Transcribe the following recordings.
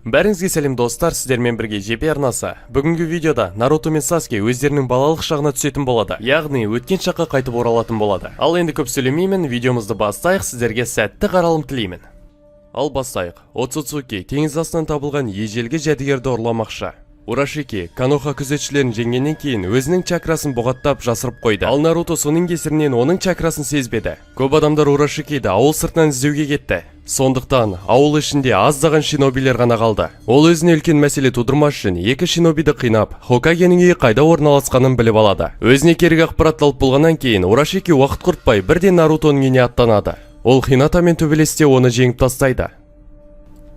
Бәріңізге сәлем достар, сіздермен бірге JP арнасы. Бүгінгі видеода Наруто мен Саске өздерінің балалық шағына түсетін болады. Яғни өткен шаққа қайтып оралатын болады. Ал енді көп сөйлемеймін, видеомызды бастайық, сіздерге сәтті қаралым тілеймін. Ал бастайық. Оцуцуки теңіз астынан табылған ежелгі жәдігерді ұрламақшы. Урашики Каноха күзетшілерін жеңгеннен кейін өзінің чакрасын бұғаттап жасырып қойды. Ал Наруто соның кесірінен оның чакрасын сезбеді. Көп адамдар Урашикиді ауыл сыртынан іздеуге кетті. Сондықтан ауыл ішінде аздаған шинобилер ғана қалды. Ол өзіне үлкен мәселе тудырмас үшін екі шинобиді қинап, Хокагенің үйі қайда орналасқанын біліп алады. Өзіне керек ақпарат алып болғаннан кейін Урашики уақыт құртпай бірден Нарутоның үйіне аттанады. Ол Хинатамен төбелесте оны жеңіп тастайды.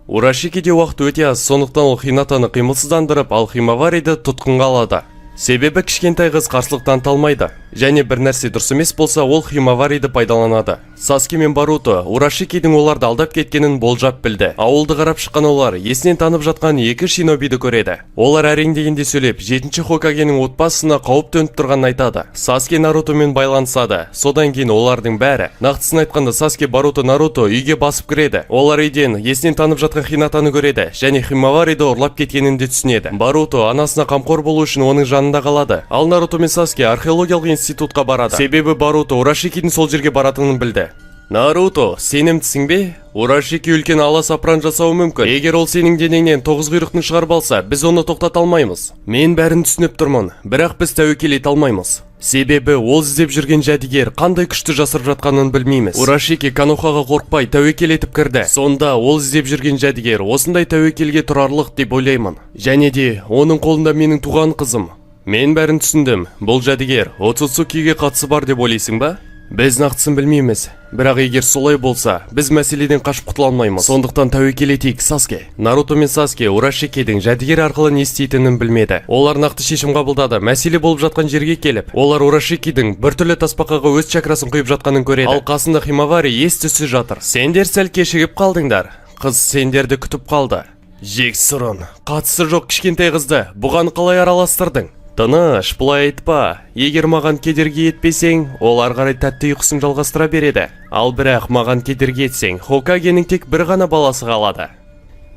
Урашикиде уақыт өте аз, сондықтан ол Хинатаны қимылсыздандырып, ал Химавариді тұтқынға алады. Себебі кішкентай қыз қарсылық таныта алмайды. Және бір нәрсе дұрыс емес болса, ол Химавариді пайдаланады. Саске мен Баруто Урашикидің оларды алдап кеткенін болжап білді. Ауылды қарап шыққан олар есінен танып жатқан екі шинобиді көреді. Олар әрең дегенде сөйлеп, 7-ші Хокагенің отбасына қауіп төніп тұрғанын айтады. Саске Нарутомен байланысады. Содан кейін олардың бәрі, нақтысын айтқанда Саске, Баруто, Наруто үйге басып кіреді. Олар үйден есінен танып жатқан Хинатаны көреді және Химавариді ұрлап кеткенін де түсінеді. Баруто анасына қамқор болу үшін оның жанында қалады. Ал Наруто мен Саске археологиялық институтқа барады. Себебі Баруто Урашикидің сол жерге баратынын білді. Наруто, сенімдісің бе? Урашики үлкен аласапыран жасауы мүмкін. Егер ол сенің денеңнен 9 құйрықтың шығарып алса, біз оны тоқтата алмаймыз. Мен бәрін түсініп тұрмын, бірақ біз тәуекел ете алмаймыз. Себебі ол іздеп жүрген жәдігер қандай күшті жасырып жатқанын білмейміз. Урашики Канохаға қорықпай тәуекел етіп кірді. Сонда ол іздеп жүрген жәдігер осындай тәуекелге тұрарлық деп ойлаймын. Және де оның қолында менің туған қызым. Мен бәрін түсіндім. Бұл жәдігер Оцуцукиге қатысы бар деп ойлайсың ба? Біз нақтысын білмейміз. Бірақ егер солай болса, біз мәселеден қашып құтыла алмаймыз. Сондықтан тәуекел етейік, Саске. Наруто мен Саске Урашикидің жәдігер арқылы не істейтінін білмеді. Олар нақты шешім қабылдады. Мәселе болып жатқан жерге келіп, олар Урашикидің біртүрлі тасбақаға өз чакрасын құйып жатқанын көреді. Ал қасында Химавари ес-түссіз жатыр. Сендер сәл кешігіп қалдыңдар. Қыз сендерді күтіп қалды. Жексұрын, қатысы жоқ кішкентай қызды бұған қалай араластырдың? Тыныш, бұлай айтпа. Егер маған кедергі етпесең, ол ары қарай тәтті ұйқысын жалғастыра береді. Ал бірақ маған кедергі етсең, Хокагенің тек бір ғана баласы қалады.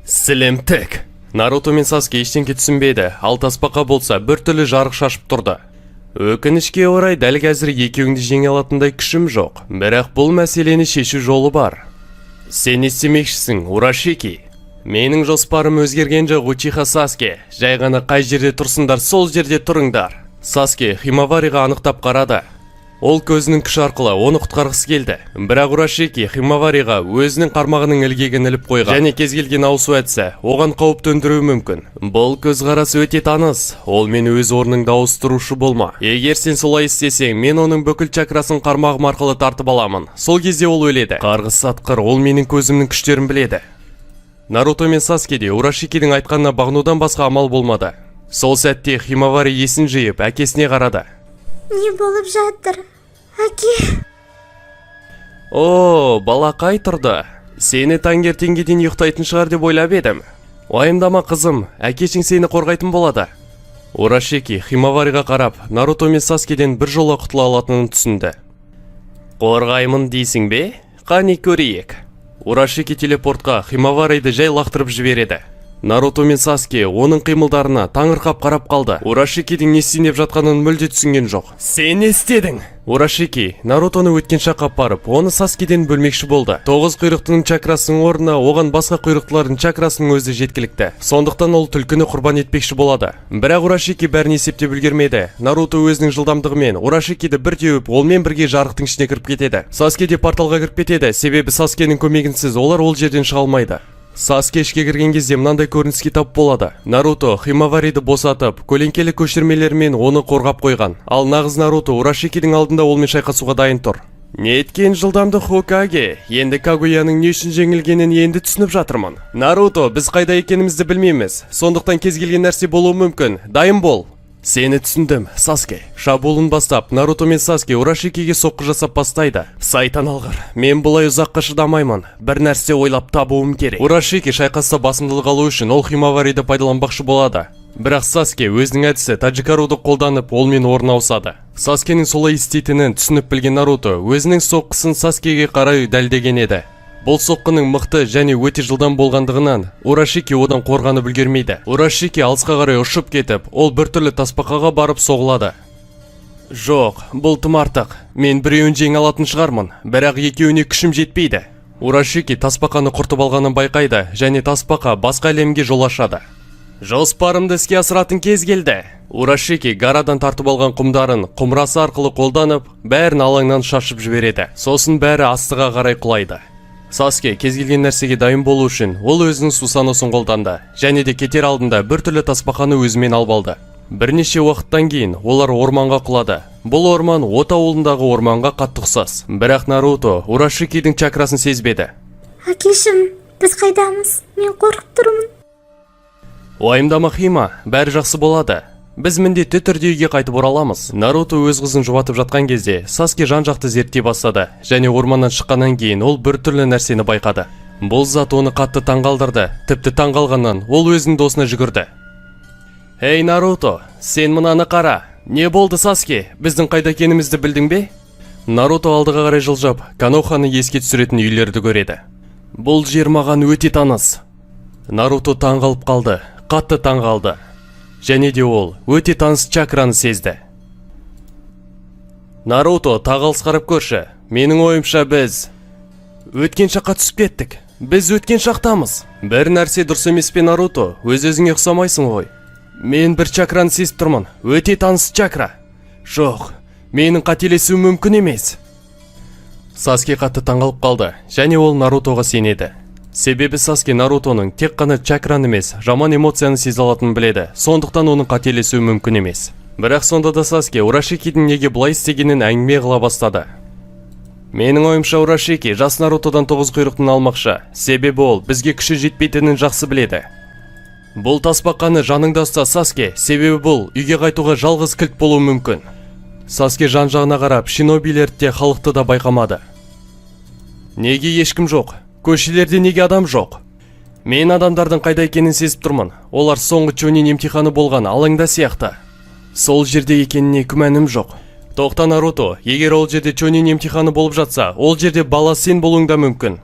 Сілімтік. Наруто мен Саске ештеңке түсінбеді, ал тасбақа болса біртүрлі жарық шашып тұрды. Өкінішке орай дәл қазір екеуіңді жеңе алатындай күшім жоқ. Бірақ бұл мәселені шешу жолы бар. Сен естемекшісің, Урашики. Менің жоспарым өзгерген жоқ, Учиха Саске. Жай ғана қай жерде тұрсыңдар, сол жерде тұрыңдар. Саске Химавариға анықтап қарады. Ол көзінің күші арқылы оны құтқарғысы келді. Бірақ Урашики Химавариға өзінің қармағының ілгегін іліп қойған. Және кез келген ауысу әтсі, оған қауіп төндіруі мүмкін. Бұл көзқарасы өте таныс. Ол мен өз орныңда ауыстырушы болма. Егер сен солай істесең, мен оның бүкіл чакрасын қармағым арқылы тартып аламын. Сол кезде ол өледі. Қарғыс атқыр, ол менің көзімнің күштерін біледі. Наруто мен Саскеде Урашикидің айтқанына бағынудан басқа амал болмады. Сол сәтте Химавари есін жиып, әкесіне қарады. Не болып жатыр, әке? О, балақай тұрды. Сені таңертеңге дейін ұйықтайтын шығар деп ойлап едім. Уайымдама қызым, әкешің сені қорғайтын болады. Урашики Химавариға қарап, Наруто мен Саскеден бір жола құтыла алатынын түсінді. Қорғаймын дейсің бе? Қане көрейік. Урашики телепортқа Химавариді жай лақтырып жібереді. Наруто мен Саске оның қимылдарына таңырқап қарап қалды. Урашикидің не істеп жатқанын мүлде түсінген жоқ. Сен не істедің? Урашики Нарутоны өткен шаққа апарып, оны Саскеден бөлмекші болды. 9 құйрықтың чакрасының орнына оған басқа құйрықтылардың чакрасының өзі жеткілікті. Сондықтан ол түлкіні құрбан етпекші болады. Бірақ Урашики бәрін есептеп үлгермеді. Наруто өзінің жылдамдығымен Урашикиді бір теуіп, олмен бірге жарықтың ішіне кіріп кетеді. Саске де порталға кіріп кетеді, себебі Саскенің көмегінсіз олар ол жерден шыға алмайды. Саске ішке кірген кезде мынандай көрініске тап болады. Наруто Химавариді босатып, көлеңкелі көшірмелермен оны қорғап қойған. Ал нағыз Наруто Урашикидің алдында олмен шайқасуға дайын тұр. Неткен жылдамды Хокаге, енді Кагуяның не үшін жеңілгенін енді түсініп жатырмын. Наруто, біз қайда екенімізді білмейміз. Сондықтан кез келген нәрсе болуы мүмкін. Дайын бол. Сені түсіндім, Саске. Шабуылын бастап, Наруто мен Саске Урашикиге соққы жасап бастайды. Сайтан алғыр, мен бұлай ұзаққа шыдамаймын. Бір нәрсе ойлап табуым керек. Урашики шайқаста басымдылық алу үшін ол Химавариді пайдаланбақшы болады. Бірақ Саске өзінің әдісі Таджикаруды қолданып, олмен орын ауысады. Саскенің солай істейтінін түсініп білген Наруто өзінің соққысын Саскеге қарай дәлдеген еді. Бұл соққының мықты және өте жылдам болғандығынан Урашики одан қорғанып үлгермейді. Урашики алысқа қарай ұшып кетіп, ол біртүрлі тасбақаға барып соғылады. Жоқ, бұл тым артық. Мен біреуін жеңе алатын шығармын, бірақ екеуіне күшім жетпейді. Урашики тасбақаны құртып алғанын байқайды және тасбақа басқа әлемге жол ашады. Жоспарымды іске асыратын кез келді. Урашики Гарадан тартып алған құмдарын құмырасы арқылы қолданып, бәрін алаңнан шашып жібереді. Сосын бәрі астыға қарай құлайды. Саске кез келген нәрсеге дайын болу үшін ол өзінің Сусаносын қолданды және де кетер алдында біртүрлі тасбақаны өзімен алып алды. Бірнеше уақыттан кейін олар орманға құлады. Бұл орман От ауылындағы орманға қатты ұқсас. Бірақ Наруто Урашикидің чакрасын сезбеді. Әкешім, біз қайдамыз? Мен қорқып тұрмын. Уайымдама Хима, бәрі жақсы болады. Біз міндетті түрде үйге қайтып ораламыз. Наруто өз қызын жұбатып жатқан кезде Саске жан-жақты зерттей бастады және орманнан шыққаннан кейін ол біртүрлі нәрсені байқады. Бұл зат оны қатты таңғалдырды. Тіпті таңғалғаннан ол өзінің досына жүгірді. Ей Наруто, сен мынаны қара. Не болды Саске? Біздің қайда екенімізді білдің бе? Наруто алдыға қарай жылжып, Каноханы еске түсіретін үйлерді көреді. Бұл жер маған өте таныс. Наруто таңғалып қалды, қатты таңғалды. Және де ол өте таныс чакраны сезді. Наруто, тағалыс қарап көрші. Менің ойымша біз өткен шаққа түсіп кеттік. Біз өткен шақтамыз. Бір нәрсе дұрыс емес пе Наруто? Өз-өзіңе ұқсамайсың ғой. Мен бір чакраны сезіп тұрмын. Өте таныс чакра. Жоқ, менің қателесуім мүмкін емес. Саске қатты таңғалып қалды және ол Нарутоға сенеді. Себебі Саске Нарутоның тек қана чакраны емес, жаман эмоцияны сезе алатынын біледі. Сондықтан оның қателесуі мүмкін емес. Бірақ сонда да Саске Урашикидің неге бұлай істегенін әңгіме қыла бастады. Менің ойымша Урашики жас Нарутодан 9 құйрықтың алмақшы. Себебі ол бізге күші жетпейтінін жақсы біледі. Бұл тасбақаны жаныңда ұста Саске, себебі бұл үйге қайтуға жалғыз кілт болуы мүмкін. Саске жан-жағына қарап, шинобилерді де халықты да байқамады. Неге ешкім жоқ? Көшелерде неге адам жоқ? Мен адамдардың қайда екенін сезіп тұрмын. Олар соңғы Чонин емтиханы болған алаңда сияқты. Сол жерде екеніне күмәнім жоқ. Тоқта Наруто, егер ол жерде Чонин емтиханы болып жатса, ол жерде бала сен болуың да мүмкін.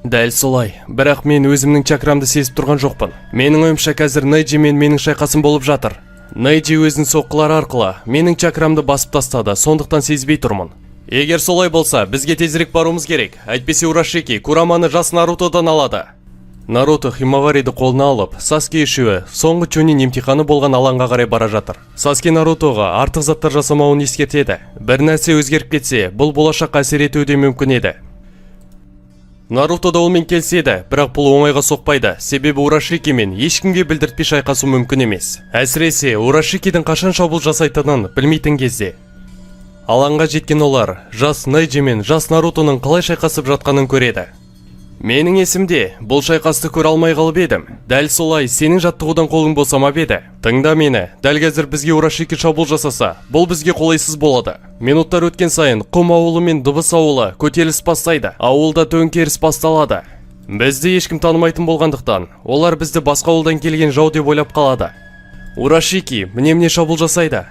Дәл солай, бірақ мен өзімнің чакрамды сезіп тұрған жоқпын. Менің ойымша қазір Найджи мен менің шайқасым болып жатыр. Найджи өзінің соққылары арқылы менің чакрамды басып тастады, сондықтан сезбей тұрмын. Егер солай болса, бізге тезірек баруымыз керек. Әйтпесе Урашики Кураманы жас Нарутодан алады. Наруто Химавариді қолына алып, Саске үшеуі соңғы Чонин емтиханы болған алаңға қарай бара жатыр. Саске Нарутоға артық заттар жасамауын ескертеді. Бір нәрсе өзгеріп кетсе, бұл болашаққа әсер етуі де мүмкін еді. Наруто да олмен келседі, бірақ бұл оңайға соқпайды, себебі Урашики мен ешкімге білдіртпей шайқасу мүмкін емес. Әсіресе Урашикидің қашан шабуыл жасайтынын білмейтін кезде. Алаңға жеткен олар жас Найджи мен жас Нарутоның қалай шайқасып жатқанын көреді. Менің есімде, бұл шайқасты көре алмай қалып едім. Дәл солай, сенің жаттығудан қолың босамап еді. Тыңда мені, дәл қазір бізге Урашики шабуыл жасаса, бұл бізге қолайсыз болады. Минуттар өткен сайын Құм ауылы мен Дыбыс ауылы көтеріліс бастайды. Ауылда төңкеріс басталады. Бізді ешкім танымайтын болғандықтан, олар бізді басқа ауылдан келген жау деп ойлап қалады. Урашики міне шабуыл жасайды.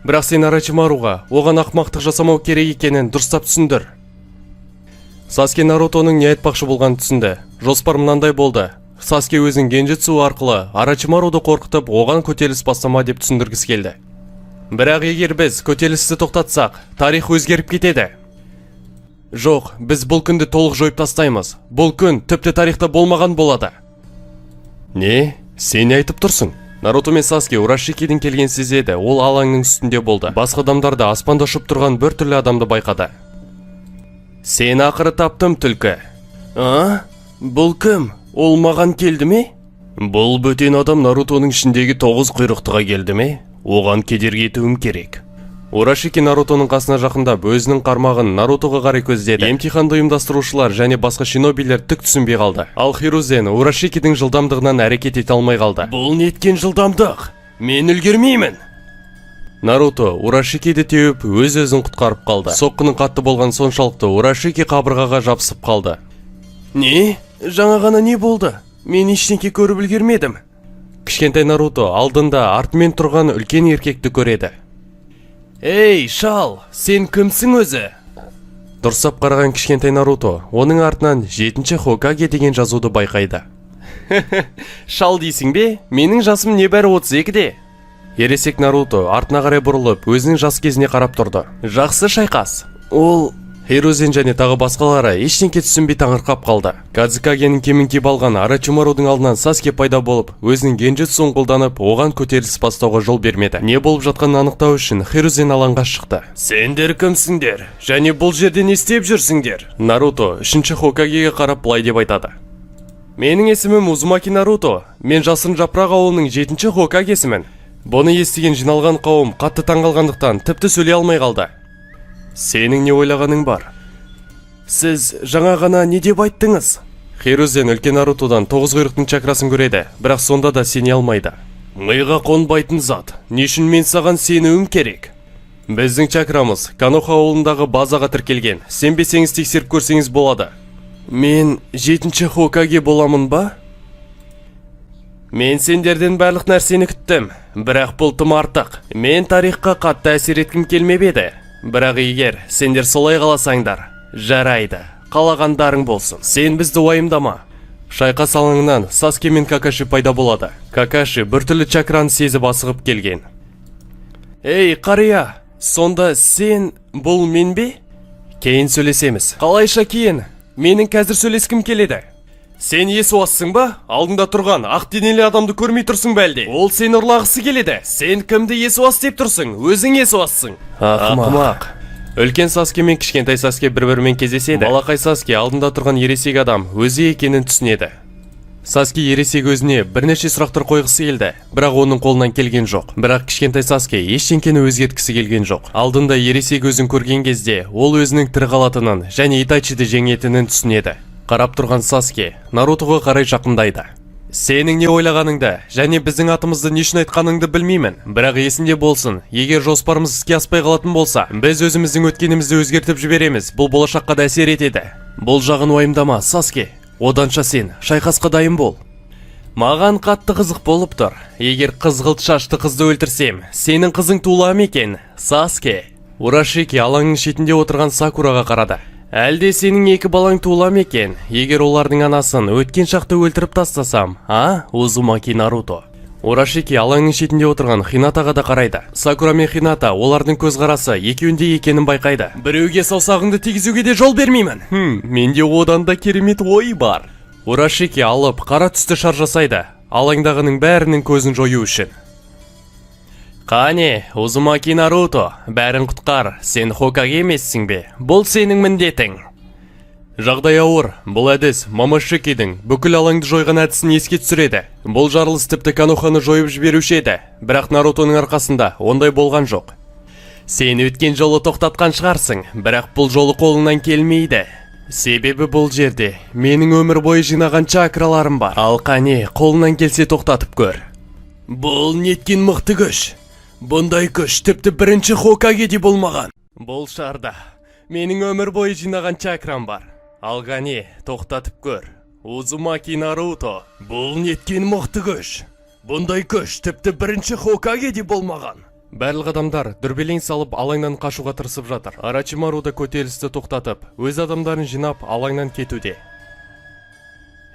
Бірақ сен Орочимаруға оған ақмақтық жасамау керек екенін дұрыстап түсіндір. Саске Нарутоның не айтпақшы болған түсінді. Жоспар мынандай болды. Саске өзінің генжитсу арқылы Орочимаруды қорқытып, оған көтеріліс бастама деп түсіндіргісі келді. Бірақ егер біз көтерілісті тоқтатсақ, тарих өзгеріп кетеді. Жоқ, біз бұл күнді толық жойып тастаймыз. Бұл күн тіпті тарихта болмаған болады. Не? Сен не айтып тұрсың? Наруто мен Саске Урашикидің келген сезеді. Ол алаңның үстінде болды. Басқа адамдар да аспанда ұшып тұрған бір түрлі адамды байқады. Сен ақыры таптым, түлкі. Бұл кім? Ол маған келді ме? Бұл бөтен адам Нарутоның ішіндегі 9 құйрықтыға келді ме? Оған кедергі етуім керек. Урашики Нарутоның қасына жақындап, өзінің қармағын Нарутоға қарай көздеді. Емтиханды ұйымдастырушылар және басқа шинобилер түк түсінбей қалды. Ал Хирузен Урашикидің жылдамдығынан әрекет ете алмай қалды. Бұл неткен жылдамдық? Мен үлгермеймін. Наруто Урашикиді теуіп өз-өзін құтқарып қалды. Соққының қатты болған соншалықты Урашики қабырғаға жабысып қалды. Не? Жаңа ғана не болды? Мен ештеңке көріп үлгермедім. Кішкентай Наруто алдында артымен тұрған үлкен еркекті көреді. Ей, шал, сен кімсің өзі? Дұрсап қараған кішкентай Наруто оның артынан 7-ші Хокаге деген жазуды байқайды. Шал дейсің бе? Менің жасым небәрі 32-де. Ересек Наруто артына қарай бұрылып, өзінің жас кезіне қарап тұрды. Жақсы шайқас. Ол Хирузен және тағы басқалары ештеңке түсінбей таңырқап қалды. Кадзикагенің кемін киіп алған Орочимарудың алдынан Саске пайда болып, өзінің генжутсуын қолданып, оған көтеріліс бастауға жол бермеді. Не болып жатқанын анықтау үшін Хирузен алаңға шықты. Сендер кімсіңдер? Және бұл жерде не істеп жүрсіңдер? Наруто 3-ші Хокагеге қарап былай деп айтады. Менің есімім Узумаки Наруто. Мен жасырын жапырақ ауылының 7-ші Хокагесімін. Бұны естіген жиналған қауым қатты таңғалғандықтан тіпті сөйлей алмай қалды. Сенің не ойлағаның бар? Сіз жаңа ғана не деп айттыңыз? Хирузен үлкен Нарутодан 9 құйрықтың чакрасын көреді, бірақ сонда да сене алмайды. Миға қонбайтын зат. Не үшін мен саған сенуім керек? Біздің чакрамыз Каноха ауылындағы базаға тіркелген. Сенбесеңіз тексеріп көрсеңіз болады. Мен 7-ші Хокаге боламын ба? Мен сендерден барлық нәрсені күттім, бірақ бұл тым артық. Мен тарихқа қатты әсер еткім келмеп еді. Бірақ егер сендер солай қаласаңдар, жарайды, қалағандарың болсын. Сен бізді уайымдама. Шайқас алаңынан Саске мен Какаши пайда болады. Какаши біртүрлі чакраны сезіп асығып келген. Ей, қария, сонда сен бұл мен бе? Кейін сөйлесеміз. Қалайша кейін? Менің қазір сөйлескім келеді. Сен есуассың ба? Алдында тұрған ақ денелі адамды көрмей тұрсың ба әлде? Ол сені ұрлағысы келеді. Сен кімді есуас деп тұрсың? Өзің есуассың. Ақымақ. Үлкен Саске мен кішкентай Саске бір-бірімен кездеседі. Балақай Саске алдында тұрған ересек адам өзі екенін түсінеді. Саске ересек өзіне бірнеше сұрақтар қойғысы келді, бірақ оның қолынан келген жоқ. Бірақ кішкентай Саске ештеңкені өзгерткісі келген жоқ. Алдында ересек өзін көрген кезде, ол өзінің тірі қалатынын және Итачиді жеңетінін түсінеді. Қарап тұрған Саске Нарутоға қарай жақындайды. Сенің не ойлағаныңды және біздің атымызды не үшін айтқаныңды білмеймін. Бірақ есінде болсын, егер жоспарымыз іске аспай қалатын болса, біз өзіміздің өткенімізді өзгертіп жібереміз. Бұл болашаққа да әсер етеді. Бұл жағын уайымдама, Саске. Оданша сен шайқасқа дайын бол. Маған қатты қызық болып тұр. Егер қызғылт шашты қызды өлтірсем, сенің қызың туыла ма екен, Саске? Урашики алаңның шетінде отырған Сакураға қарады. Әлде сенің 2 балаң туыла ма екен? Егер олардың анасын өткен шақты өлтіріп тастасам, Узумаки Наруто. Урашики алаңның шетінде отырған Хинатаға да қарайды. Сакура мен Хината олардың көзқарасы екеуінде екенін байқайды. Біреуге саусағыңды тигізуге де жол бермеймін. Менде одан да керемет ой бар. Урашики алып қара түсті шар жасайды, алаңдағының бәрінің көзін жою үшін. Қане, Узумаки Наруто, бәрін құтқар, сен Хокаге емессің бе? Бұл сенің міндетің. Жағдай ауыр. Бұл әдіс Мамашикидің бүкіл алаңды жойған әдісін еске түсіреді. Бұл жарылыс тіпті Каноханы жойып жіберуші еді, бірақ Нарутоның арқасында ондай болған жоқ. Сен өткен жолы тоқтатқан шығарсың, бірақ бұл жолы қолыңнан келмейді. Себебі бұл жерде менің өмір бойы жинаған чакраларым бар. Ал қане, қолынан келсе тоқтатып көр. Бұл неткен мықты күш. Бұндай күш тіпті 1-ші Хокагеде болмаған. Бұл шарда менің өмір бойы жинаған чакрам бар. Ал қане, тоқтатып көр. Узумаки Наруто, бұл неткен мықты күш. Бұндай күш тіпті 1-ші Хокагеде болмаған. Барлық адамдар дүрбелең салып алаңнан қашуға тырысып жатыр. Орочимару да көтерілісті тоқтатып, өз адамдарын жинап алаңнан кетуде.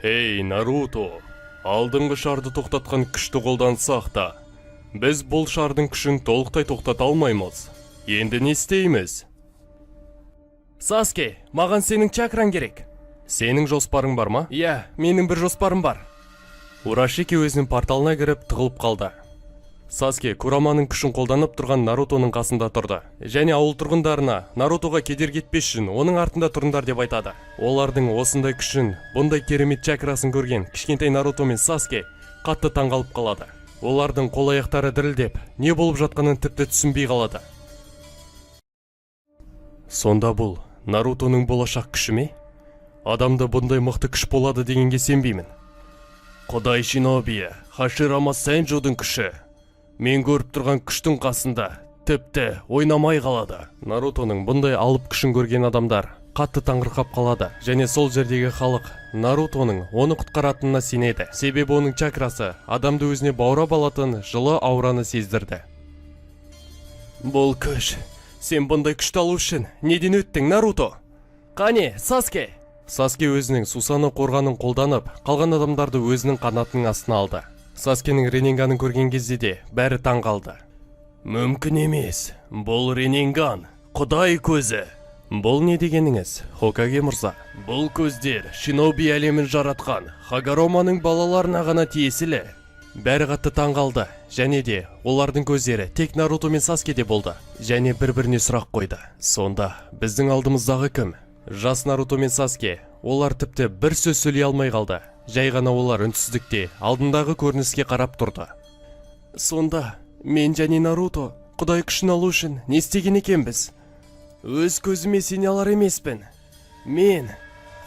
Хей, Наруто, алдыңғы шарды тоқтатқан күшті қолдансақ та, біз бұл шардың күшін толықтай тоқтата алмаймыз. Енді не істейміз? Саске, маған сенің чакраң керек. Сенің жоспарың бар ма? Иә, менің бір жоспарым бар. Урашики өзінің порталына кіріп тығылып қалды. Саске Кураманың күшін қолданып тұрған Нарутоның қасында тұрды. Және ауыл тұрғындарына Нарутоға кедергі етпес үшін оның артында тұрыңдар деп айтады. Олардың осындай күшін, бұндай керемет чакрасын көрген кішкентай Наруто мен Саске қатты таңғалып қалады. Олардың қол аяқтары дірілдеп, не болып жатқанын тіпті түсінбей қалады. Сонда бұл Нарутоның болашақ күші ме? Адамда бұндай мықты күш болады дегенге сенбеймін. Құдай Шинобия, Хаширама Сэнджудың күші. Мен көріп тұрған күштің қасында тіпті ойнамай қалады. Нарутоның бұндай алып күшін көрген адамдар қатты таңырқап қалады. Және сол жердегі халық Нарутоның оны құтқаратынына сенеді. Себебі оның чакрасы адамды өзіне баурап алатын жылы аураны сездірді. Бұл күш. Сен бұндай күшті алу үшін неден өттің, Наруто? Қане, Саске! Саске өзінің Сусано қорғанын қолданып, қалған адамдарды өзінің қанатының астына алды. Саскенің Рененганын көрген кезде де бәрі таң қалды. Мүмкін емес, бұл Рененган, Құдай көзі. Бұл не дегеніңіз, Хокаге мырза? Бұл көздер Шиноби әлемін жаратқан Хагароманың балаларына ғана тиесілі. Бәрі қатты таң қалды, және де олардың көздері тек Наруто мен Саскеде болды, және бір-біріне сұрақ қойды. Сонда біздің алдымыздағы кім? Жас Наруто мен Саске, олар тіпті бір сөз сөйлей алмай қалды. Жай ғана олар үнсіздікте алдындағы көрініске қарап тұрды. Сонда мен және Наруто Құдай күшін алу үшін не істеген екенбіз? Өз көзіме сене алар емеспін. Мен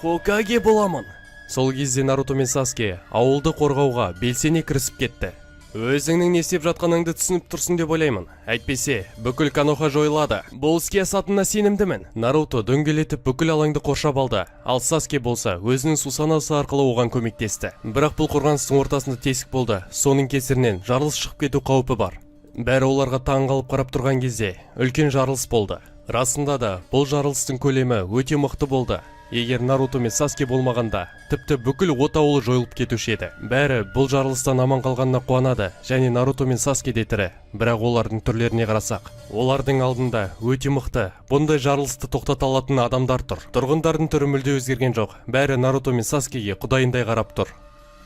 Хокаге боламын. Сол кезде Наруто мен Саске ауылды қорғауға белсене кірісіп кетті. Өзіңнің не істеп жатқаныңды түсініп тұрсың деп ойлаймын. Әйтпесе, бүкіл Коноха жойылады. Бұл іске асатынына сенімдімін. Наруто дөңгелетіп бүкіл алаңды қоршап алды, ал Саске болса өзінің Сусаносы арқылы оған көмектесті. Бірақ бұл қорғаныстың ортасында тесік болды. Соның кесірінен жарылыс шығып кету қаупі бар. Бәрі оларға таң қалып қарап тұрған кезде үлкен жарылыс болды. Расында да бұл жарылыстың көлемі өте мықты болды. Егер Наруто мен Саске болмағанда, тіпті бүкіл от ауылы жойылып кетуші еді. Бәрі бұл жарылыстан аман қалғанына қуанады, және Наруто мен Саске де тірі. Бірақ олардың түрлеріне қарасақ, олардың алдында өте мықты, бұндай жарылысты тоқтата алатын адамдар тұр. Тұрғындардың түрі мүлде өзгерген жоқ. Бәрі Наруто мен Саскеге құдайындай қарап тұр.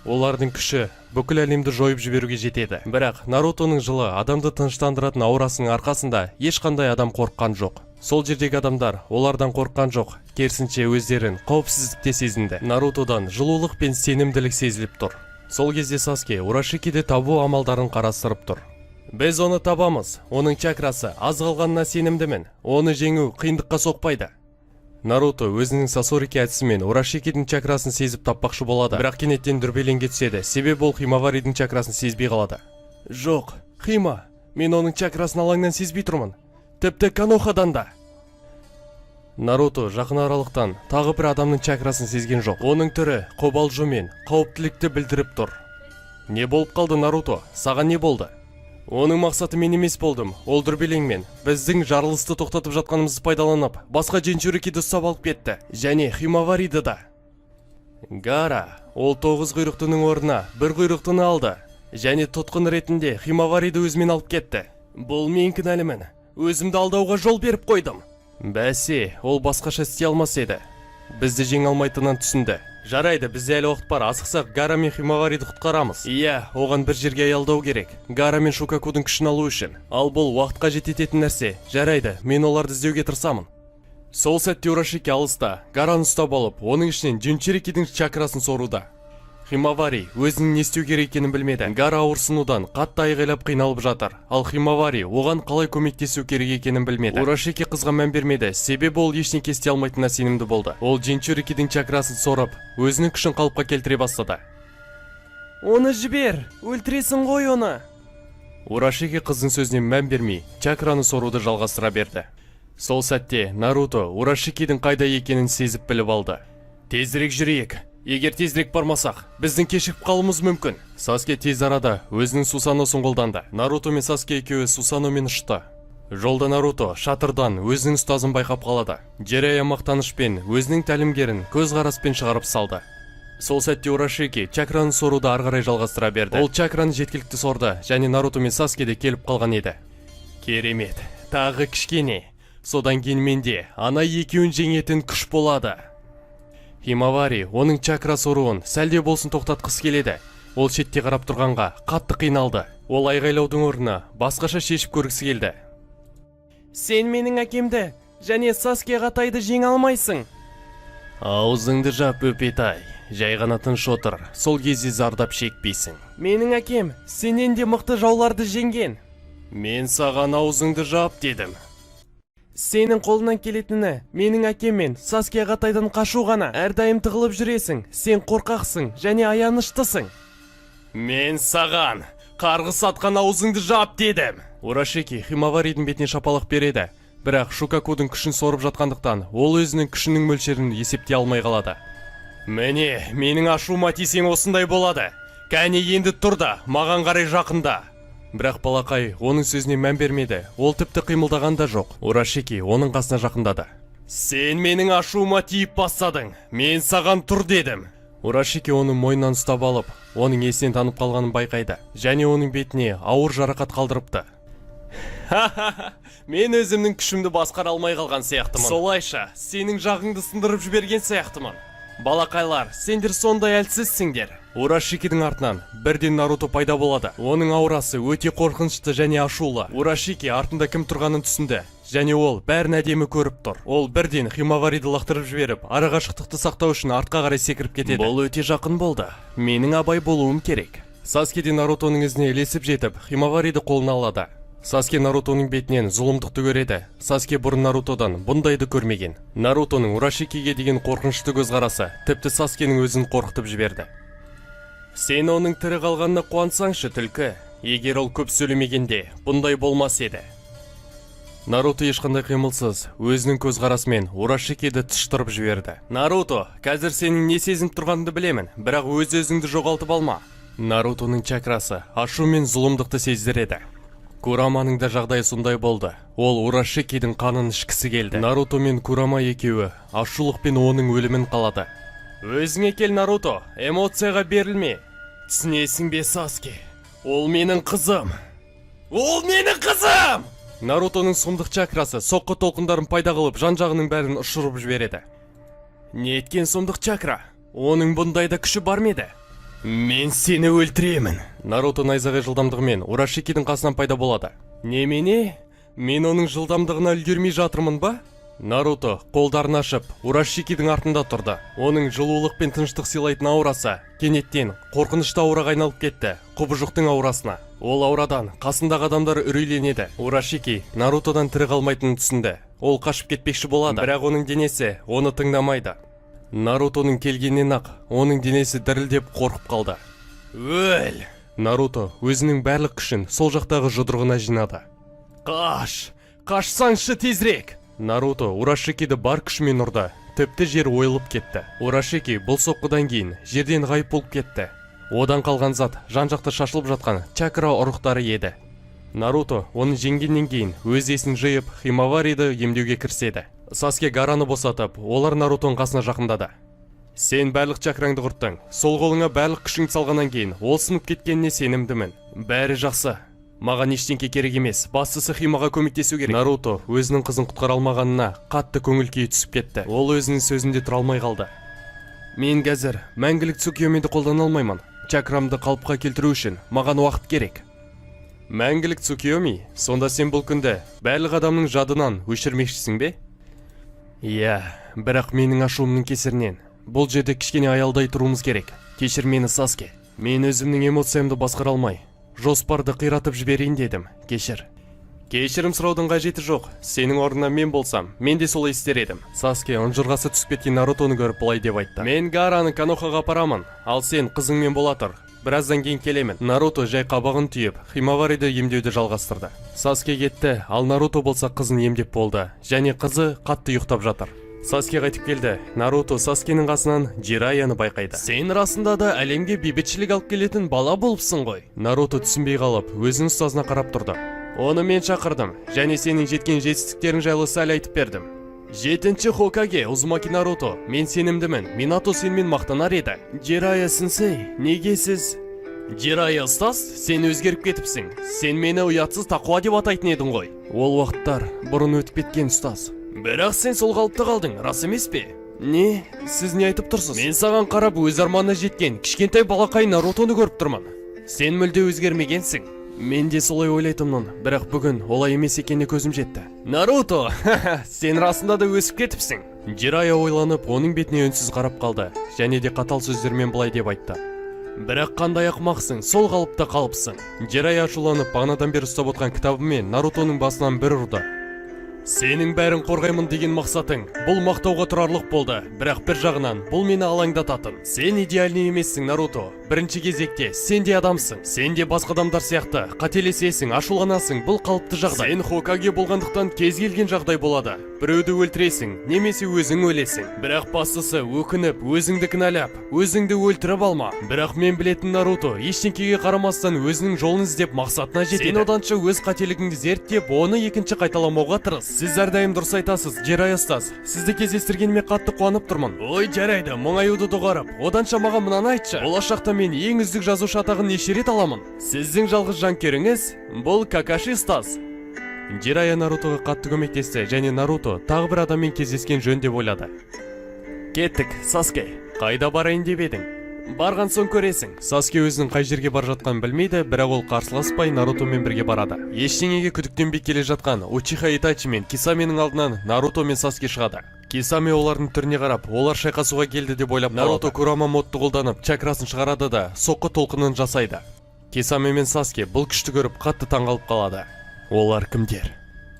Олардың күші бүкіл әлемді жойып жіберуге жетеді. Бірақ Нарутоның жылы адамды тыныштандыратын аурасының арқасында ешқандай адам қорыққан жоқ. Сол жердегі адамдар олардан қорыққан жоқ, керісінше өздерін қауіпсіздікте сезінді. Нарутодан жылулық пен сенімділік сезіліп тұр. Сол кезде Саске Урашикиді табу амалдарын қарастырып тұр. Біз оны табамыз, оның чакрасы аз қалғанына сенімдімін, оны жеңу қиындыққа соқпайды. Наруто өзінің Сасорики әдісімен Урашикидің чакрасын сезіп таппақшы болады, бірақ кенеттен дүрбеленге түседі, себебі ол Химаваридің чакрасын сезбей қалады. Жоқ, Хима, мен оның чакрасын алаңнан сезбей тұрмын. Тіпті Конохадан да. Наруто жақын аралықтан тағы бір адамның чакрасын сезген жоқ. Оның түрі қобалжу мен қауіптілікті білдіріп тұр. Не болып қалды, Наруто? Саған не болды? Оның мақсаты мен емес болдым. Ол дүрбелеңмен біздің жарылысты тоқтатып жатқанымызды пайдаланып, басқа Джинчурикиді ұстап алып кетті, және Химавариді да. Гара, ол 9 құйрықтының орнына бір құйрықтыны алды, және тұтқын ретінде Химавариді өзімен алып кетті. Бұл мен кінәлімін. Өзімді алдауға жол беріп қойдым. Бәсе, ол басқаша істей алмас еді. Бізді жеңе алмайтынын түсінді. Жарайды, бізде әлі уақыт бар. Асықсақ Гара мен Химавариді құтқарамыз. Иә, оған бір жерге аялдау керек. Гара мен Шукакудың күшін алу үшін. Ал бұл уақытқа жететін нәрсе. Жарайды, мен оларды іздеуге тырысамын. Сол сәтте Урашики алыста Гараны ұстап алып, оның ішінен Джинчурикидің чакрасын соруда. Химавари өзінің не істеу керек екенін білмеді. Гара ауырсынудан қатты айғайлап қиналып жатыр. Ал Химавари оған қалай көмектесу керек екенін білмеді. Урашики қызға мән бермеді, себебі ол ештеңе істей алмайтынына сенімді болды. Ол Джинчурикидің чакрасын сорып, өзінің күшін қалыпқа келтіре бастады. Оны жібер, өлтіресің ғой оны. Урашики қыздың сөзіне мән бермей, чакраны соруды жалғастыра берді. Сол сәтте Наруто Урашикидің қайда екенін сезіп біліп алды. Тезірек жүрейік. Егер тезірек бармасақ, біздің кешігіп қалуымыз мүмкін. Саске тез арада өзінің Сусаносын қолданды. Наруто мен Саске екеуі Сусаномен ұшты. Жолда Наруто шатырдан өзінің ұстазын байқап қалады. Джирайя мақтанышпен өзінің тәлімгерін көз қараспен шығарып салды. Сол сәтте Урашики чакраны соруды ары қарай жалғастыра берді. Ол чакраны жеткілікті сорды, және Наруто мен Саске де келіп қалған еді. Керемет, тағы кішкене. Содан кейін менде ана екеуін жеңетін күш болады. Химавари оның чакра соруын сәлде болсын тоқтатқысы келеді. Ол шетте қарап тұрғанға қатты қиналды. Ол айғайлаудың орнына басқаша шешіп көргісі келді. Сен менің әкемді және Саске Қатайды жеңе алмайсың. Аузыңды жап, Өпетай. Жай ғана тыныш отыр. Сол кезде зардап шекпейсің. Менің әкем сенен де мықты жауларды жеңген. Мен саған аузыңды жап дедім. Сенің қолынан келетіні менің әкем мен Саске Қатайдан қашу ғана. Әрдайым тығылып жүресің. Сен қорқақсың және аяныштысың. Мен саған қарғыс атқан аузыңды жап дедім. Урашики Химаваридің бетіне шапалақ береді. Бірақ Шукакудың күшін сорып жатқандықтан, ол өзінің күшінің мөлшерін есептей алмай қалады. Міне, менің ашуыма тисең осындай болады. Кәне енді тұрда, маған қарай жақында. Бірақ балақай оның сөзіне мән бермеді. Ол тіпті қимылдаған да жоқ. Урашики оның қасына жақындады. Сен менің ашуыма тиіп бастадың. Мен саған тұр дедім. Урашики оны мойнынан ұстап алып, оның есінен танып қалғанын байқайды, және оның бетіне ауыр жарақат қалдырыпты. Мен өзімнің күшімді басқара алмай қалған сияқтымын. Солайша, сенің жағыңды сындырып жіберген сияқтымын. Балақайлар, сендер сондай әлсізсіңдер. Урашикидің артынан бірден Наруто пайда болады. Оның аурасы өте қорқынышты және ашулы. Урашики артында кім тұрғанын түсінді, және ол бәрін әдемі көріп тұр. Ол бірден Химавариді лақтырып жіберіп, арақашықтықты сақтау үшін артқа қарай секіріп кетеді. Бұл өте жақын болды. Менің абай болуым керек. Саске де Нарутоның ізіне ілесіп жетіп, Химавариді қолына алады. Саске Нарутоның бетінен зұлымдықты көреді. Саске бұрын Нарутодан бұндайды көрмеген. Нарутоның Урашикиге деген қорқынышты көзқарасы тіпті Саскенің өзін қорқытып жіберді. Сен оның тірі қалғанына қуансаңшы, түлкі. Егер ол көп сөйлемегенде, бұндай болмас еді. Наруто ешқандай қимылсыз, өзінің көзқарасымен Урашикиді тұштырып жіберді. Наруто, қазір сенің не сезініп тұрғаныңды білемін, бірақ өз-өзіңді жоғалтып алма. Нарутоның чакрасы ашу мен зұлымдықты сездіреді. Кураманың да жағдайы сондай болды. Ол Урашикидің қанын ішкісі келді. Наруто мен Курама екеуі ашулықпен оның өлімін қалады. Өзіңе кел, Наруто, эмоцияға берілме. Түсінесің бе, Саске? Ол менің қызым. Ол менің қызым! Нарутоның сұмдық чакрасы соққы толқындарын пайда қылып, жан-жағының бәрін ұшырып жібереді. Не еткен сұмдық чакра? Оның бұндайда күші бар ма еді? Мен сені өлтіремін. Наруто найзағай жылдамдығымен Урашикидің қасынан пайда болады. Немене? Мен оның жылдамдығына үлгермей жатырмын ба? Наруто қолдарын ашып Урашикидің артында тұрды. Оның жылулық пен тыныштық сыйлайтын аурасы кенеттен қорқынышты аураға айналып кетті, құбыжықтың аурасына. Ол аурадан қасындағы адамдар үрейленеді. Урашики Нарутодан тірі қалмайтынын түсінді. Ол қашып кетпекші болады, бірақ оның денесі оны тыңдамайды. Нарутоның келгеннен ақ оның денесі дірілдеп қорқып қалды. Өл! Наруто өзінің барлық күшін сол жақтағы жұдырығына жинады. Қашсаңшы тезірек! Наруто Урашикиді бар күшімен ұрды. Тіпті жер ойылып кетті. Урашики бұл соққыдан кейін жерден ғайып болып кетті. Одан қалған зат жан-жақта шашылып жатқан чакра ұрықтары еді. Наруто оны жеңгеннен кейін өз есін жиып Химавариді емдеуге кіріседі. Саске Гараны босатып, олар Нарутоның қасына жақындады. Сен барлық чакраңды құрттың. Сол қолыңа барлық күшіңді салғаннан кейін ол сынып кеткеніне сенімдімін. Бәрі жақсы. Маған ештеңке керек емес, бастысы Химаға көмектесу керек. Наруто өзінің қызын құтқара алмағанына қатты көңіл күйі түсіп кетті. Ол өзінің сөзінде тұра алмай қалды. Мен қазір мәңгілік Цукиомиді қолдана алмаймын. Чакрамды қалыпқа келтіру үшін маған уақыт керек. Мәңгілік Цукиоми? Сонда сен бұл күнді барлық адамның жадынан өшірмекшісің бе? Иә, бірақ менің ашуымның кесірінен бұл жерде кішкене аялдай тұруымыз керек. Кешір мені, Саске. Мен өзімнің эмоциямды басқара алмай жоспарды қиратып жіберейін дедім. Кешір. Кешірім сұраудың қажеті жоқ. Сенің орнына мен болсам, мен де солай істер едім. Саске ұнжырғасы түсіп кеткен Нарутоны көріп былай деп айтты. Мен Гараны Канохаға апарамын. Ал сен қызыңмен бола тұр. Біраздан кейін келемін. Наруто жай қабағын түйіп, Химавариді емдеуді жалғастырды. Саске кетті, ал Наруто болса қызын емдеп болды, және қызы қатты ұйықтап жатыр. Саске қайтып келді. Наруто Саскенің қасынан Жираяны байқайды. Сен расында да әлемге бейбітшілік алып келетін бала болыпсың ғой. Наруто түсінбей қалып, өзінің ұстазына қарап тұрды. Оны мен шақырдым, және сенің жеткен жетістіктерің жайлы сәл айтып бердім. 7-ші Хокаге Узумаки Наруто, мен сенімдімін. Минато сенмен мақтанар еді. Жирая сенсей, неге сіз? Жирая ұстаз, сен өзгеріп кетіпсің. Сен мені ұятсыз тақуа деп атайтын едің ғой. Ол уақыттар бұрын өтіп кеткен, ұстаз. Бірақ сен сол қалыпта қалдың, рас емес пе? Не? Сіз не айтып тұрсыз? Мен саған қарап өз арманына жеткен кішкентай балақай Нарутоны көріп тұрмын. Сен мүлде өзгермегенсің. Мен де солай ойлайтынмын, бірақ бүгін олай емес екеніне көзім жетті. Наруто, сен расында да өсіп кетіпсің. Жирая ойланып, оның бетіне үнсіз қарап қалды, және де қатал сөздермен былай деп айтты. Бірақ қандай ақымақсың, сол қалыпта қалыпсың. Жирая ашуланып, бағанадан бері ұстап отқан кітабымен Нарутоның басынан бір ұрды. Сенің бәрін қорғаймын деген мақсатың бұл мақтауға тұрарлық болды, бірақ бір жағынан бұл мені алаңдататын. Сен идеальный емессің, Наруто. Бірінші кезекте сен де адамсың. Сен де басқа адамдар сияқты қателесесің, ашуланасың. Бұл қалыпты жағдай. Сен Хокаге болғандықтан кез келген жағдай болады. Біреуді өлтіресің, немесе өзің өлесің. Бірақ бастысы өкініп, өзіңді кінәлап, өзіңді өлтіріп алма. Бірақ мен білетін Наруто ештеңкеге қарамастан өзінің жолын іздеп мақсатына жетеді. Сен оданша өз қателігіңді зерттеп, оны екінші қайталамауға тырыс. Сіз әрдайым дұрыс айтасыз, Jiraiya ұстаз. Сізді кездестіргеніме қатты қуанып тұрмын. Ой, жарайды, мұңаюды доғарып. Оданша маған мынаны айтшы. Болашақта мен ең үздік жазушы атағын неше рет аламын? Сіздің жалғыз жанкүйеріңіз бұл Какаши ұстаз. Jiraiya Нарутоға қатты көмектесті және Наруто тағы бір адаммен кездескен жөн деп ойлады. Кеттік, Саске. Қайда барайын деп едің? Барған соң көресің. Саске өзінің қай жерге бар жатқанын білмейді, бірақ ол қарсыласпай Нарутомен бірге барады. Ештеңеге күдіктенбей келе жатқан Учиха Итачи мен Кисаменің алдынан Наруто мен Саске шығады. Кисаме олардың түріне қарап, олар шайқасуға келді деп ойлап, Наруто Курама модты қолданып, чакрасын шығарады да соққы толқынын жасайды. Кисаме мен Саске бұл күшті көріп қатты таңғалып қалады. Олар кімдер?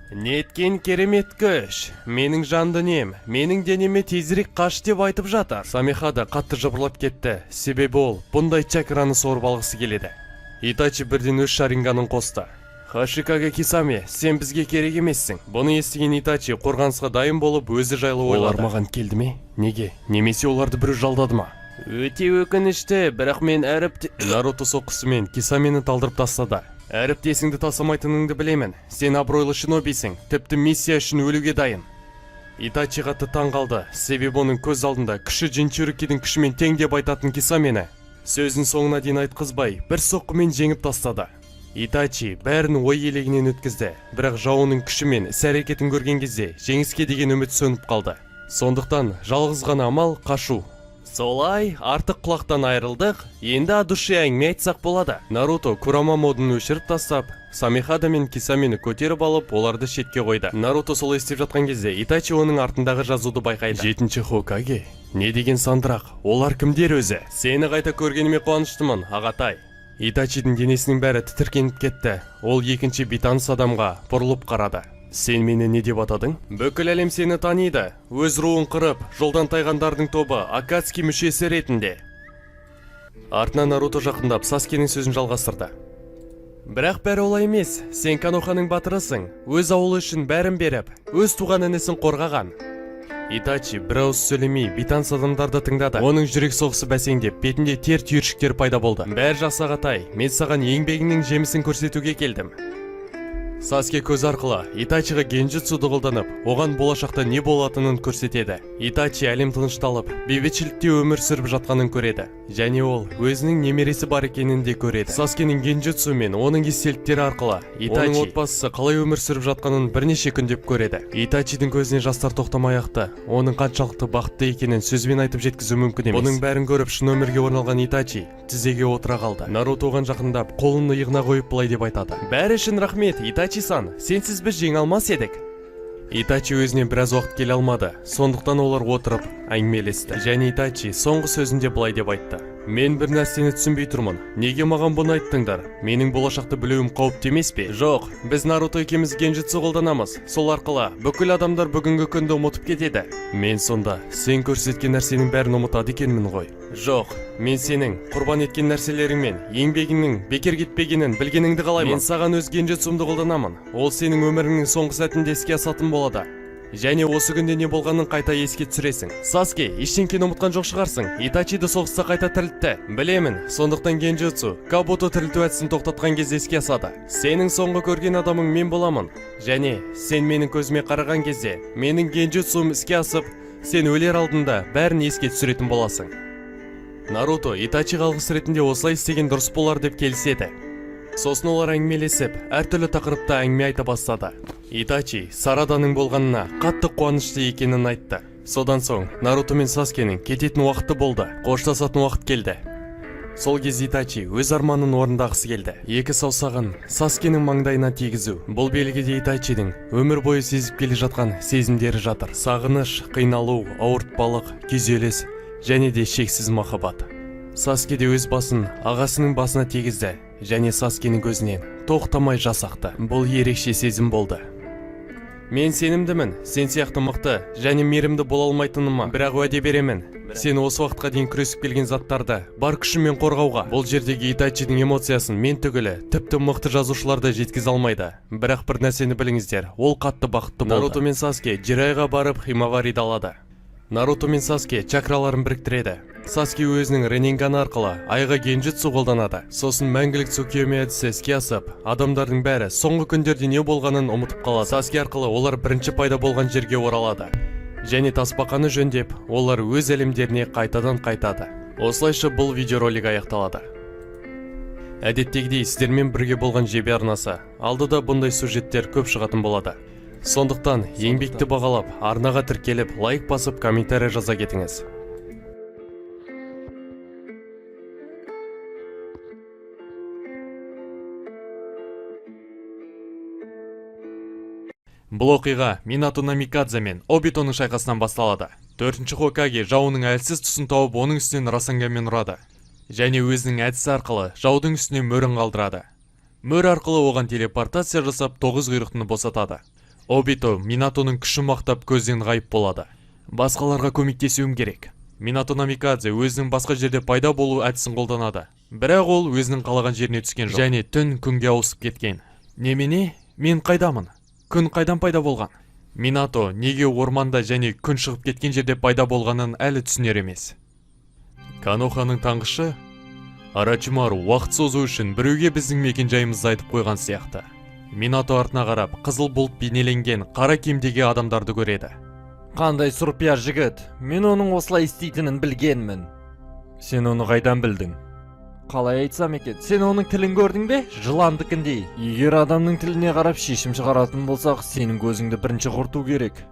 Неткен керемет күш. Менің жан дүнием, менің денеме тезірек қаш деп айтып жатыр. Самиха да қатты жыбырлап кетті. Себебі ол бұндай чакраны сорып алғысы келеді. Итачи бірден өз шаринганын қосты. Хашикаге Кисаме, сен бізге керек емессің. Бұны естіген Итачи қорғанысқа дайын болып өзі жайлы ойлады. Олар маған келді ме? Неге? Немесе оларды біреу жалдады ма? Өте өкінішті, бірақ мен Наруто соққысымен Кисамені талдырып тастады. Әріптесіңді тасымайтыныңды білемін. Сен абыройлы шинобисің, тіпті миссия үшін өлуге дайын. Итачи қатты таңғалды, себебі оның көз алдында күші Джинчурикидің күшімен тең деп айтатын Кисамені сөзін соңына дейін айтқызбай, бір соққымен жеңіп тастады. Итачи бәрін ой елегінен өткізді, бірақ жауының күшімен іс-әрекетін көрген кезде жеңіске деген үміт сөніп қалды. Сондықтан жалғыз ғана амал қашу. Солай, артық құлақтан айырылдық, енді адуши әңгіме айтсақ болады. Наруто Курама модын өшіріп тастап, Самихада мен Кисамені көтеріп алып, оларды шетке қойды. Наруто солай істеп жатқан кезде Итачи оның артындағы жазуды байқайды. 7-ші Хокаге, не деген сандырақ, олар кімдер өзі? Сені қайта көргеніме қуаныштымын, ағатай. Итачидің денесінің бәрі тітіркеніп кетті. Ол екінші бейтаныс адамға бұрылып қарады. Сен мені не деп атадың? Бүкіл әлем сені таниды. Өз руын қырып, жолдан тайғандардың тобы Акацки мүшесі ретінде. Артынан Наруто жақындап Саскенің сөзін жалғастырды. Бірақ бәрі олай емес. Сен Каноханың батырысың. Өз ауылы үшін бәрін беріп, өз туған інісін қорғаған. Итачи бір ауыз сөйлемей бейтаныс адамдарды тыңдады. Оның жүрек соғысы бәсеңдеп, бетінде тер түйіршіктер пайда болды. Бәрі жас ағатай, мен саған еңбегіңнің жемісін көрсетуге келдім. Саске көз арқылы Итачиға генжутсуды қолданып, оған болашақта не болатынын көрсетеді. Итачи әлем тынышталып, бейбітшілікте өмір сүріп жатқанын көреді. Және ол өзінің немересі бар екенін де көреді. Саскенің генжутсу мен оның естеліктері арқылы Итачи оның отбасысы қалай өмір сүріп жатқанын бірнеше күндеп көреді. Итачидің көзінен жастар тоқтамай ақты. Оның қаншалықты бақытты екенін сөзбен айтып жеткізу мүмкін емес. Бұның бәрін көріп шын өмірге орналған Итачи тізеге отыра қалды. Наруто оған жақындап, қолын иығына қойып былай деп айтады. Бәрі үшін рахмет, Итачи-сан, сенсіз біз жеңе алмас едік. Итачи өзіне біраз уақыт келе алмады, сондықтан олар отырып әңгімелесті. Және Итачи соңғы сөзінде былай деп айтты. Мен бір нәрсені түсінбей тұрмын. Неге маған бұны айттыңдар? Менің болашақты білуім қауіпті емес пе? Жоқ, біз Наруто екеуміз генжутсу қолданамыз. Сол арқылы бүкіл адамдар бүгінгі күнді ұмытып кетеді. Мен сонда сен көрсеткен нәрсенің бәрін ұмытады екенмін ғой. Жоқ, мен сенің құрбан еткен нәрселерің мен еңбегіңнің бекер кетпегенін білгеніңді қалаймын. Мен саған өз генжутсумды қолданамын. Ол сенің өміріңнің соңғы сәтінде іске асатын болады. Және осы күнде не болғанын қайта еске түсіресің. Саске, ештеңкені ұмытқан жоқ шығарсың. Итачиді соғыста қайта тірілтті. Білемін, сондықтан генжутсу Кабуто тірілту әдісін тоқтатқан кезде іске асады. Сенің соңғы көрген адамың мен боламын. Және сен менің көзіме қараған кезде менің генжутсуым іске асып, сен өлер алдында бәрін еске түсіретін боласың. Наруто Итачиға алғыс ретінде осылай істеген дұрыс болар деп келіседі. Сосын олар әңгімелесіп, әртүрлі тақырыпта әңгіме айта бастады. Итачи Сараданың болғанына қатты қуанышты екенін айтты. Содан соң Наруто мен Саскенің кететін уақыты болды. Қоштасатын уақыт келді. Сол кез Итачи өз арманын орындағысы келді. Екі саусағын Саскенің маңдайына тигізу. Бұл белгіде Итачидің өмір бойы сезіп келе жатқан сезімдері жатыр. Сағыныш, қиналу, ауыртпалық, күйзеліс және де шексіз махаббат. Саске де өз басын ағасының басына тигізді және Саскенің көзінен тоқтамай жас ақты. Бұл ерекше сезім болды. Мен сенімдімін, сен сияқты мықты және мейірімді бола алмайтыныма, бірақ уәде беремін. Сен осы уақытқа дейін күресіп келген заттарды бар күшімен қорғауға. Бұл жердегі Итачидің эмоциясын мен түгілі, тіпті мықты жазушылар да жеткізе алмайды. Бірақ бір нәрсені біліңіздер, ол қатты бақытты болды. Наруто мен Саске Jiraiyaға барып Химавариді алады. Наруто мен Саске чакраларын біріктіреді. Саске өзінің рененганы арқылы айға генжитсу қолданады. Сосын мәңгілік цукиоми әдісі іске асып, адамдардың бәрі соңғы күндерде не болғанын ұмытып қалады. Саске арқылы олар бірінші пайда болған жерге оралады. Және тасбақаны жөндеп, олар өз әлемдеріне қайтадан қайтады. Осылайша бұл видеоролик аяқталады. Әдеттегідей сіздермен бірге болған жебе арнасы. Алдыда бұндай сюжеттер көп шығатын болады. Сондықтан еңбекті бағалап, арнаға тіркеліп, лайк басып, комментарий жаза кетіңіз. Бұл оқиға Минато Намикадзе мен Обитоның шайқасынан басталады. 4-ші Хокаге жауының әлсіз тұсын тауып, оның үстінен Расанганмен ұрады. Және өзінің әдісі арқылы жаудың үстіне мөрін қалдырады. Мөр арқылы оған телепортация жасап 9 құйрықтыны босатады. Обито Минатоның күшін мақтап көзден ғайып болады. Басқаларға көмектесуім керек. Минато Намикадзе өзінің басқа жерде пайда болу әдісін қолданады. Бірақ ол өзінің қалаған жеріне түскен жоқ. Және түн күнге ауысып кеткен. Немене? Мен қайдамын? Күн қайдан пайда болған? Минато неге орманда және күн шығып кеткен жерде пайда болғанын әлі түсінер емес. Каноханың таңғышы Арачимару уақыт созу үшін біреуге біздің мекен жайымызды айтып қойған сияқты. Минато артына қарап, қызыл бұлт бейнеленген қара киімдегі адамдарды көреді. Қандай сұрпия жігіт, мен оның осылай істейтінін білгенмін. Сен оны қайдан білдің? Қалай айтсам екен, сен оның тілін көрдің бе? Жыландыкіндей. Егер адамның тіліне қарап шешім шығаратын болсақ, сенің көзіңді бірінші құрту керек.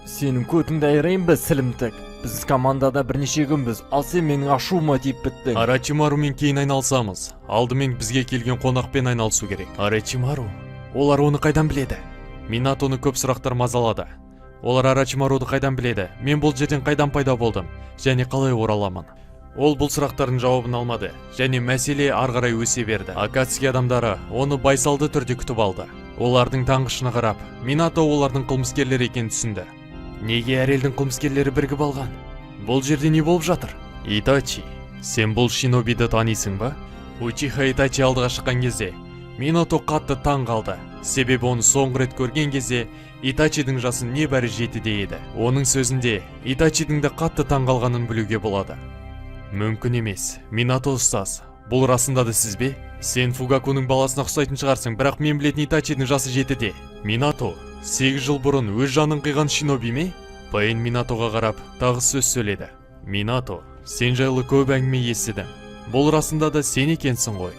Сенің көтіңді айырайын ба, сілімтік? Біз командада бірнеше күнбіз, ал сен менің ашуыма тиіп біттің. Арачимарумен кейін айналсамыз. Алдымен бізге келген қонақпен айналысу керек. Арачимару? Олар оны қайдан біледі? Минатоны көп сұрақтар мазалады. Олар Арачимаруды қайдан біледі? Мен бұл жерден қайдан пайда болдым? Және қалай ораламын? Ол бұл сұрақтардың жауабын алмады, және мәселе арғарай өсе берді. Акацки адамдары оны байсалды түрде күтіп алды. Олардың таңғышына қарап, Минато олардың қылмыскерлер екенін түсінді. Неге әр елдің қылмыскерлері бірігіп алған? Бұл жерде не болып жатыр? Итачи, сен бұл шинобиді танисың ба? Учиха Итачи алдыға шыққан кезде, Минато қатты таң қалды. Себебі оны соңғы рет көрген кезде, Итачидің жасы небәрі 7-де еді. Оның сөзінде, Итачидің де қатты таң қалғанын білуге болады. Мүмкін емес. Минато ұстаз. Бұл расында да сіз бе? Сен Фугакуның баласына ұқсайтын шығарсың, бірақ мен білетін Итачидің жасы 7-де. Минато, 8 жыл бұрын өз жанын қиған шиноби ме? Пейн Минатоға қарап, тағы сөз сөйледі. Минато, сен жайлы көп әңгіме естідім. Бұл расында да сен екенсің ғой.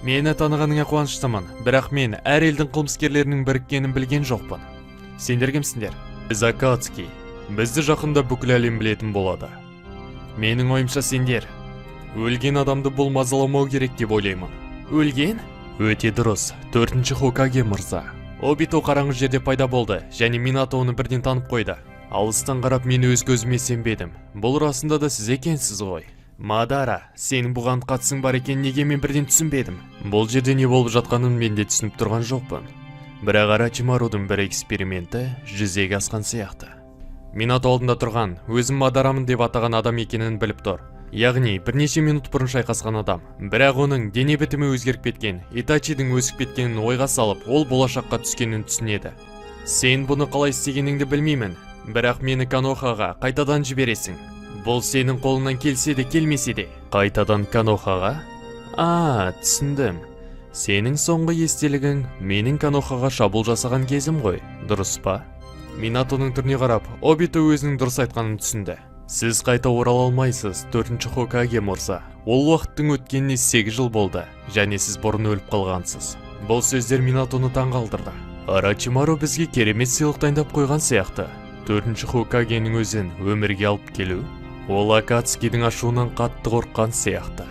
Мені танығаныңа қуаныштымын, бірақ мен әр елдің қылмыскерлерінің біріккенін білген жоқпын. Сендер кімсіңдер? Біз Акацки. Бізді жақында бүкіл әлем білетін болады. Менің ойымша сендер өлген адамды бұл мазаламау керек деп ойлаймын. Өлген? Өте дұрыс. 4-ші Хокаге мырза. Обито қараңғы жерде пайда болды, және Минато оны бірден танып қойды. Алыстан қарап мен өз көзіме сенбедім. Бұл расында да сіз екенсіз ғой. Мадара, сенің бұған қатысың бар екен, неге мен бірден түсінбедім? Бұл жерде не болып жатқанын мен де түсініп тұрған жоқпын. Бірақ Арачимарудың бір эксперименті жүзеге асқан сияқты. Минато алдында тұрған, өзім Мадарамын деп атаған адам екенін біліп тұр. Яғни, бірнеше минут бұрын шайқасқан адам. Бірақ оның дене бітімі өзгеріп кеткен, Итачидің өсіп кеткенін ойға салып, ол болашаққа түскенін түсінеді. Сен бұны қалай істегеніңді білмеймін, бірақ мені Канохаға қайтадан жібересің. Бұл сенің қолыңнан келсе де келмесе де. Қайтадан Канохаға? Түсіндім. Сенің соңғы естелігің менің Канохаға шабуыл жасаған кезім ғой, дұрыс па? Минатоның түріне қарап, Обито өзінің дұрыс айтқанын түсінді. Сіз қайта орала алмайсыз, 4-ші Хокаге мырза. Ол уақыттың өткеніне 8 жыл болды, және сіз бұрын өліп қалғансыз. Бұл сөздер Минатоны таң қалдырды. Арачимару бізге керемет сыйлық дайындап қойған сияқты. 4-ші Хокагенің өзін өмірге алып келу, ол Акацкидің ашуынан қатты қорыққан сияқты.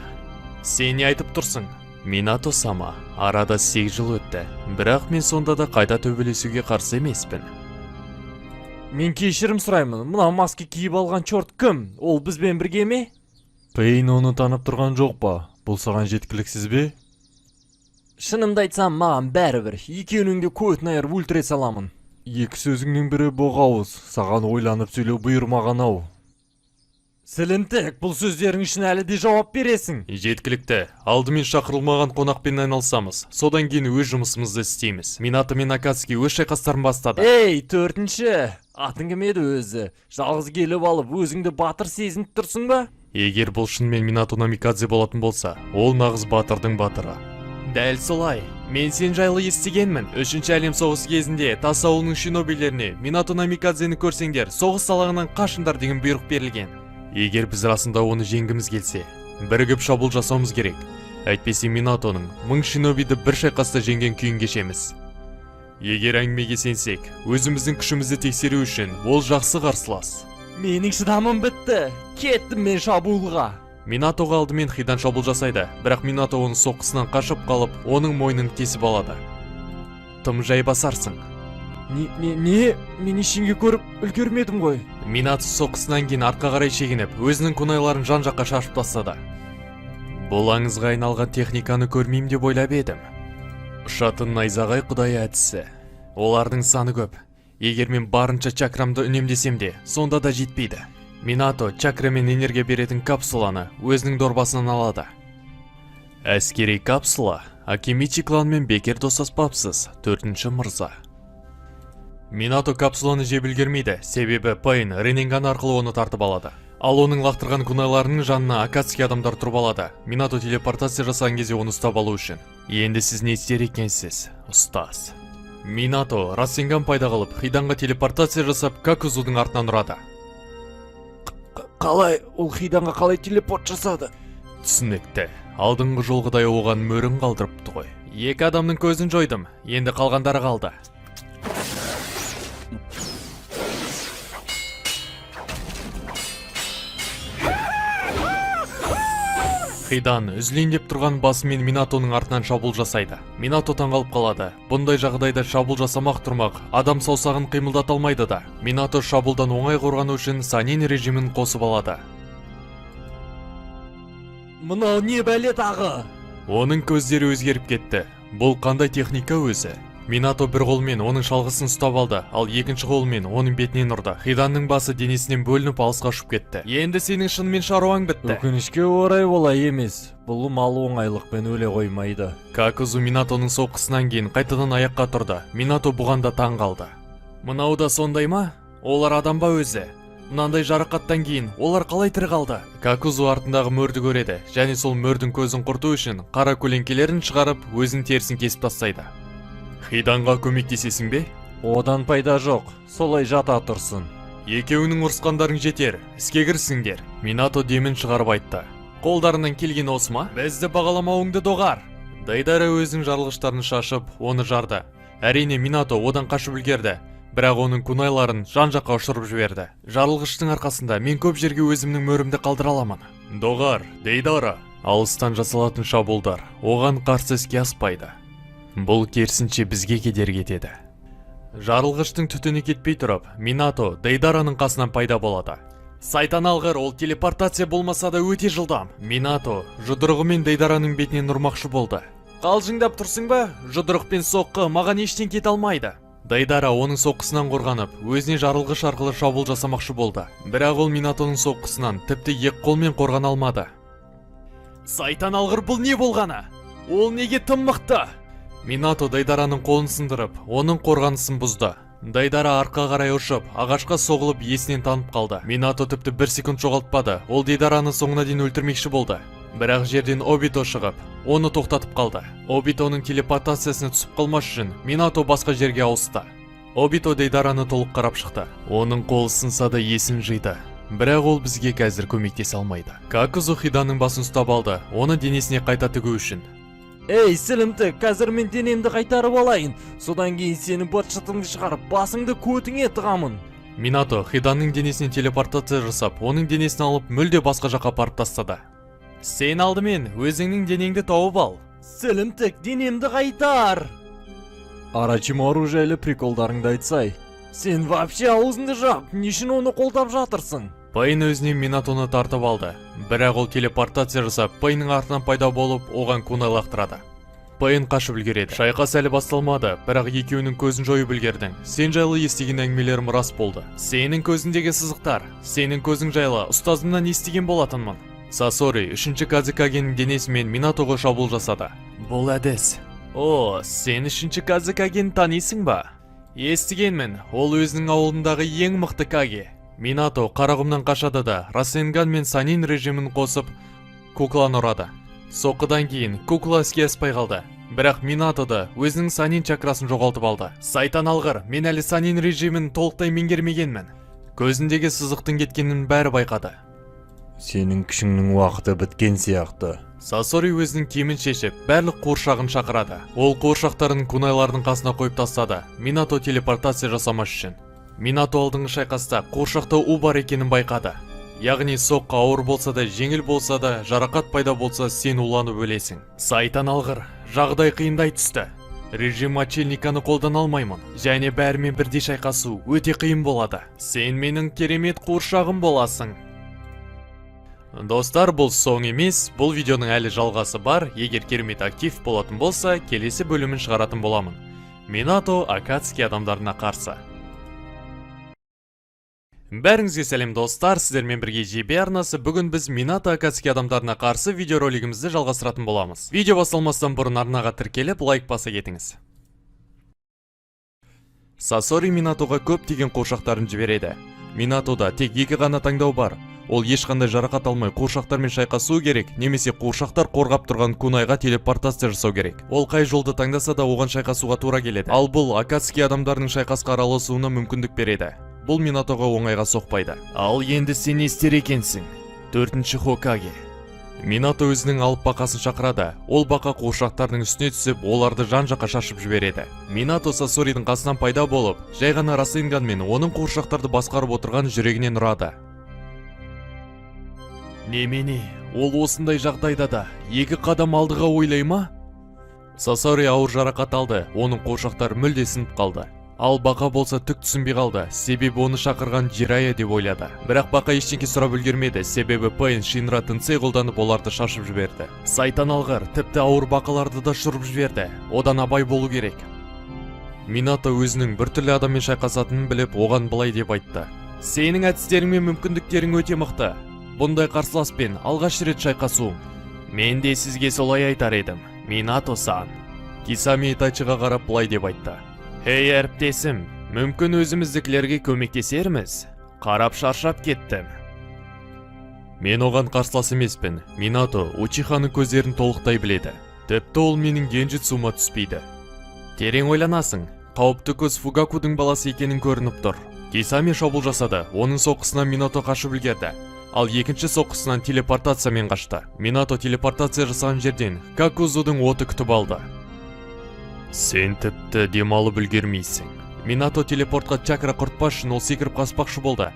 Сен не айтып тұрсың? Минато сама, арада 8 жыл өтті, бірақ мен сонда да қайта төбелесуге қарсы емеспін. Мен кешірім сұраймын, мына маска киіп алған чорт кім? Ол бізбен бірге ме? Пейн оны танып тұрған жоқ па? Бұл саған жеткіліксіз бе? Шынымды айтсам, маған бәрібір. Екеуінің де көтін айырып өлтіре саламын. Екі сөзіңнің бірі боғауыз, саған ойланып сөйлеу бұйырмаған ау. Сілінтік, бұл сөздерің үшін әлі де жауап бересің. Жеткілікті. Алдымен шақырылмаған қонақпен айналысамыз. Содан кейін өз жұмысымызды істейміз. Минато мен Акацки өз шайқастарын бастады. Ей, 4-ші! Атың кім еді өзі? Жалғыз келіп алып өзіңді батыр сезініп тұрсың ба? Егер бұл шынымен Минато Намикадзе болатын болса, ол нағыз батырдың батыры. Дәл солай. Мен сен жайлы естігенмін. 3-ші әлем соғысы кезінде Тас ауылының шинобилеріне Минато Намикадзені көрсеңдер, соғыс салағынан қашындар деген бұйрық берілген. Егер біз расында оны жеңгіміз келсе, бірігіп шабуыл жасауымыз керек. Әйтпесе Минатоның 1000 шинобиді бір шайқаста жеңген күйін кешеміз. Егер әңгімеге сенсек, өзіміздің күшімізді тексеру үшін ол жақсы қарсылас. Менің шыдамым бітті. Кеттім мен шабуылға. Минатоға алдымен Хидан шабуыл жасайды, бірақ Минато оның соққысынан қашып қалып, оның мойнын кесіп алады. Тым жай басарсың. Мен ештеңе көріп үлгермедім ғой. Минато соққысынан кейін артқа қарай шегініп, өзінің күнайларын жан-жаққа шашып тастады. Бұл аңызға айналған техниканы көрмеймін деп ойлап едім. Ұшатын найзағай құдай әдісі. Олардың саны көп. Егер мен барынша чакрамды үнемдесем де, сонда да жетпейді. Минато чакрамен энергия беретін капсуланы өзінің дорбасынан алады. Әскери капсула Акимичи кланмен бекер достаспапсыз, 4-ші мырза. Минато капсуланы жеп үлгермейді, себебі Пейн Рененган арқылы оны тартып алады. Ал оның лақтырған күнайларының жанына Акацки адамдар тұрып алады. Минато телепортация жасаған кезде оны ұстап алу үшін. Енді сіз не істер екенсіз, ұстаз? Минато Расенган пайда қылып, Хиданға телепортация жасап, Какузудың артынан ұрады. Қалай? Ол Хиданға қалай телепорт жасады? Түсінікті. Алдыңғы жолғыдай оған мөрін қалдырыпты ғой. 2 адамның көзін жойдым, енді қалғандары қалды. Хидан үзілейін деп тұрған басымен Минатоның артынан шабуыл жасайды. Минато таңғалып қалады. Бұндай жағдайда шабуыл жасамақ тұрмақ, адам саусағын қимылдата алмайды да. Минато шабуылдан оңай қорғану үшін Санин режимін қосып алады. Мынау не бәле тағы? Оның көздері өзгеріп кетті. Бұл қандай техника өзі? Минато бір қолмен оның шалғысын ұстап алды, ал екінші қолмен оның бетінен ұрды. Хиданның басы денесінен бөлініп алысқа ұшып кетті. Енді сенің шынымен шаруаң бітті. Өкінішке орай олай емес. Бұл мал оңайлықпен өле қоймайды. Какузу Минатоның соққысынан кейін қайтадан аяққа тұрды. Минато бұған да таң қалды. Мынау да сондай ма? Олар адам ба өзі? Мынандай жарақаттан кейін олар қалай тірі қалды? Какузу артындағы мөрді көреді, және сол мөрдің көзін құрту үшін қара көлеңкелерін шығарып, өзінің терісін кесіп тастайды. Хиданға көмектесесің бе? Одан пайда жоқ, солай жата тұрсын. Екеуінің ұрысқандарың жетер, іске кірісіңдер. Минато демін шығарып айтты. Қолдарынан келген осы ма? Бізді бағаламауыңды доғар. Дайдара өзінің жарылғыштарын шашып, оны жарды. Әрине Минато одан қашып үлгерді, бірақ оның күнайларын жан-жаққа ұшырып жіберді. Жарылғыштың арқасында мен көп жерге өзімнің мөрімді қалдыра аламын. Доғар, Дейдара, алыстан жасалатын шабуылдар оған қарсы іске аспайды. Бұл керісінше бізге кедергі етеді. Жарылғыштың түтіні кетпей тұрып, Минато Дейдараның қасынан пайда болады. Сайтан алғыр, ол телепортация болмаса да өте жылдам. Минато жұдырығымен Дейдараның бетінен ұрмақшы болды. Қалжыңдап тұрсың ба? Жұдырық пен соққы маған ештен кете алмайды. Дейдара оның соққысынан қорғанып, өзіне жарылғыш арқылы шабуыл жасамақшы болды. Бірақ ол Минатоның соққысынан тіпті екі қолмен қорғана алмады. Сайтан алғыр, бұл не болғаны? Ол неге тым мықты? Минато Дейдараның қолын сындырып, оның қорғанысын бұзды. Дейдара артқа қарай ұшып, ағашқа соғылып есінен танып қалды. Минато тіпті 1 секунд жоғалтпады. Ол Дейдараны соңына дейін өлтірмекші болды. Бірақ жерден Обито шығып, оны тоқтатып қалды. Обитоның телепортациясына түсіп қалмас үшін Минато басқа жерге ауысты. Обито Дейдараны толық қарап шықты. Оның қолы сынса да есін жиды. Бірақ ол бізге қазір көмектесе алмайды. Какузу Хиданның басын ұстап алды, оны денесіне қайта тігу үшін. Ей, сілімті, қазір мен денемді қайтарып алайын. Содан кейін сенің быт-шытыңды шығарып, басыңды көтіңе тығамын. Минато Хиданның денесіне телепортация жасап, оның денесін алып мүлде басқа жаққа апарып тастады. Сен алдымен өзіңнің денеңді тауып ал. Сілімтік, денемді қайтар. Арачимару жайлы приколдарыңды айтсай. Сен вообще аузыңды жап, нешін оны қолдап жатырсың? Пейн өзіне Минатоны тартып алды. Бірақ ол телепортация жасап, Пейннің артынан пайда болып, оған кунай лақтырады. Пейн қашып үлгереді. Шайқас әлі басталмады, бірақ екеуінің көзін жойып үлгердің. Сен жайлы естіген әңгімелерім рас болды. Сенің көзіндегі сызықтар, сенің көзің жайлы ұстазымнан естіген болатынмын. Сасори 3-ші Казикагенің денесімен Минатоға шабуыл жасады. Бұл әдіс. О, сен 3-ші Казикагені танисың ба? Естігенмін, ол өзінің ауылындағы ең мықты Каге. Минато қарағұмнан қашады да Расенган мен Санин режимін қосып кукланы ұрады. Соққыдан кейін кукла іске аспай қалды. Бірақ Минато да өзінің Санин чакрасын жоғалтып алды. Сайтан алғыр, мен әлі Санин режимін толықтай меңгермегенмін. Көзіндегі сызықтың кеткенін бәрі байқады. Сенің күшіңнің уақыты біткен сияқты. Сасори өзінің киімін шешіп, барлық қуыршағын шақырады. Ол қуыршақтарын кунайлардың қасына қойып тастады, Минато телепортация жасамаш үшін. Минато алдыңғы шайқаста қуыршақта у бар екенін байқады. Яғни соққы ауыр болса да, жеңіл болса да, жарақат пайда болса, сен уланып өлесің. Сайтан алғыр, жағдай қиындай түсті. Режим Очельниканы қолдана алмаймын, және бәрімен бірдей шайқасу өте қиын болады. Сен менің керемет қуыршағым боласың. Достар, бұл соң емес, бұл видеоның әлі жалғасы бар. Егер керемет актив болатын болса, келесі бөлімін шығаратын боламын. Минато Акацки адамдарына қарсы. Бәріңізге сәлем достар, сіздермен бірге JB арнасы. Бүгін біз Минато Акацки адамдарына қарсы видеоролигімізді жалғастыратын боламыз. Видео басталмастан бұрын арнаға тіркеліп, лайк баса кетіңіз. Сасори Минатоға көптеген қуыршақтарын жібереді. Минатода тек екі ғана таңдау бар. Ол ешқандай жарақат алмай қуыршақтармен шайқасу керек, немесе қуыршақтар қорғап тұрған кунайға телепортация жасау керек. Ол қай жолды таңдаса да оған шайқасуға тура келеді. Ал бұл Акацки адамдарының шайқасқа араласуына мүмкіндік береді. Бұл Минатоға оңайға соқпайды. Ал енді сен не істер екенсің? 4-ші Хокаге. Минато өзінің алып бақасын шақырады. Ол бақа қуыршақтардың үстіне түсіп, оларды жан-жаққа шашып жібереді. Минато Сасоридің қасынан пайда болып, жай ғана Расенган мен оның қуыршақтарды басқарып отырған жүрегінен ұрады. Немене, ол осындай жағдайда да екі қадам алдыға ойлай ма? Сасори ауыр жарақат алды, оның қуыршақтары мүлде сынып қалды. Ал бақа болса түк түсінбей қалды, себебі оны шақырған Жирая деп ойлады. Бірақ бақа ештеңке сұрап үлгермеді, себебі Пейн Шинра Тынцей қолданып оларды шашып жіберді. Сайтан алғыр, тіпті ауыр бақаларды да шұрып жіберді, одан абай болу керек. Минато өзінің біртүрлі адаммен шайқасатынын біліп, оған былай деп айтты. Сенің әдістерің мен мүмкіндіктерің өте мықты. Бұндай қарсыласпен алғаш рет шайқасуым. Мен де сізге солай айтар едім, Минато-сан. Кисами Итачиға қарап былай деп айтты. Хей әріптесім, мүмкін өзіміздікілерге көмектесерміз? Қарап шаршап кеттім. Мен оған қарсылас емеспін. Минато Учиханың көздерін толықтай біледі. Тіпті ол менің генжитсума түспейді. Терең ойланасың, қауіпті көз Фугакудың баласы екенін көрініп тұр. Кисами шабуыл жасады, оның соққысынан Минато қашып үлгерді. Ал екінші соққысынан телепортациямен қашты. Минато телепортация жасаған жерден Какузудың оты күтіп алды. Сен тіпті демалып үлгермейсің. Минато телепортқа чакра құртпаш үшін ол секіріп қаспақшы болды.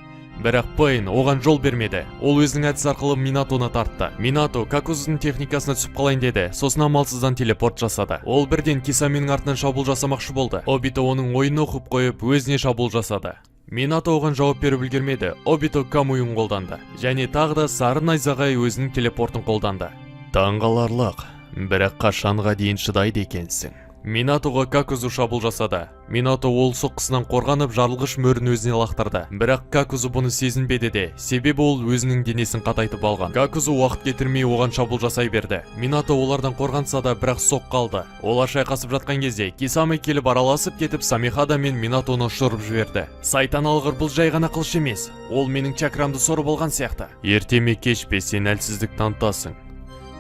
Бірақ Пейн оған жол бермеді. Ол өзінің әдісі арқылы Минатоны тартты. Минато Какузудың техникасына түсіп қалайын деді, сосын амалсыздан телепорт жасады. Ол бірден Кисаминың артынан шабуыл жасамақшы болды. Обито оның ойын оқып қойып, өзіне шабуыл жасады. Минато оған жауап беріп үлгермеді, Обито Камуйын қолданды. Және тағы да сары найзағай өзінің телепортын қолданды. Таңғаларлық, бірақ қашанға дейін шыдайды екенсің. Минатоға Какузу шабуыл жасады. Минато ол соққысынан қорғанып жарылғыш мөрін өзіне лақтырды. Бірақ Какузу бұны сезінбеді де, себебі ол өзінің денесін қатайтып алған. Какузу уақыт кетірмей оған шабуыл жасай берді. Минато олардан қорғанса да бірақ соқ қалды. Олар шайқасып жатқан кезде Кисами келіп араласып кетіп Самихада мен Минатоны ұшырып жіберді. Сайтан алғыр, бұл жай ғана қылыш емес. Ол менің чакрамды сорып алған сияқты. Ерте ме кеш пе сен әлсіздік танытасың.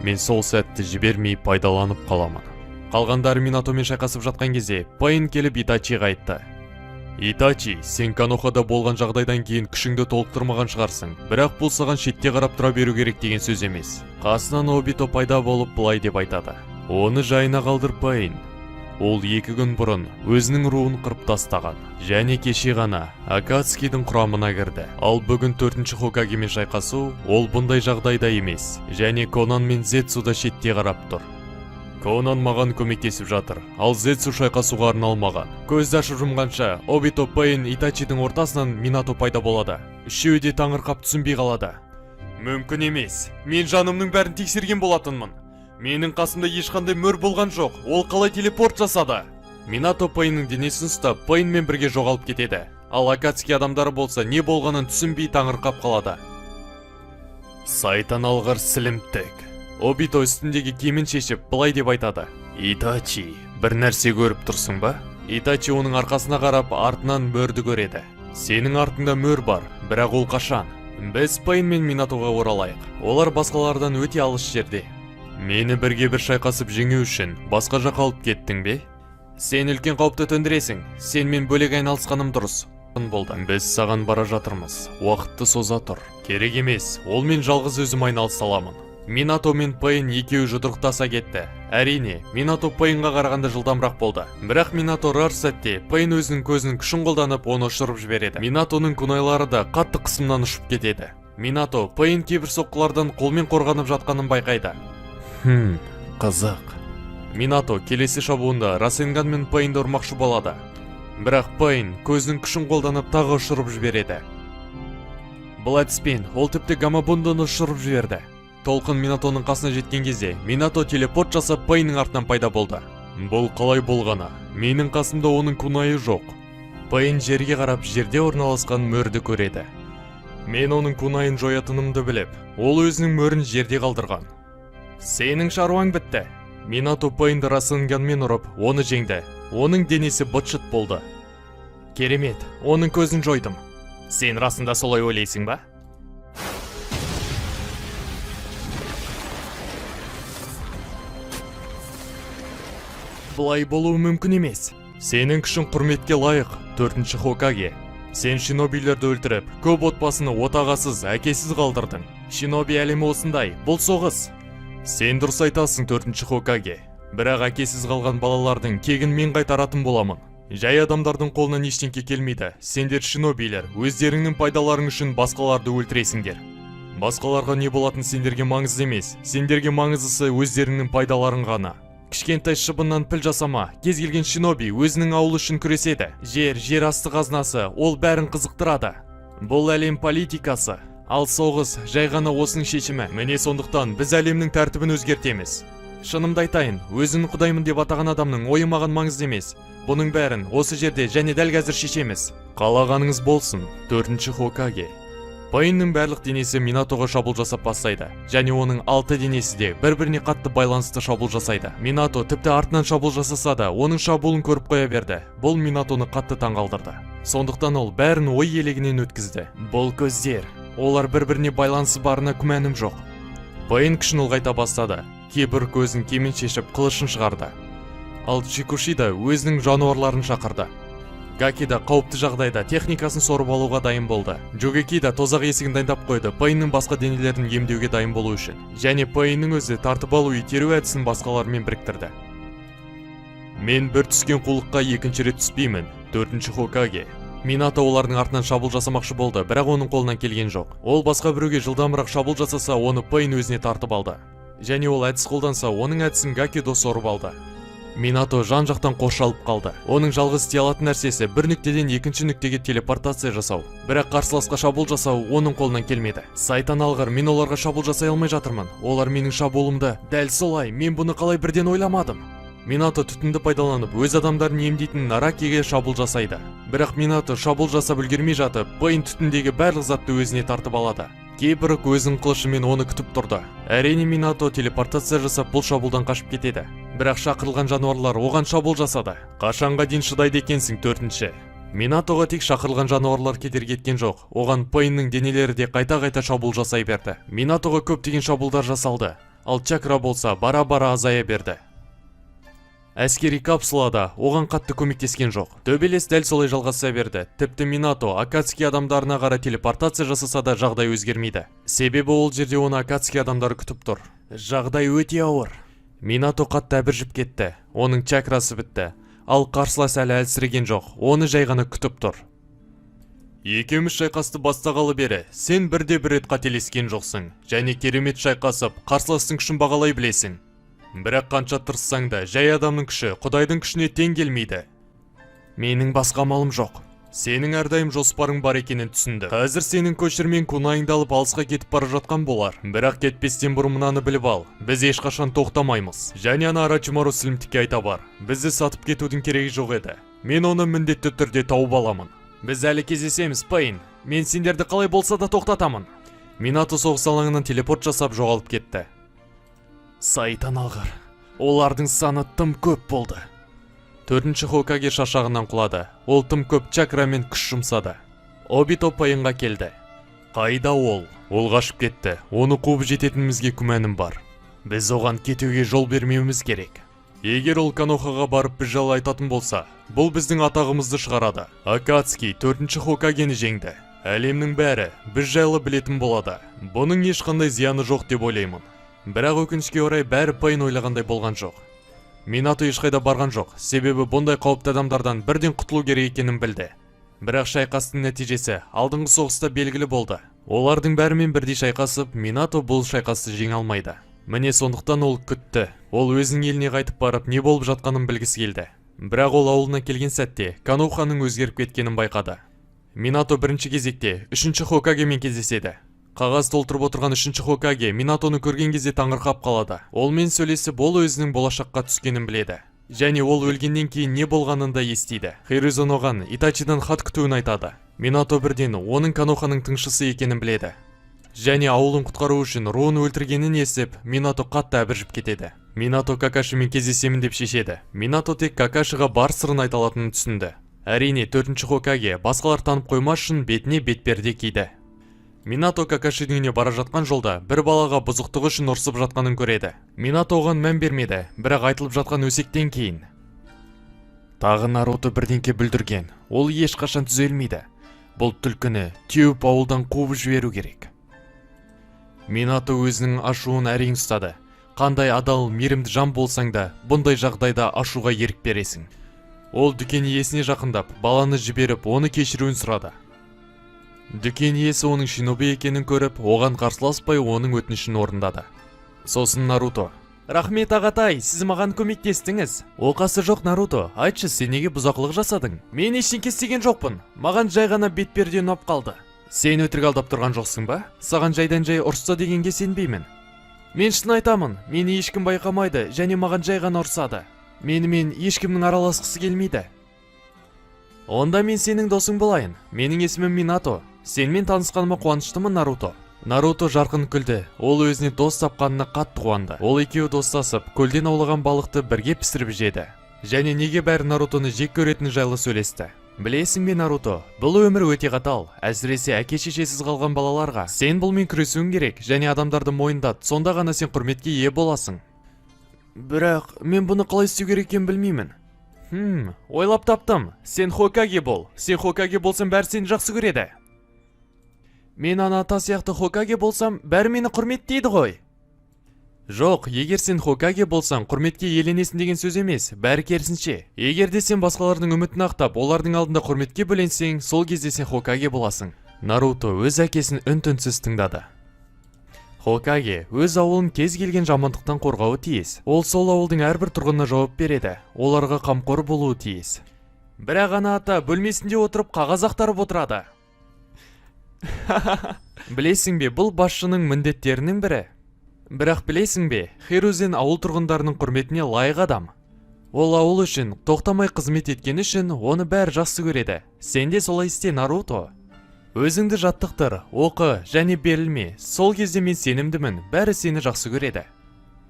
Мен сол сәтті жібермей пайдаланып қаламын. Қалғандары Минатомен шайқасып жатқан кезде Пейн келіп Итачиға айтты. Итачи, сен Канохада болған жағдайдан кейін күшіңді толықтырмаған шығарсың, бірақ бұл саған шетте қарап тұра беру керек деген сөз емес. Қасынан Обито пайда болып былай деп айтады. Оны жайына қалдыр Пейн. Ол 2 күн бұрын өзінің руын қырып тастаған, және кеше ғана Акацкидің құрамына кірді. Ал бүгін 4-ші Хокагемен шайқасу, ол бұндай жағдайда емес, және Конан мен Зетсу да шетте қарап тұр. Конан маған көмектесіп жатыр, ал Зетсу шайқасуға арналмаған. Көзді ашып жұмғанша, Обито, Пейн, Итачидің ортасынан Минато пайда болады. Үшеуі де таңырқап түсінбей қалады. Мүмкін емес, мен жанымның бәрін тексерген болатынмын. Менің қасымда ешқандай мөр болған жоқ, ол қалай телепорт жасады? Минато Пейннің денесін ұстап, Пейнмен бірге жоғалып кетеді. Ал Акацки адамдары болса не болғанын түсінбей таңырқап қалады. Сайтан алғыр сілімтік. Обито үстіндегі киімін шешіп, былай деп айтады. Итачи, бір нәрсе көріп тұрсың ба? Итачи оның арқасына қарап артынан мөрді көреді. Сенің артыңда мөр бар, бірақ ол қашан? Біз Пейн мен Минатоға оралайық. Олар басқалардан өте алыс жерде. Мені бірге бір шайқасып жеңу үшін басқа жаққа алып кеттің бе? Сен үлкен қауіпті төндіресің. Сен мен бөлек айналысқаным дұрыс. Болды. Біз саған бара жатырмыз. Уақытты соза тұр. Керек емес. Ол мен жалғыз өзім айналыса аламын. Минато мен Пейн екеуі жұдырықтаса кетті. Әрине, Минато Пейнға қарағанда жылдамырақ болды. Бірақ Минато рар сәтте Пейн өзінің көзінің күшін қолданып, оны ұшырып жібереді. Минатоның күнайлары да қатты қысымнан ұшып кетеді. Минато Пейн кейбір соққылардан қолмен қорғанып жатқанын байқайды. Қызық. Минато келесі шабуында Расенган мен Пейнді ұрмақшы болады. Бірақ Пейн көзінің күшін қолданып тағы ұшырып жібереді. Бұл әдіспен ол тіпті Гамабундоны ұшырып жіберді. Толқын Минатоның қасына жеткен кезде Минато телепорт жасап Пейннің артынан пайда болды. Бұл қалай болғаны? Менің қасымда оның күнайы жоқ. Пейн жерге қарап жерде орналасқан мөрді көреді. Мен оның күнайын жоятынымды біліп, ол өзінің мөрін жерде қалдырған. Сенің шаруаң бітті. Минато Пейнді Расенганмен ұрып, оны жеңді. Оның денесі быт-шыт болды. Керемет, оның көзін жойдым. Сен расында солай ойлайсың ба? Бұлай болуы мүмкін емес. Сенің күшін құрметке лайық, 4-ші Хокаге. Сен шинобилерді өлтіріп, көп отбасыны отағасыз, әкесіз қалдырдың. Шиноби әлемі осындай, бұл соғыс. Сен дұрыс айтасың, 4-ші Хокаге. Бірақ әкесіз қалған балалардың кегін мен қайтаратын боламын. Жай адамдардың қолынан ештеңке келмейді. Сендер шинобилер, өздеріңнің пайдаларың үшін басқаларды өлтіресіңдер. Басқаларға не болатын сендерге маңызды емес. Сендерге маңыздысы өздеріңнің пайдаларың ғана. Кішкентай шыбыннан піл жасама, кез келген шиноби өзінің ауылы үшін күреседі. Жер асты қазынасы, ол бәрін қызықтырады. Бұл әлем политикасы, ал соғыс жай ғана осының шешімі. Міне сондықтан біз әлемнің тәртібін өзгертеміз. Шынымды айтайын, өзін құдаймын деп атаған адамның ойы маған маңызды емес. Бұның бәрін осы жерде және дәл қазір шешеміз. Қалағаныңыз болсын, 4-ші Хокаге. Пейннің барлық денесі Минатоға шабуыл жасап бастайды, және оның 6 денесі де бір-біріне қатты байланысты шабуыл жасайды. Минато тіпті артынан шабуыл жасаса да, оның шабуылын көріп қоя берді. Бұл Минатоны қатты таңғалдырды. Сондықтан ол бәрін ой елегінен өткізді. Бұл көздер, олар бір-біріне байланысы барына күмәнім жоқ. Пейн күшін ұлғайта бастады. Кейбір көзін кемен шешіп қылышын шығарды. Ал Чикушида өзінің жануарларын шақырды. Гаки да қауіпті жағдайда техникасын сорып алуға дайын болды. Джогеки да тозақ есігін дайындап қойды, Пейннің басқа денелерін емдеуге дайын болу үшін. Және Пейннің өзі тартып алу итеру әдісін басқалармен біріктірді. Мен бір түскен қулыққа екінші рет түспеймін, 4-ші Хокаге. Минато олардың артынан шабуыл жасамақшы болды, бірақ оның қолынан келген жоқ. Ол басқа біреуге жылдамырақ шабуыл жасаса, оны Пейн өзіне тартып алды. Және ол әдіс қолданса, оның әдісін Гаки до сорып алды. Минато жан-жақтан қоршалып қалды. Оның жалғыз істей алатын нәрсесі бір нүктеден екінші нүктеге телепортация жасау. Бірақ қарсыласқа шабуыл жасау оның қолынан келмеді. Сайтан алғыр, мен оларға шабуыл жасай алмай жатырмын. Олар менің шабуылымды. Дәл солай, мен бұны қалай бірден ойламадым. Минато түтінді пайдаланып, өз адамдарын емдейтін Наракиге шабуыл жасайды. Бірақ Минато шабуыл жасап үлгермей жатып, Пейн түтіндегі барлық затты өзіне тартып алады. Кейбірі көзін қылышымен оны күтіп тұрды. Әрине Минато телепортация жасап бұл шабуылдан қашып кетеді. Бірақ шақырылған жануарлар оған шабуыл жасады. Қашанға дейін шыдайды екенсің, 4-ші. Минатоға тек шақырылған жануарлар кедергі еткен жоқ. Оған Пейннің денелері де қайта-қайта шабуыл жасай берді. Минатоға көптеген шабуылдар жасалды. Ал чакра болса бара-бара азая берді. Әскери капсулада оған қатты көмектескен жоқ. Төбелес дәл солай жалғаса берді. Тіпті Минато Акацки адамдарына қарай телепортация жасаса да жағдай өзгермейді. Себебі ол жерде оны Акацки адамдары күтіп тұр. Жағдай өте ауыр. Минато қатты әбіржіп кетті. Оның чакрасы бітті. Ал қарсылас әлі әлсіреген жоқ. Оны жай ғана күтіп тұр. Екеуміз шайқасты бастағалы бері, сен бірде-бір рет қателескен жоқсың. Және керемет шайқасып, қарсыластың күшін бағалай білесің. Бірақ қанша тырыссаң да, жай адамның күші Құдайдың күшіне тең келмейді. Менің басқа амалым жоқ. Сенің әрдайым жоспарың бар екенін түсінді. Қазір сенің көшірмен күнайыңды алып алысқа кетіп бара жатқан болар. Бірақ кетпестен бұрын мынаны біліп ал. Біз ешқашан тоқтамаймыз. Және ана Арачимару сілімтікке айта бар. Бізді сатып кетудің керегі жоқ еді. Мен оны міндетті түрде тауып аламын. Біз әлі кездесеміз, Пейн. Мен сендерді қалай болса да тоқтатамын. Минато соғыс алаңынан телепорт жасап жоғалып кетті. Сайтан алғыр. Олардың саны тым көп болды. 4-ші Хокаге шашағынан құлады. Ол тым көп чакрамен күш жұмсады. Обито пайынға келді. Қайда ол? Ол қашып кетті. Оны қуып жететінімізге күмәнім бар. Біз оған кетуге жол бермеуіміз керек. Егер ол Канохаға барып біз жайлы айтатын болса, бұл біздің атағымызды шығарады. Акацки 4-ші Хокагені жеңді. Әлемнің бәрі біз жайлы білетін болады. Бұның ешқандай зияны жоқ деп ойлаймын. Бірақ өкінішке орай бәрі пайын ойлағандай болған жоқ. Минато ешқайда барған жоқ, себебі бұндай қауіпті адамдардан бірден құтылу керек екенін білді. Бірақ шайқастың нәтижесі алдыңғы соғыста белгілі болды. Олардың бәрімен бірдей шайқасып, Минато бұл шайқасты жеңе алмайды. Міне сондықтан ол күтті. Ол өзінің еліне қайтып барып, не болып жатқанын білгісі келді. Бірақ ол ауылына келген сәтте Каноханың өзгеріп кеткенін байқады. Минато бірінші кезекте 3-ші Хокагемен кездеседі. Қағаз толтырып отырған 3-ші Хокаге Минатоны көрген кезде таңырқап қалады. Олмен сөйлесіп, ол өзінің болашаққа түскенін біледі. Және ол өлгеннен кейін не болғанын да естиді. Хирузон оған Итачидан хат күтуін айтады. Минато бірден оның Каноханың тыңшысы екенін біледі. Және ауылын құтқару үшін руын өлтіргенін естіп, Минато қатты әбіржіп кетеді. Минато Какашимен кездесемін деп шешеді. Минато тек Какашиға бар сырын айта алатынын түсінді. Әрине 4-ші Хокаге басқалар танып қоймас үшін бетіне бетперде киді. Минато Какашидің үйіне бара жатқан жолда бір балаға бұзықтығы үшін ұрсып жатқанын көреді. Минато оған мән бермеді, бірақ айтылып жатқан өсектен кейін тағы Наруто бірдеңке бүлдірген. Ол ешқашан түзелмейді. Бұл түлкіні теуіп ауылдан қуып жіберу керек. Минато өзінің ашуын әрең ұстады. Қандай адал, мейірімді жан болсаң да, бұндай жағдайда ашуға ерік бересің. Ол дүкен иесіне жақындап, баланы жіберіп, оны кешіруін сұрады. Дүкен иесі оның шиноби екенін көріп, оған қарсыласпай оның өтінішін орындады. Сосын Наруто: «Рахмет ағатай, сіз маған көмектестіңіз». «Оқасы жоқ, Наруто, айтшы, сен неге бұзақылық жасадың?» «Мен ештеңке істеген жоқпын. Маған жай ғана бетперде ұнап қалды». «Сен өтірік алдап тұрған жоқсың ба? Саған жайдан жай ұрысса дегенге сенбеймін». «Мен шын айтамын, мені ешкім байқамайды және маған жай ғана ұрсады. Менімен ешкімнің араласқысы келмейді». «Онда мен сенің досың болайын. Менің есімім Минато. Сенмен танысқаныма қуаныштымын, Наруто». Наруто жарқын күлді. Ол өзіне дос тапқанына қатты қуанды. Ол екеуі достасып, көлден аулаған балықты бірге пісіріп жеді. Және неге бәрі Нарутоны жек көретіні жайлы сөйлесті. «Білесің бе, Наруто, бұл өмір өте қатал. Әсіресе әке-шешесіз қалған балаларға. Сен бұлмен күресуің керек және адамдарды мойындат, сонда ғана сен құрметке ие боласың». «Бірақ мен бұны қалай істеу керек екенін білмеймін». Ойлап таптым. Сен Хокаге бол. Сен Хокаге болсаң, бәрі сені жақсы көреді. Мен ана ата сияқты Хокаге болсам, бәрі мені құрметтейді ғой. Жоқ, егер сен Хокаге болсаң, құрметке еленесің деген сөз емес, бәрі керісінше. Егер де сен басқалардың үмітін ақтап, олардың алдында құрметке бөленсең, сол кезде сен Хокаге боласың. Наруто өз әкесін үн-түнсіз тыңдады. Хокаге өз ауылын кез келген жамандықтан қорғауы тиіс. Ол сол ауылдың әрбір тұрғынына жауап береді. Оларға қамқор болуы тиіс. Бірақ ана ата бөлмесінде отырып қағаз ақтарып отырады. Білесің бе, бұл басшының міндеттерінің бірі. Бірақ білесің бе, Хирузен ауыл тұрғындарының құрметіне лайық адам. Ол ауыл үшін тоқтамай қызмет еткен үшін оны бәрі жақсы көреді. Сен де солай істе, Наруто. Өзіңді жаттықтыр, оқы және берілме. Сол кезде мен сенімдімін, бәрі сені жақсы көреді.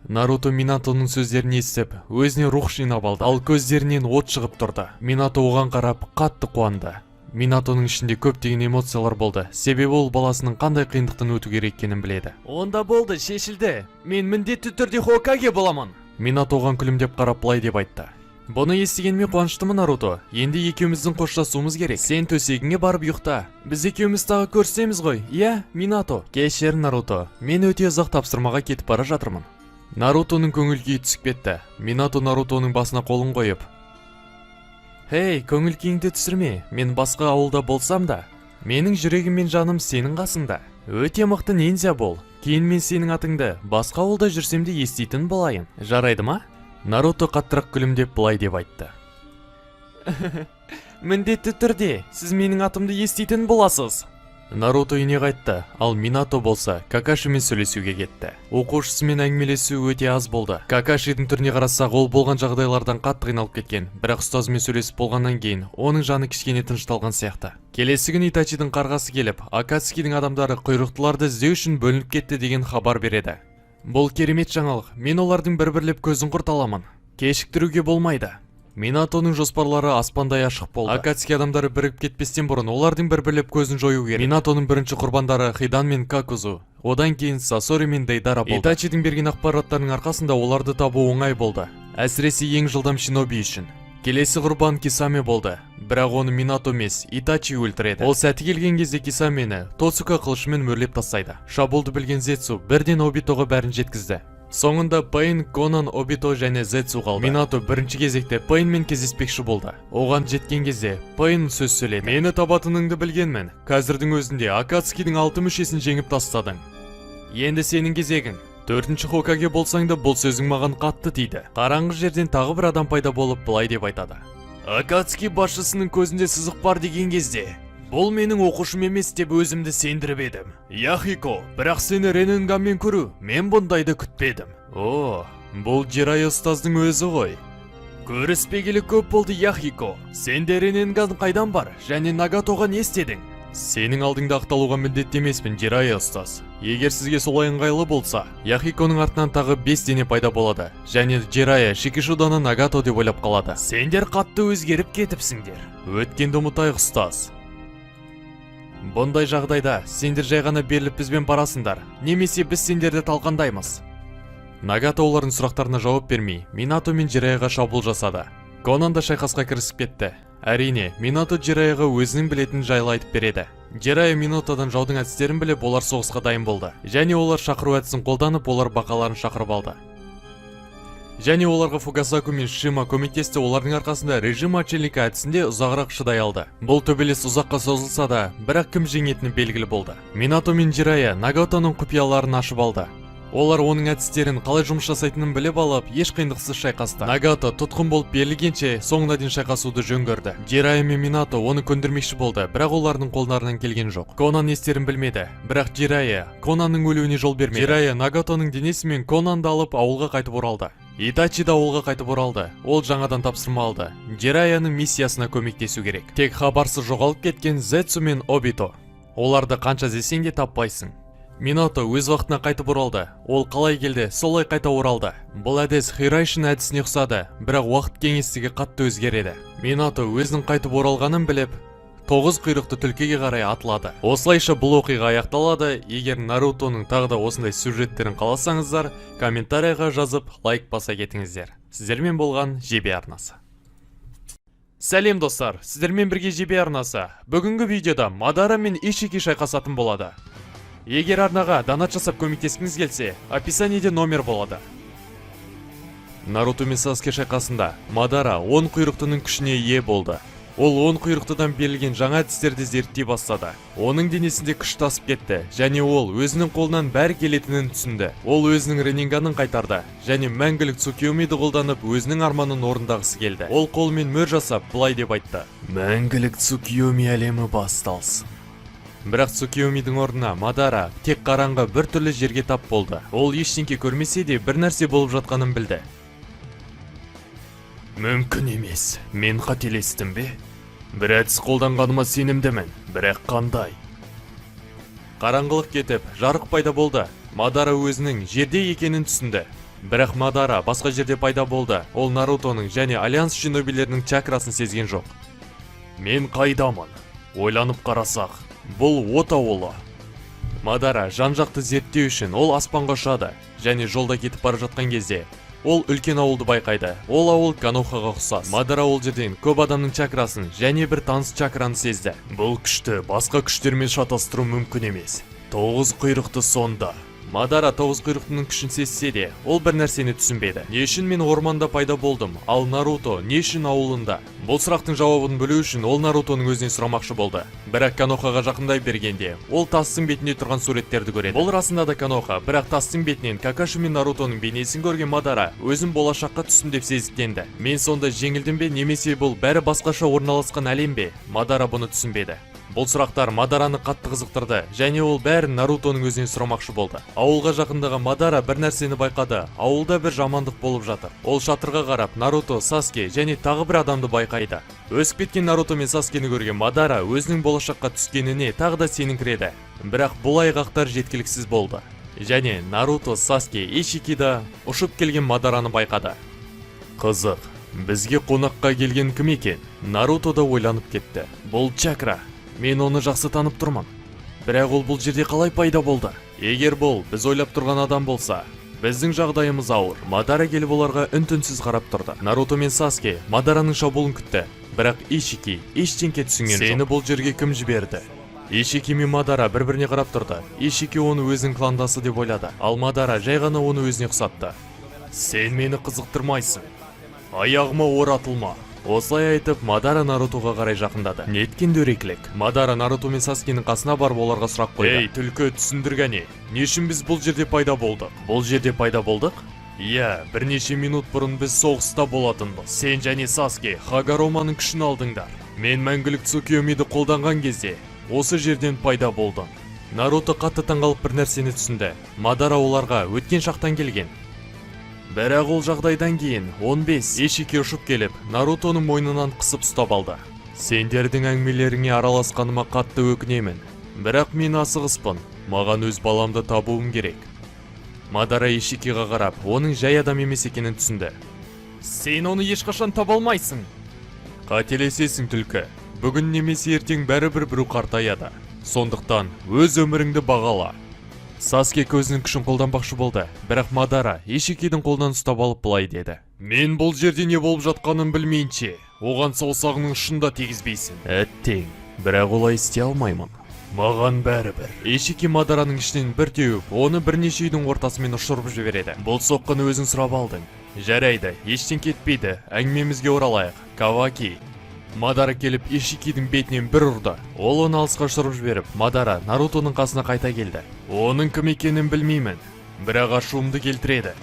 Наруто Минатоның сөздерін естіп, өзіне рух жинап алды, ал көздерінен от шығып тұрды. Минато оған қарап қатты қуанды. Минатоның ішінде көптеген эмоциялар болды, себебі ол баласының қандай қиындықтан өту керек екенін біледі. «Онда болды, шешілді. Мен міндетті түрде Хокаге боламын». Минато оған күлімдеп қарап былай деп айтты: «Бұны естігеніме қуаныштымын, Наруто. Енді екеуміздің қоштасуымыз керек. Сен төсегіңе барып ұйықта. Біз екеуміз тағы көрсеміз ғой, иә, Минато?» «Кешір, Наруто. Мен өте ұзақ тапсырмаға кетіп бара жатырмын». Нарутоның көңіл-күйі түсіп кетті. Минато Нарутоның басына қолын қойып: «Хей, көңіл-күйіңді түсірме. Мен басқа ауылда болсам да, менің жүрегім мен жаным сенің қасында. Өте мықты ниндзя бол. Кейін мен сенің атыңды басқа ауылда жүрсем де еститін болайын. Жарайды ма?» Наруто қаттырақ күлімдеп былай деп айтты: «Міндетті түрде, сіз менің атымды еститін боласыз». Наруто үйіне қайтты, ал Минато болса Какашимен сөйлесуге кетті. Оқушысымен әңгімелесу өте аз болды. Какашидің түріне қарасақ, ол болған жағдайлардан қатты қиналып кеткен, бірақ ұстазымен сөйлесіп болғаннан кейін оның жаны кішкене тынышталған сияқты. Келесі күні Итачидің қарғасы келіп, Акацкидің адамдары құйрықтыларды іздеу үшін бөлініп кетті деген хабар береді. «Бұл керемет жаңалық. Мен олардың бір-бірлеп көзін құрт аламын. Кешіктіруге болмайды». Минатоның жоспарлары аспандай ашық болды. Акацки адамдары бірігіп кетпестен бұрын олардың бір-бірлеп көзін жою керек. Минатоның бірінші құрбандары Хидан мен Какузу, одан кейін Сасори мен Дейдара болды. Итачидің берген ақпараттарының арқасында оларды табу оңай болды. Әсіресе ең жылдам шиноби үшін. Келесі құрбан Кисаме болды. Бірақ оны Минато емес, Итачи өлтіреді. Ол сәті келген кезде Кисамені Тоцука қылышымен мөрлеп тастайды. Шабуылды білген Зетсу бірден Обитоға бәрін жеткізді. Соңында Пейн, Конан, Обито және Зетсу қалды. Минато бірінші кезекте Пейнмен кездеспекші болды. Оған жеткен кезде Пейн сөз сөйледі. Мені табатыныңды білгенмін. Қазірдің өзінде Акацкидің 6 мүшесін жеңіп тастадың. Енді сенің кезегің. 4-ші Хокаге болсаң да бұл сөзің маған қатты тиді. Қараңғы жерден тағы бір адам пайда болып былай деп айтады. Акацки басшысының көзінде сызық бар деген кезде бұл менің оқушым емес деп өзімді сендіріп едім. Яхико, бірақ сені Рененганмен көру, мен бұндайды күтпедім. О, бұл Жирая ұстаздың өзі ғой. Көріспегелі көп болды Яхико. Сенде Рененган қайдан бар және Нагатоға не істедің? Сенің алдыңда ақталуға міндетті емеспін, Жирая ұстаз. Егер сізге солай ыңғайлы болса, Яхиконың артынан тағы 5 дене пайда болады, және Жирая Шикишуданы Нагато деп ойлап қалады. Сендер қатты өзгеріп кетіпсіңдер. Өткенді ұмытайық, ұстаз. Бұндай жағдайда сендер жай ғана беріліп бізбен барасыңдар, немесе біз сендерді талқандаймыз. Нагато олардың сұрақтарына жауап бермей, Минато мен Жираяға шабуыл жасады. Конан да шайқасқа кірісіп кетті. Әрине, Минато Жираяға өзінің білетін жайлы айтып береді. Жирая Минатодан жаудың әдістерін біліп, олар соғысқа дайын болды. Және олар шақыру әдісін қолданып, олар бақаларын шақырып алды. Және оларға Фугасаку мен Шима көмектесті, олардың арқасында режим отшельника әдісінде ұзағырақ шыдай алды. Бұл төбелес ұзаққа созылса да, бірақ кім жеңетіні белгілі болды. Минато мен Жирая Нагатоның құпияларын ашып алды. Олар оның әдістерін қалай жұмыс жасайтынын біліп алып, еш қиындықсыз шайқасты. Нагато тұтқын болып берілгенше соңына дейін шайқасуды жөн көрді. Жирая мен Минато оны көндірмекші болды, бірақ олардың қолдарынан келген жоқ. Конан не істерін білмеді, бірақ Жирая Конанның өлуіне жол бермеді. Жирая Нагатоның денесімен Конанды алып ауылға қайтып оралды. Итачи да ауылға қайтып оралды. Ол жаңадан тапсырма алды. Жираяның миссиясына көмектесу керек. Тек хабарсыз жоғалып кеткен Зетсу мен Обито. Оларды қанша іздесең де таппайсың. Минато өз вақытына қайтып оралды. Ол қалай келді, солай қайта оралды. Бұл әдіс Хирайшин әдісіне ұқсады, бірақ уақыт кеңістігі қатты өзгереді. Минато өзінің қайтып оралғанын біліп, 9 құйрықты түлкіге қарай атылады. Осылайша бұл оқиға аяқталады. Егер Нарутоның тағы да осындай сюжеттерін қаласаңыздар, комментарийға жазып лайк баса кетіңіздер. Сіздермен болған ЖБ арнасы. Сәлем достар, сіздермен бірге ЖБ арнасы. Бүгінгі видеода Мадара мен Ишики шайқасатын болады. Егер арнаға донат жасап көмектескіңіз келсе, описаниеде номер болады. Наруто мен Саске шайқасында Мадара 10 құйрықтының күшіне ие болды. Ол 10 құйрықтыдан берілген жаңа әдістерді зерттей бастады. Оның денесінде күш тасып кетті, және ол өзінің қолынан бәрі келетінін түсінді. Ол өзінің Рененганын қайтарды, және мәңгілік Цукиомиді қолданып өзінің арманын орындағысы келді. Ол қолымен мөр жасап, былай деп айтты: мәңгілік Цукиоми әлемі басталсын. Бірақ Цукиомидің орнына Мадара тек қараңғы бір түрлі жерге тап болды. Ол ештеңке көрмесе де бір нәрсе болып жатқанын білді. Мүмкін емес, мен қателестім бе? Бір әдіс қолданғаныма сенімдімін, бірақ қандай? Қараңғылық кетіп, жарық пайда болды. Мадара өзінің жерде екенін түсінді. Бірақ Мадара басқа жерде пайда болды. Ол Нарутоның және Альянс шинобилерінің чакрасын сезген жоқ. Мен қайдамын? Ойланып қарасақ, бұл от ауылы. Мадара жан-жақты зерттеу үшін ол аспанға ұшады, және жолда кетіп бара жатқан кезде ол үлкен ауылды байқайды. Ол ауыл Канохаға ұқсас. Мадара ол жерден көп адамның чакрасын және бір таныс чакраны сезді. Бұл күшті басқа күштермен шатастыру мүмкін емес. 9 құйрықты сонда. Мадара 9 құйрықтың күшін сезсе де, ол бір нәрсені түсінбеді. Не үшін мен орманда пайда болдым, ал Наруто не үшін ауылында? Бұл сұрақтың жауабын білу үшін ол Нарутоның өзінен сұрамақшы болды. Бірақ Канохаға жақындай бергенде, ол тастың бетінде тұрған суреттерді көреді. Бұл расында да Каноха, бірақ тастың бетінен Какаши мен Нарутоның бейнесін көрген Мадара өзін болашаққа түстім деп сезіктенді. Мен сонда жеңілдім бе, немесе бұл бәрі басқаша орналасқан әлем бе? Мадара бұны түсінбеді. Бұл сұрақтар Мадараны қатты қызықтырды, және ол бәрін Нарутоның өзінен сұрамақшы болды. Ауылға жақындаған Мадара бір нәрсені байқады. Ауылда бір жамандық болып жатыр. Ол шатырға қарап Наруто, Саске және тағы бір адамды байқайды. Өсіп кеткен Наруто мен Саскені көрген Мадара өзінің болашаққа түскеніне тағы да сеніңкіреді. Бірақ бұл айғақтар жеткіліксіз болды. Және Наруто, Саске, Ишики да ұшып келген Мадараны байқады. Қызық, Бізге қонаққа келген кім екен? Наруто да ойланып кетті. Бұл чакра. Мен оны жақсы танып тұрмын. Бірақ ол бұл жерде қалай пайда болды? Егер бұл біз ойлап тұрған адам болса, біздің жағдайымыз ауыр. Мадара келіп оларға үн-түнсіз қарап тұрды. Наруто мен Саске Мадараның шабуылын күтті. Бірақ Ишики ештеңке түсінген жоқ. Сені бұл жерге кім жіберді? Ишики мен Мадара бір-біріне қарап тұрды. Ишики оны өзінің кландасы деп ойлады, ал Мадара жай ғана оны өзіне ұқсатты. Сен мені қызықтырмайсың. Аяғыма оратылма. Осылай айтып, Мадара Нарутоға қарай жақындады. Неткен дөрекілік. Мадара Наруто мен Саскенің қасына барып оларға сұрақ қойды. Ей, түлкі, түсіндіргәне. Не үшін біз бұл жерде пайда болдық? Бұл жерде пайда болдық? Иә, бірнеше минут бұрын біз соғыста болатынбыз. Сен және Саске Хагароманың күшін алдыңдар. Мен мәңгілік Цукиомиді қолданған кезде осы жерден пайда болдым. Наруто қатты таңғалып бір нәрсені түсінді. Мадара оларға өткен шақтан келген. Бірақ ол жағдайдан кейін 15 Ишики ұшып келіп, Нарутоның мойнынан қысып ұстап алды. Сендердің әңгімелеріңе араласқаныма қатты өкінемін. Бірақ мен асығыспын. Маған өз баламды табуым керек. Мадара Ишикиға қарап, оның жай адам емес екенін түсінді. Сен оны ешқашан таба алмайсың. Қателесесің, түлкі. Бүгін немесе ертең бәрібір біреу қартаяды. Сондықтан өз өміріңді бағала. Саске көзінің күшін қолданбақшы болды, бірақ Мадара Ишикидің қолынан ұстап алып былай деді. Мен бұл жерде не болып жатқанын білмейінше, оған саусағының ұшында тегізбейсің. Әттең, бірақ олай істей алмаймын. Маған бәрібір. Ишики Мадараның ішінен бір теуіп, оны бірнеше үйдің ортасымен ұшырып жібереді. Бұл соққыны өзің сұрап алдың. Жарайды, ештен кетпейді, әңгімемізге оралайық. Каваки. Мадара келіп Ишикидің бетінен бір ұрды. Ол оны алысқа ұшырып жіберіп, Мадара Нарутоның қасына қайта келді. Оның кім екенін білмеймін, бірақ ашуымды келтіреді.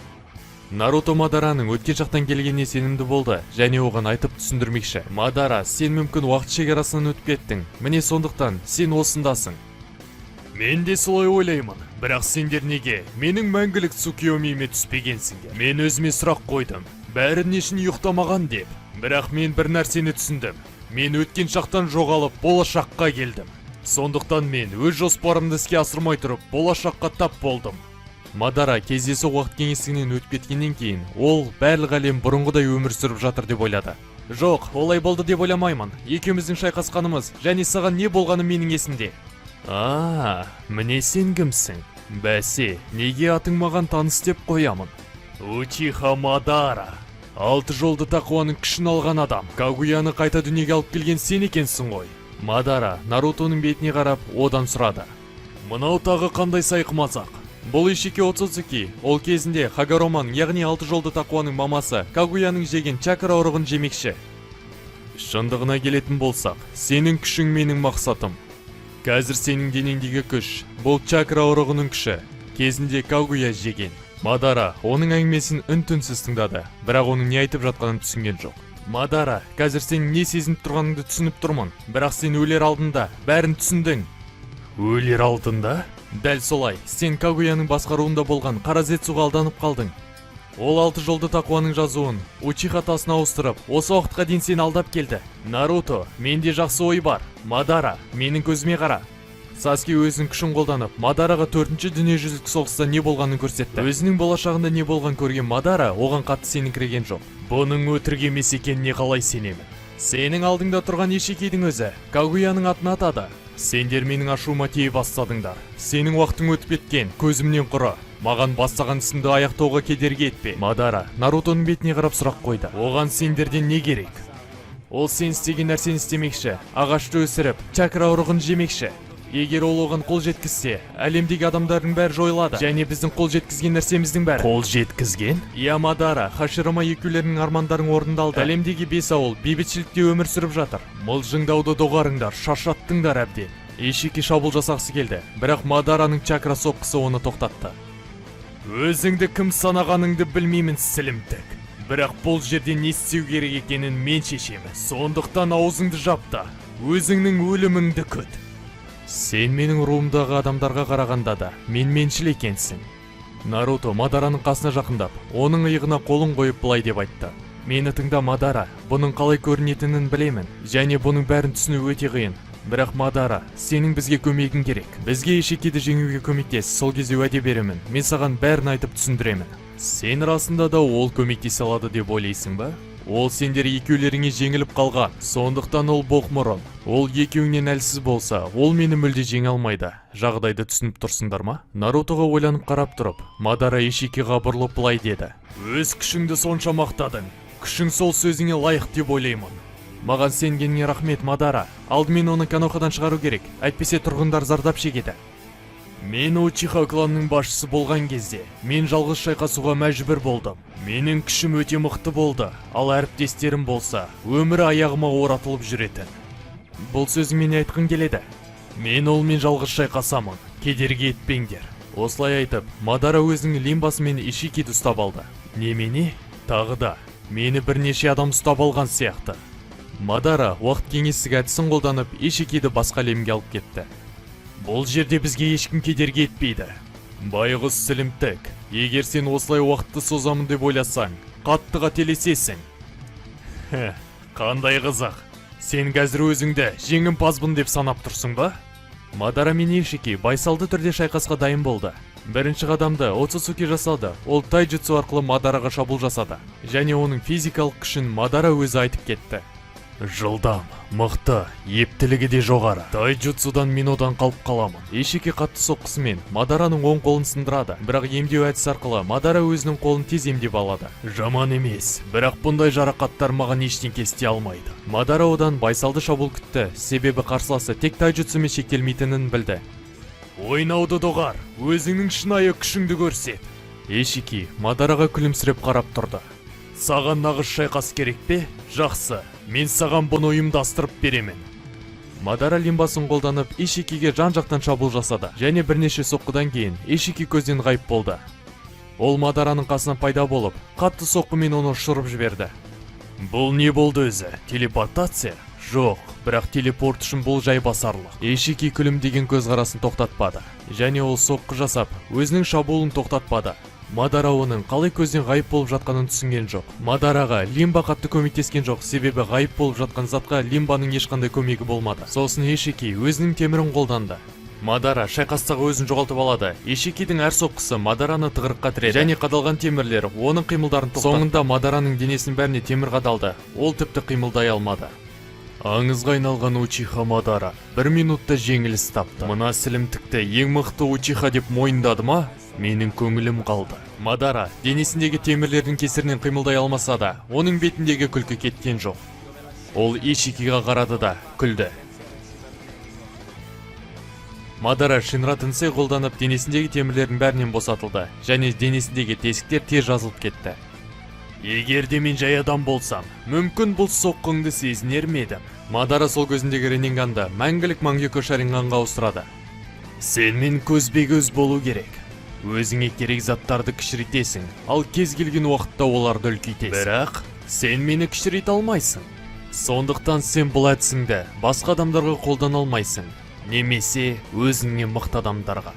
Наруто Мадараның өткен шақтан келгеніне сенімді болды, және оған айтып түсіндірмекші. Мадара, сен мүмкін уақыт шекарасынан өтіп кеттің. Міне сондықтан сен осындасың. Мен де солай ойлаймын, бірақ сендер неге менің мәңгілік Цукиомиме түспегенсіңдер? Мен өзіме сұрақ қойдым, бәрі не үшін ұйықтамаған деп. Бірақ мен бір нәрсені түсіндім. Мен өткен шақтан жоғалып, болашаққа келдім. Сондықтан мен өз жоспарымды іске асырмай тұрып, болашаққа тап болдым. Мадара кездесі уақыт кеңістігінен өтіп кеткеннен кейін, ол барлық әлем бұрынғыдай өмір сүріп жатыр деп ойлады. Жоқ, олай болды деп ойламаймын. Екеуміздің шайқасқанымыз, және саған не болғаны менің есімде. Міне сен кімсің? Бәсе, неге атың маған таныс деп қоямын? Учиха Мадара. 6 жолды тақуаның күшін алған адам. Кагуяны қайта дүниеге алып келген сен екенсің ғой. Мадара Нарутоның бетіне қарап одан сұрады. Мынау тағы қандай сайқымазақ? Бұл Ишики Оцуцуки, ол кезінде Хагароманың, яғни 6 жолды тақуаның мамасы Кагуяның жеген чакра ұрығын жемекші. Шындығына келетін болсақ, сенің күшің менің мақсатым. Қазір сенің денеңдегі күш, бұл чакра ұрығының күші. Кезінде Кагуя жеген. Мадара оның әңгімесін үн-түнсіз тыңдады, бірақ оның не айтып жатқанын түсінген жоқ. Мадара, қазір сен не сезініп тұрғаныңды түсініп тұрмын, бірақ сен өлер алдында бәрін түсіндің. Өлер алдында? Дәл солай, сен Кагуяның басқаруында болған Қаразетсуға алданып қалдың. Ол 6 жолды тақуаның жазуын Учиха тасына ауыстырып, осы уақытқа дейін сен алдап келді. Наруто, менде жақсы ой бар. Мадара, менің көзіме қара. Саске өзінің күшін қолданып, Мадараға 4-ші дүниежүзілік соғыста не болғанын көрсетті. Өзінің болашағында не болған көрген Мадара оған қатты сеніңкіреген жоқ. Бұның өтірік емес екеніне қалай сенемін? Сенің алдыңда тұрған Ишикидің өзі Кагуяның атын атады. Сендер менің ашуыма тие бастадыңдар. Сенің уақытың өтіп кеткен, көзімнен құры. Маған бастаған ісімді аяқтауға кедергі етпе. Мадара Нарутоның бетіне қарап сұрақ қойды. Оған сендерден не керек? Ол сен істеген нәрсені істемекші, ағашты өсіріп, чакра ұрығын жемекші. Егер ол оған қол жеткізсе, әлемдегі адамдардың бәрі жойылады, және біздің қол жеткізген нәрсеміздің бәрі. Қол жеткізген? Иә, Мадара, Хаширама екеулерінің армандарың орындалды. Әлемдегі 5 ауыл бейбітшілікте өмір сүріп жатыр. Мылжыңдауды доғарыңдар, шаршаттыңдар әбден. Ишики шабуыл жасақсы келді, бірақ Мадараның чакра соққысы оны тоқтатты. Өзіңді кім санағаныңды білмеймін, сілімтік. Бірақ бұл жерде не істеу керек екенін мен шешемін. Сондықтан аузыңды жапта, өзіңнің өліміңді күт. Сен менің руымдағы адамдарға қарағанда да меншіл екенсің. Наруто Мадараның қасына жақындап, оның иығына қолын қойып былай деп айтты. Мені тыңда, Мадара, бұның қалай көрінетінін білемін, және бұның бәрін түсіну өте қиын. Бірақ Мадара, сенің бізге көмегің керек. Бізге Ишикиді жеңуге көмектес, сол кезде уәде беремін. Мен саған бәрін айтып түсіндіремін. Сен расында да ол көмектесе алады деп ойлайсың ба? Ол сендер екеулеріңе жеңіліп қалған, сондықтан ол боқмұрын. Ол екеуіңнен әлсіз болса, ол мені мүлде жеңе алмайды. Жағдайды түсініп тұрсыңдар ма? Нарутоға ойланып қарап тұрып, Мадара Ишикиға бұрылып былай деді. Өз күшіңді сонша мақтадың. Күшің сол сөзіңе лайық деп ойлаймын. Маған сенгеніңе рахмет, Мадара. Алдымен оны Канохадан шығару керек, әйтпесе тұрғындар зардап шегеді. Мен Учиха кланының басшысы болған кезде, мен жалғыз шайқасуға мәжбүр болдым. Менің күшім өте мықты болды, ал әріптестерім болса, өмірі аяғыма оратылып жүретін. Бұл сөзіңмен айтқың келеді. Мен олмен жалғыз шайқасамын, кедергі етпеңдер. Осылай айтып, Мадара өзінің лимбасымен Ишикиді ұстап алды. Немене? Тағы да, мені бірнеше адам ұстап алған сияқты. Мадара уақыт кеңістік әдісін қолданып, Ишикиді басқа лемге алып кетті. Бұл жерде бізге ешкім кедергі етпейді. Байғұс сілімтік, егер сен осылай уақытты созамын деп ойласаң, қатты қателесесің. Қандай қызық. Сен қазір өзіңді жеңімпазбын деп санап тұрсың ба? Мадара мен Ишики байсалды түрде шайқасқа дайын болды. Бірінші қадамды Оцусуки жасалды. Ол тайджутсу арқылы Мадараға шабуыл жасады. Және оның физикалық күшін Мадара өзі айтып кетті. Жылдам, мықты, ептілігі де жоғары. Тайджутсудан мен одан қалып қаламын. Ишики қатты соққысымен Мадараның оң қолын сындырады, бірақ емдеу әдісі арқылы Мадара өзінің қолын тез емдеп алады. Жаман емес, бірақ бұндай жарақаттар маған ештеңе істей алмайды. Мадара одан байсалды шабуыл күтті, себебі қарсыласы тек тайджутсумен шектелмейтінін білді. Ойнауды доғар, өзіңнің шынайы күшіңді көрсет. Ишики Мадараға күлімсіреп қарап тұрды. Саған нағыз шайқас керек пе? Жақсы, мен саған бұны ұйымдастырып беремін. Мадара лимбасын қолданып Ишикиге жан-жақтан шабуыл жасады, және бірнеше соққыдан кейін Ишики көзден ғайып болды. Ол Мадараның қасынан пайда болып, қатты соққымен оны ұшырып жіберді. Бұл не болды өзі? Телепортация? Жоқ, бірақ телепорт үшін бұл жай басарлық. Ишики күлімдеген көзқарасын тоқтатпады, және ол соққы жасап, өзінің шабуылын тоқтатпады. Мадара оның қалай көзден ғайып болып жатқанын түсінген жоқ. Мадараға лимба қатты көмектескен жоқ, себебі ғайып болып жатқан затқа лимбаның ешқандай көмегі болмады. Сосын Ишики өзінің темірін қолданды. Мадара шайқастағы өзін жоғалтып алады. Ишикидің әр соққысы Мадараны тығырыққа тіреді, және қадалған темірлер оның қимылдарын тоқтатты. Соңында Мадараның денесінің бәріне темір қадалды. Ол тіпті қимылдай алмады. Аңызға айналған Учиха Мадара 1 минутта жеңіліс тапты. Мына сілімтікті ең мықты Учиха деп мойындады ма? Менің көңілім қалды. Мадара денесіндегі темірлердің кесірінен қимылдай алмаса да, оның бетіндегі күлкі кеткен жоқ. Ол Ишикиға қарады да күлді. Мадара Шинра Тенсей қолданып денесіндегі темірлердің бәрінен босатылды, және денесіндегі тесіктер тез жазылып кетті. Егер де мен жай адам болсам, мүмкін бұл соққыңды сезінер ме едім? Мадара сол көзіндегі ренинганды мәңгілік Мангёку Шаринганға ауыстырады. Сен мен көзбе-көз болу керек. Өзіңе керек заттарды кішірейтесің, ал кез келген уақытта оларды үлкейтесің. Бірақ сен мені кішірейте алмайсың. Сондықтан сен бұл әдісіңді басқа адамдарға қолдана алмайсың, немесе өзіңе мықты адамдарға.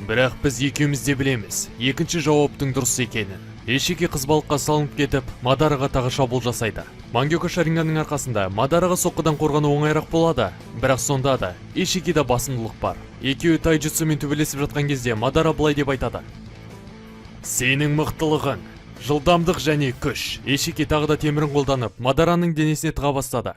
Бірақ біз екеуміз де білеміз, екінші жауаптың дұрыс екенін. Ишики қызбалыққа салынып кетіп, Мадараға тағы шабуыл жасайды. Мангёку Шаринганның арқасында Мадараға соққыдан қорғану оңайырақ болады, бірақ сонда да Ишикиде басымдылық бар. Екеуі тайджутсумен төбелесіп жатқан кезде Мадара былай деп айтады. Сенің мықтылығың, жылдамдық және күш. Ишики тағы да темірін қолданып, Мадараның денесіне тыға бастады.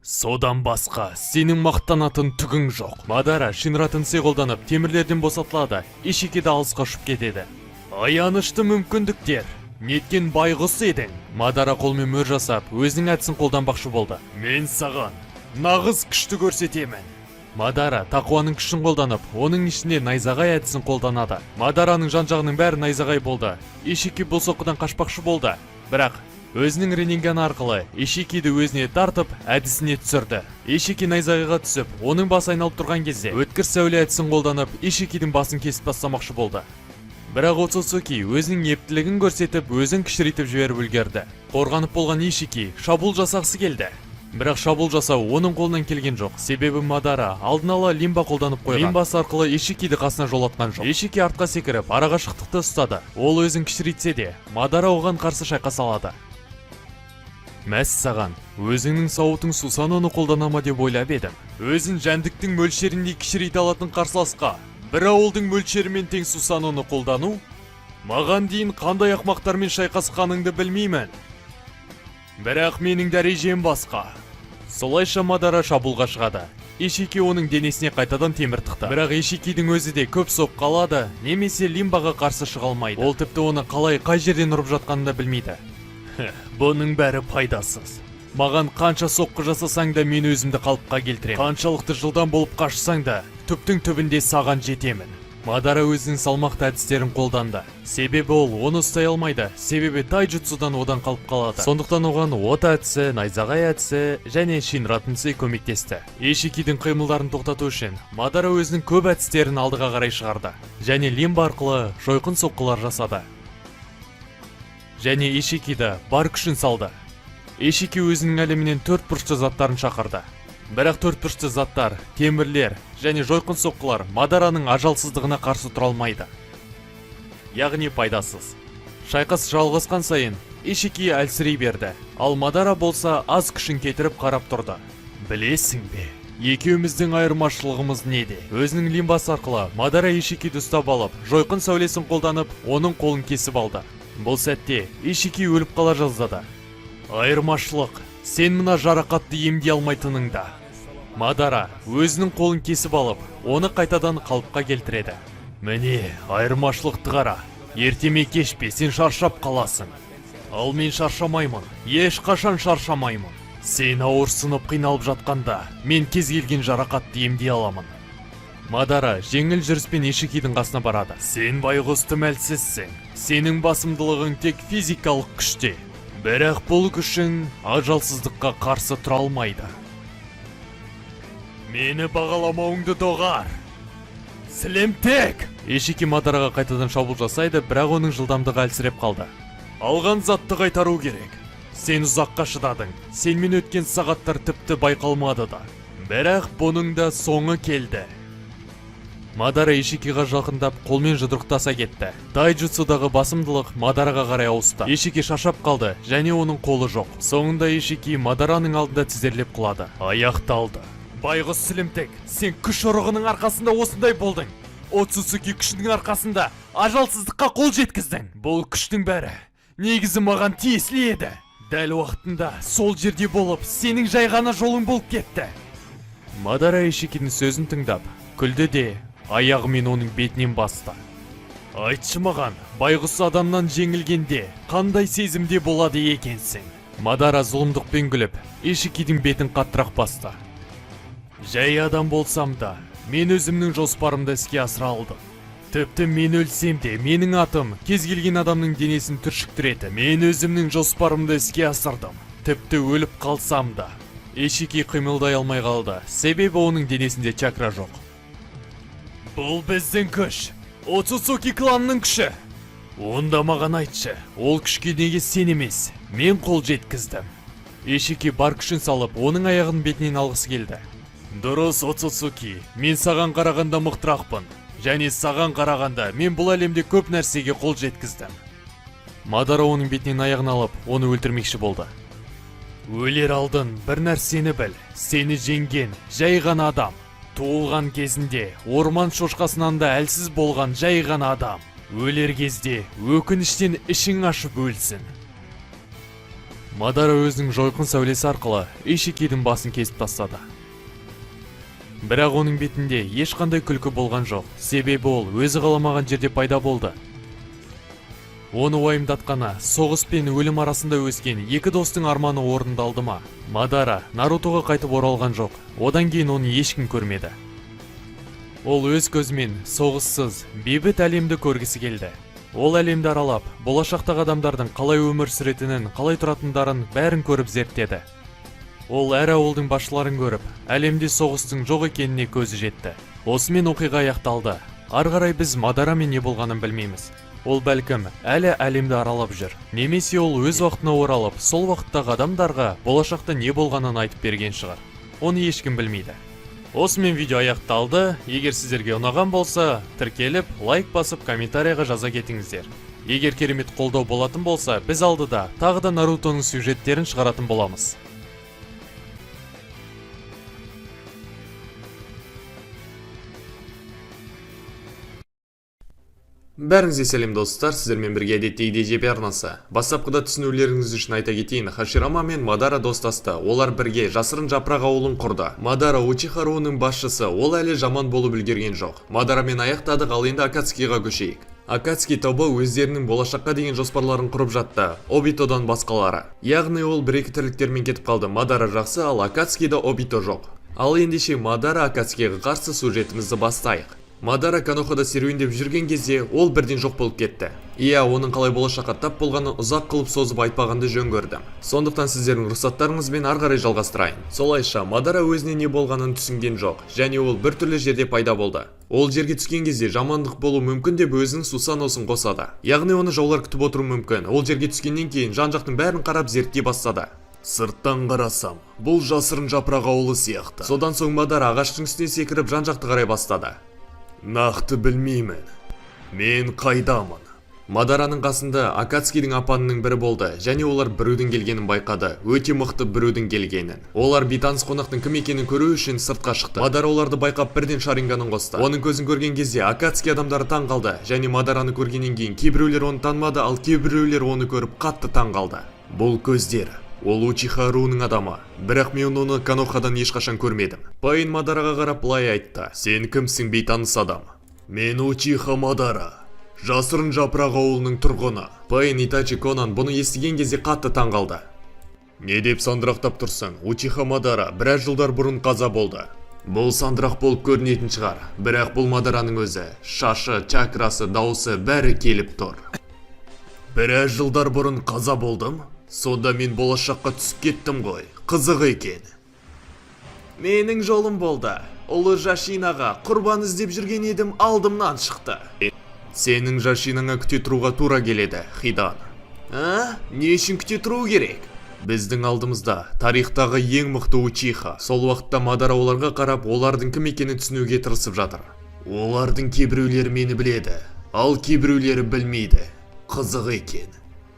Содан басқа, сенің мақтанатын түгің жоқ. Мадара Шинра Тенсей қолданып, темірлерден босатылады. Ишики де алысқа ұшып кетеді. Аянышты мүмкіндіктер. Неткен байғұс едің. Мадара қолмен мөр жасап, өзінің әдісін қолданбақшы болды. Мен саған нағыз күшті көрсетемін. Мадара тақуаның күшін қолданып, оның ішінде найзағай әдісін қолданады. Мадараның жан-жағының бәрі найзағай болды. Ишики бұл соққыдан қашпақшы болды. Бірақ өзінің ренинганы арқылы Ишикиді өзіне тартып, әдісіне түсірді. Ишики найзағайға түсіп, оның басы айналып тұрған кезде өткір сәуле әдісін қолданып, Ишикидің басын кесіп тастамақшы болды. Бірақ Оцусуки өзінің ептілігін көрсетіп, өзін кішірейтіп жіберіп үлгерді. Қорғанып болған Ишики шабуыл жасағысы келді. Бірақ шабуыл жасау оның қолынан келген жоқ, себебі Мадара алдын ала лимба қолданып қойған. Лимбасы арқылы Ишикиді қасына жолатқан жоқ. Ишики артқа секіріп, арақашықтықты ұстады. Ол өзін кішірейтсе де, Мадара оған қарсы шайқаса алады. Мәс саған, өзіңнің сауытың Сусаноны қолданама деп ойлап едім. Өзін жәндіктің мөлшеріндей кішірейте алатын қарсыласқа бір ауылдың мөлшерімен тең Сусаноны қолдану? Маған дейін қандай ақмақтармен шайқасқаныңды білмеймін. Бірақ менің дәрежем басқа. Солайша Мадара шабуылға шығады. Ишики оның денесіне қайтадан темір тықты. Бірақ Ишикидің өзі де көп соққы алады, немесе Лимбаға қарсы шыға алмайды. Ол тіпті оны қалай қай жерден ұрып жатқанын да білмейді. Бұның бәрі пайдасыз. Маған қанша соққы жасасаң да мен өзімді қалыпқа келтірем. Қаншалықты жылдам болып қашсаң да, түптің түбінде саған жетемін. Мадара өзінің салмақты әдістерін қолданды. Себебі ол оны ұстай алмайды, себебі тайджутсудан одан қалып қалады. Сондықтан оған от әдісі, найзағай әдісі және шинратынсы көмектесті. Ишикидің қимылдарын тоқтату үшін Мадара өзінің көп әдістерін алдыға қарай шығарды. Және Лимба арқылы жойқын соққылар жасады. Және Ишикиді бар күшін салды. Ишики өзінің әлемінен төрт бұрышты заттарын шақырды. Бірақ төрт бұрышты заттар, темірлер және жойқын соққылар Мадараның ажалсыздығына қарсы тұра алмайды. Яғни пайдасыз. Шайқас жалғасқан сайын Ишики әлсірей берді, ал Мадара болса аз күшін кетіріп қарап тұрды. Білесің бе, екеуміздің айырмашылығымыз неде? Өзінің лимбасы арқылы Мадара Ишикиді ұстап алып, жойқын сәулесін қолданып, оның қолын кесіп алды. Бұл сәтте Ишики өліп қала жаздады. Айырмашылық, сен мына жарақатты емдей алмайтыныңда. Мадара өзінің қолын кесіп алып, оны қайтадан қалыпқа келтіреді. Міне, айырмашылықты қара. Ертеме кешпе, сен шаршап қаласың. Ал мен шаршамаймын, ешқашан шаршамаймын. Сен ауырсынып қиналып жатқанда, мен кез келген жарақатты емдей аламын. Мадара жеңіл жүріспен Ишикидің қасына барады. Сен байғұстым әлсізсің. Сенің басымдылығың тек физикалық күште. Бірақ бұл күшің ажалсыздыққа қарсы тұра алмайды. Мені бағаламауыңды доғар. Сілемтек! Ишики Мадараға қайтадан шабуыл жасайды, бірақ оның жылдамдығы әлсіреп қалды. Алған затты қайтару керек. Сен ұзаққа шыдадың. Сенмен өткен сағаттар тіпті байқалмады да. Бірақ бұның да соңы келді. Мадара Ишикиға жақындап, қолмен жұдырықтаса кетті. Тайджутсудағы басымдылық Мадараға қарай ауысты. Ишики шаршап қалды, және оның қолы жоқ. Соңында Ишики Мадараның алдында тізерлеп құлады. Аяқталды. Байғұс сілімтек, сен күш ұрығының арқасында осындай болдың. Оцуцуки күшінің арқасында ажалсыздыққа қол жеткіздің. Бұл күштің бәрі негізі маған тиесілі еді. Дәл уақытында сол жерде болып, сенің жай ғана жолың болып кетті. Мадара Ишикидің сөзін тыңдап, күлді де аяғымен оның бетінен басты. Айтшы маған, байғұс адамнан жеңілгенде қандай сезімде болады екенсің? Мадара зұлымдықпен күліп, Ишикидің бетін қаттырақ басты. Жай адам болсам да, мен өзімнің жоспарымды іске асыра алдым. Тіпті мен өлсем де, менің атым кез келген адамның денесін түршіктіреді. Мен өзімнің жоспарымды іске асырдым. Тіпті өліп қалсам да. Ишики қимылдай алмай қалды, себебі оның денесінде чакра жоқ. Бұл біздің күш, Оцуцуки кланның күші. Онда маған айтшы, ол күшке неге сен емес, мен қол жеткіздім. Ишики бар күшін салып, оның аяғын бетінен алғысы келді. Дұрыс, Оцуцуки, мен саған қарағанда мықтырақпын. Және саған қарағанда мен бұл әлемде көп нәрсеге қол жеткіздім. Мадара оның бетінен аяғын алып, оны өлтірмекші болды. Өлер алдын бір нәрсені біл, сені жеңген жай ғана адам. Туылған кезінде орман шошқасынан да әлсіз болған жай ғана адам. Өлер кезде өкініштен ішің ашып өлсін. Мадара өзінің жойқын сәулесі арқылы Ишикидің басын кесіп тастады. Бірақ оның бетінде ешқандай күлкі болған жоқ, себебі ол өзі қаламаған жерде пайда болды. Оны уайымдатқаны соғыс пен өлім арасында өскен екі достың арманы орындалды ма? Мадара Нарутоға қайтып оралған жоқ. Одан кейін оны ешкім көрмеді. Ол өз көзімен соғыссыз, бейбіт әлемді көргісі келді. Ол әлемді аралап, болашақтағы адамдардың қалай өмір сүретінін, қалай тұратындарын бәрін көріп зерттеді. Ол әр ауылдың басшыларын көріп, әлемде соғыстың жоқ екеніне көзі жетті. Осымен оқиға аяқталды. Ары қарай біз Мадарамен не болғанын білмейміз. Ол бәлкім әлі әлемді аралап жүр. Немесе ол өз уақытына оралып, сол уақыттағы адамдарға болашақта не болғанын айтып берген шығар. Оны ешкім білмейді. Осымен видео аяқталды. Егер сіздерге ұнаған болса, тіркеліп, лайк басып, комментарияға жаза кетіңіздер. Егер керемет қолдау болатын болса, біз алдыда тағы да Нарутоның сюжеттерін шығаратын боламыз. Бәріңізге сәлем достар, сіздермен бірге әдеттегідей JP арнасы. Бастапқыда түсінулеріңіз үшін айта кетейін, Хаширама мен Мадара достасты. Олар бірге жасырын жапырақ ауылын құрды. Мадара Учиха руының басшысы, ол әлі жаман болып үлгерген жоқ. Мадарамен аяқтадық, ал енді Акацкиға көшейік. Акацки тобы өздерінің болашаққа деген жоспарларын құрып жатты, Обитодан басқалары. Яғни ол бір-екі тірліктермен кетіп қалды. Мадара жақсы, ал Акацкида Обито жоқ. Ал ендеше Мадара Акацкиға қарсы сюжетімізді бастайық. Мадара Канохада серуендеп жүрген кезде ол бірден жоқ болып кетті. Иә, оның қалай болашаққа тап болғанын ұзақ қылып созып айтпағанды жөн көрдім. Сондықтан сіздердің рұқсаттарыңызбен ары қарай жалғастырайын. Солайша Мадара өзіне не болғанын түсінген жоқ, және ол бір түрлі жерде пайда болды. Ол жерге түскен кезде жамандық болу мүмкін деп өзінің Сусаносын қосады. Яғни оны жаулар күтіп отыру мүмкін. Ол жерге түскеннен кейін жан-жақтың бәрін қарап зерттей бастады. Сырттан қарасам, бұл жасырын жапырақ ауылы сияқты. Содан соң Мадара ағаштың үстіне секіріп жан-жақты қарай бастады. Нақты білмеймін. Мен қайдамын? Мадараның қасында Акацкидің апанының бірі болды, және олар біреудің келгенін байқады. Өте мықты біреудің келгенін. Олар бейтаныс қонақтың кім екенін көру үшін сыртқа шықты. Мадара оларды байқап бірден шаринганын қосты. Оның көзін көрген кезде Акацки адамдары таң қалды, және Мадараны көргеннен кейін кейбіреулер оны танымады, ал кейбіреулер оны көріп қатты таң қалды. Бұл көздер. Ол Учиха руының адамы, бірақ мен оны Канохадан ешқашан көрмедім. Пайн Мадараға қарап былай айтты: "Сен кімсің, бейтаныс адам?" "Мен Учиха Мадара, жасырын жапырақ ауылының тұрғыны." Пайн Итачи Конан бұны естіген кезде қатты таң қалды. "Не деп сандырақтап тұрсың? Учиха Мадара біраз жылдар бұрын қаза болды." "Бұл сандырақ болып көрінетін шығар, бірақ бұл Мадараның өзі. Шашы, чакрасы, дауысы бәрі келіп тұр." "Біраз жылдар бұрын қаза болдым? Сонда мен болашаққа түсіп кеттім ғой, қызық екен." "Менің жолым болды. Ұлы Жашинаға құрбан іздеп жүрген едім, алдымнан шықты." "Сенің Жашинаңа күте тұруға тура келеді, Хидан." Не үшін күте тұру керек?" "Біздің алдымызда тарихтағы ең мықты Учиха." Сол уақытта Мадара оларға қарап, олардың кім екенін түсінуге тырысып жатыр. "Олардың кейбіреулері мені біледі, ал кейбіреулері білмейді. Қызық екен."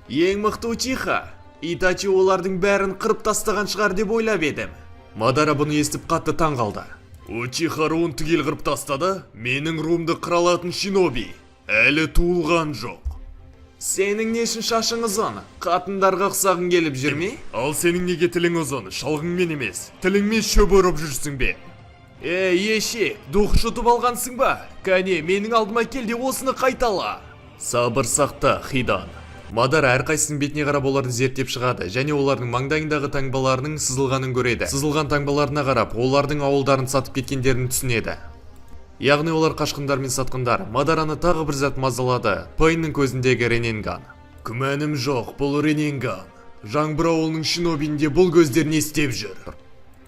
"Ең мықты Учиха? Итачи олардың бәрін қырып тастаған шығар деп ойлап едім." Мадара бұны естіп қатты таң қалды. "Учиха руын түгел қырып тастады? Менің руымды қыра алатын шиноби әлі туылған жоқ." "Сенің не үшін шашың ұзын? Қатындарға ұқсағың келіп жүр ме?" "Ал сенің неге тілің ұзын? Шалғыңмен емес, тіліңмен шөп орып жүрсің бе?" Ешек, дух жұтып алғансың ба? Кәне, менің алдыма кел де осыны қайтала." "Сабыр сақта, Хидан." Мадара әрқайсының бетіне қарап оларды зерттеп шығады, және олардың маңдайындағы таңбаларының сызылғанын көреді. Сызылған таңбаларына қарап, олардың ауылдарын сатып кеткендерін түсінеді. Яғни олар қашқындар мен сатқындар. Мадараны тағы бір зат мазалады: Пайнның көзіндегі Рененган. "Күмәнім жоқ, бұл Рененган. Жаңбыр ауылының шинобинде бұл көздер не істеп жүр?"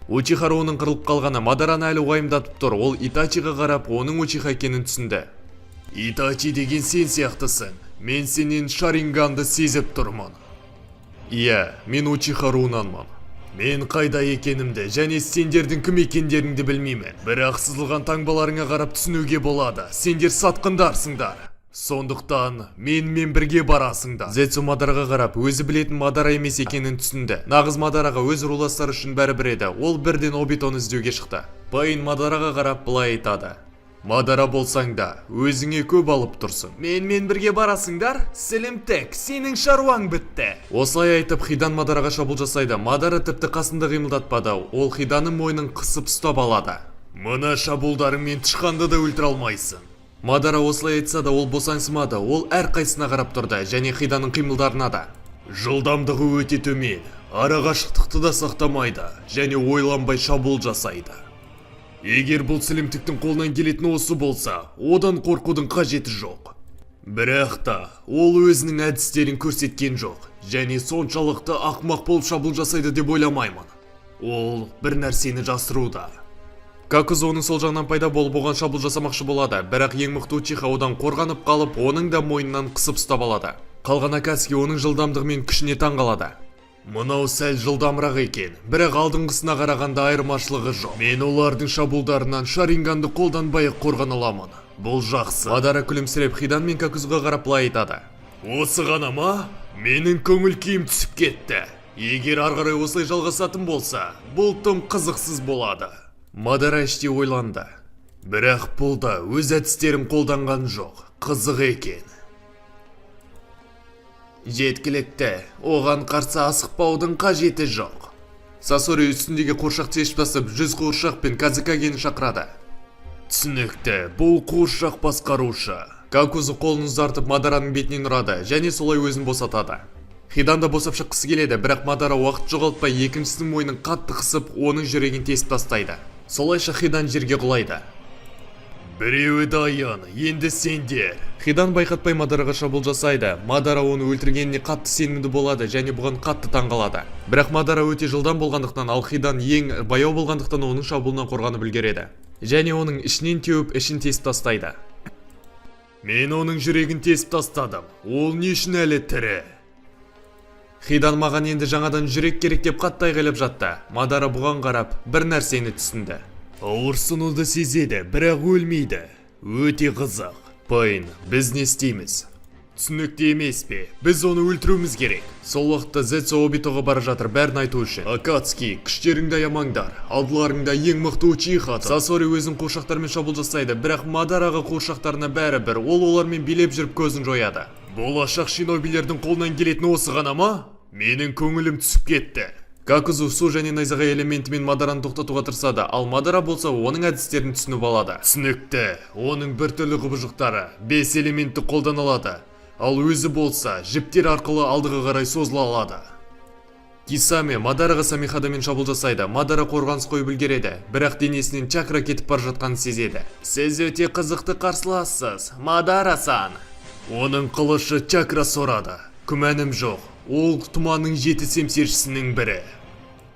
Учиха руының қырылып қалғаны Мадараны әлі уайымдатып тұр. Ол Итачиға қарап, оның Учиха екенін түсінді. "Итачи деген сен сияқтысың. Мен сенен шаринганды сезіп тұрмын." "Иә, мен Учиха руынанмын. Мен қайда екенімді және сендердің кім екендеріңді білмеймін. Бірақ сызылған таңбаларыңа қарап түсінуге болады. Сендер сатқындарсыңдар. Сондықтан менімен бірге барасыңдар." Зетсу Мадараға қарап, өзі білетін Мадара емес екенін түсінді. Нағыз Мадараға өз руластары үшін бәрібір еді. Ол бірден Обитоны іздеуге шықты. Пайн Мадараға қарап былай айтады: "Мадара болсаң да, өзіңе көп алып тұрсың. Менімен бірге барасыңдар? Сілімтік, сенің шаруаң бітті." Осылай айтып, Хидан Мадараға шабуыл жасайды. Мадара тіпті қасында қимылдатпады. Ол Хиданның мойнын қысып ұстап алады. "Мына шабуылдарыңмен тышқанды да өлтіре алмайсың." Мадара осылай айтса да, ол босаңсымады. Ол әрқайсысына қарап тұрды, және Хиданның қимылдарына да. "Жылдамдығы өте төмен, арақашықтықты да сақтамайды, және ойланбай шабуыл жасайды. Егер бұл сілімтіктің қолынан келетін осы болса, одан қорқудың қажеті жоқ. Бірақ та, ол өзінің әдістерін көрсеткен жоқ, және соншалықты ақымақ болып шабуыл жасайды деп ойламаймын. Ол бір нәрсені жасыруда." Какузо оның сол жағынан пайда болып оған шабуыл жасамақшы болады, бірақ ең мықты Учиха одан қорғанып қалып, оның да мойнынан қысып ұстап алады. Қалған Акацки оның жылдамдығы мен күшіне таң қалады. "Мынау сәл жылдамырақ екен, бірақ алдыңғысына қарағанда айырмашылығы жоқ. Мен олардың шабуылдарынан шаринганды қолданбай қорғана аламын. Бұл жақсы." Мадара күлімсіреп Хидан мен Какузоға қарап былай айтады: "Осы ғана ма? Менің көңіл күйім түсіп кетті. Егер ары қарай осылай жалғасатын болса, бұл тым қызықсыз болады." Мадара іштей ойланды. Бірақ бұл да өз әдістерін қолданған жоқ. Қызық екен. Жеткілікті, оған қарсы асықпаудың қажеті жоқ. Сасори үстіндегі қуыршақты шешіп тастап 100 қуыршақ пен Казыкагені шақырады. Түсінікті, бұл қуыршақ басқарушы. Какузу қолын ұзартып Мадараның бетінен ұрады және солай өзін босатады. Хидан да босап шыққысы келеді, бірақ Мадара уақыт жоғалтпай екіншісінің мойнын қатты қысып, оның жүрегін тесіп тастайды. Солайша Хидан жерге құлайды. Біреуі дайын, енді сендер. Хидан байқатпай Мадараға шабуыл жасайды. Мадара оны өлтіргеніне қатты сенімді болады және бұған қатты таңғалады. Бірақ Мадара өте жылдам болғандықтан, ал Хидан ең баяу болғандықтан оның шабуылынан қорғанып үлгереді. Және оның ішінен теуіп, ішін тесіп тастайды. Мен оның жүрегін тесіп тастадым. Ол не үшін әлі тірі? Хидан маған енді жаңадан жүрек керек деп қатты айғайлап жатты. Мадара бұған қарап бір нәрсені түсінді. Ауырсынуды сезеді, бірақ өлмейді. Өте қызық. Пайн, біз не істейміз? Түсінікті емес пе? Біз оны өлтіруіміз керек. Сол уақытта Зетсу Обитоға бара жатыр бәрін айту үшін. Акацки, күштеріңді аямаңдар. Алдыларыңда ең мықты Учиха. Сасори өзін қуыршақтармен шабуыл жасайды, бірақ Мадараға қуыршақтарына бәрібір. Ол олармен билеп жүріп көзін жояды. Болашақ шинобилердің қолынан келетін осы ғана ма? Менің көңілім түсіп кетті. Какузу су және найзағай элементімен Мадараны тоқтатуға тырысады, ал Мадара болса оның әдістерін түсініп алады. Түсінікті, оның бір түрлі құбыжықтары 5 элементті қолданылады, ал өзі болса жіптер арқылы алдыға қарай созыла алады. Кисаме Мадараға Самихадамен шабуыл жасайды. Мадара қорғаныс қойып үлгереді, бірақ денесінен чакра кетіп бар жатқанын сезеді. Сіз өте қызықты қарсылассыз, Мадара-сан. Оның қылышы чакра сорады. Күмәнім жоқ, ол тұманың 7 семсершісінің бірі.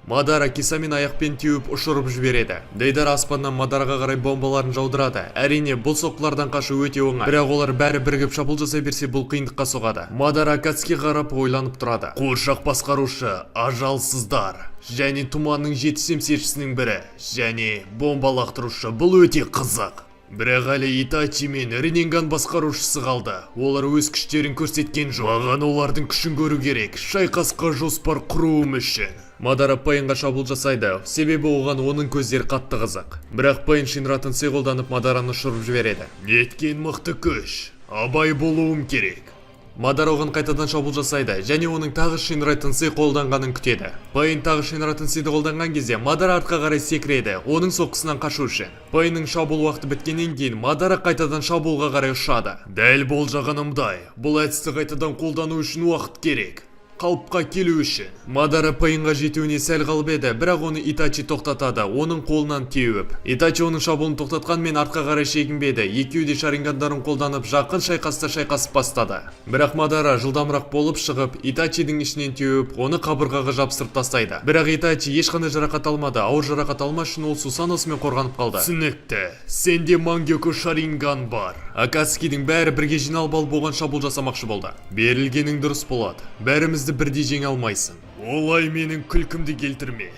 Мадара Кисамен аяқпен теуіп ұшырып жібереді. Дейдар аспаннан Мадараға қарай бомбаларын жаудырады. Әрине, бұл соққылардан қашу өте оңай. Бірақ олар бәрі бірігіп шабуыл жасай берсе, бұл қиындыққа соғады. Мадара Акацки қарап ойланып тұрады. Қуыршақ басқарушы, ажалсыздар, және тұманың 7 семсершісінің бірі, және бомба лақтырушы. Бұл өте қызық. Бірақ әлі Итачи мен Рененган басқарушысы қалды. Олар өз күштерін көрсеткен жоқ. Маған олардың күшін көру керек. Шайқасқа жоспар құруым үшін. Мадара Пайнға шабуыл жасайды, себебі оған оның көздері қатты қызық. Бірақ Пайн Шинратын Сэй қолданып Мадараны ұшырып жібереді. Неткен мықты күш. Абай болуым керек. Мадара оған қайтадан шабуыл жасайды, және оның тағы Шинратын Сэй қолданғанын күтеді. Пайн тағы Шинратын Сэйді қолданған кезде Мадара артқа қарай секіреді, оның соққысынан қашу үшін. Пайнның шабуыл уақыты біткеннен кейін Мадара қайтадан шабуылға қарай ұшады. Дәл болжағанымдай, бұл әдісті қайтадан қолдану үшін уақыт керек. Қалыпқа келу үшін. Мадара Пайнға жетуіне сәл қалып еді, бірақ оны Итачи тоқтатады, оның қолынан теуіп. Итачи оның шабуылын тоқтатқанмен артқа қарай шегінбеді. Екеуі де шарингандарын қолданып жақын шайқаста шайқасып бастады. Бірақ Мадара жылдамырақ болып шығып, Итачидің ішінен теуіп, оны қабырғаға жабыстырып тастайды. Бірақ Итачи ешқандай жарақат алмады. Ауыр жарақат алмас үшін ол Сусаносымен қорғанып қалды. Түсінікті, сенде Мангёку шаринган бар. Акацкидің бәрі бірге жиналып алып оған шабуыл жасамақшы болды. Берілгенің дұрыс болады. Бәрімізді бірдей жеңе алмайсың. Олай менің күлкімді келтірме.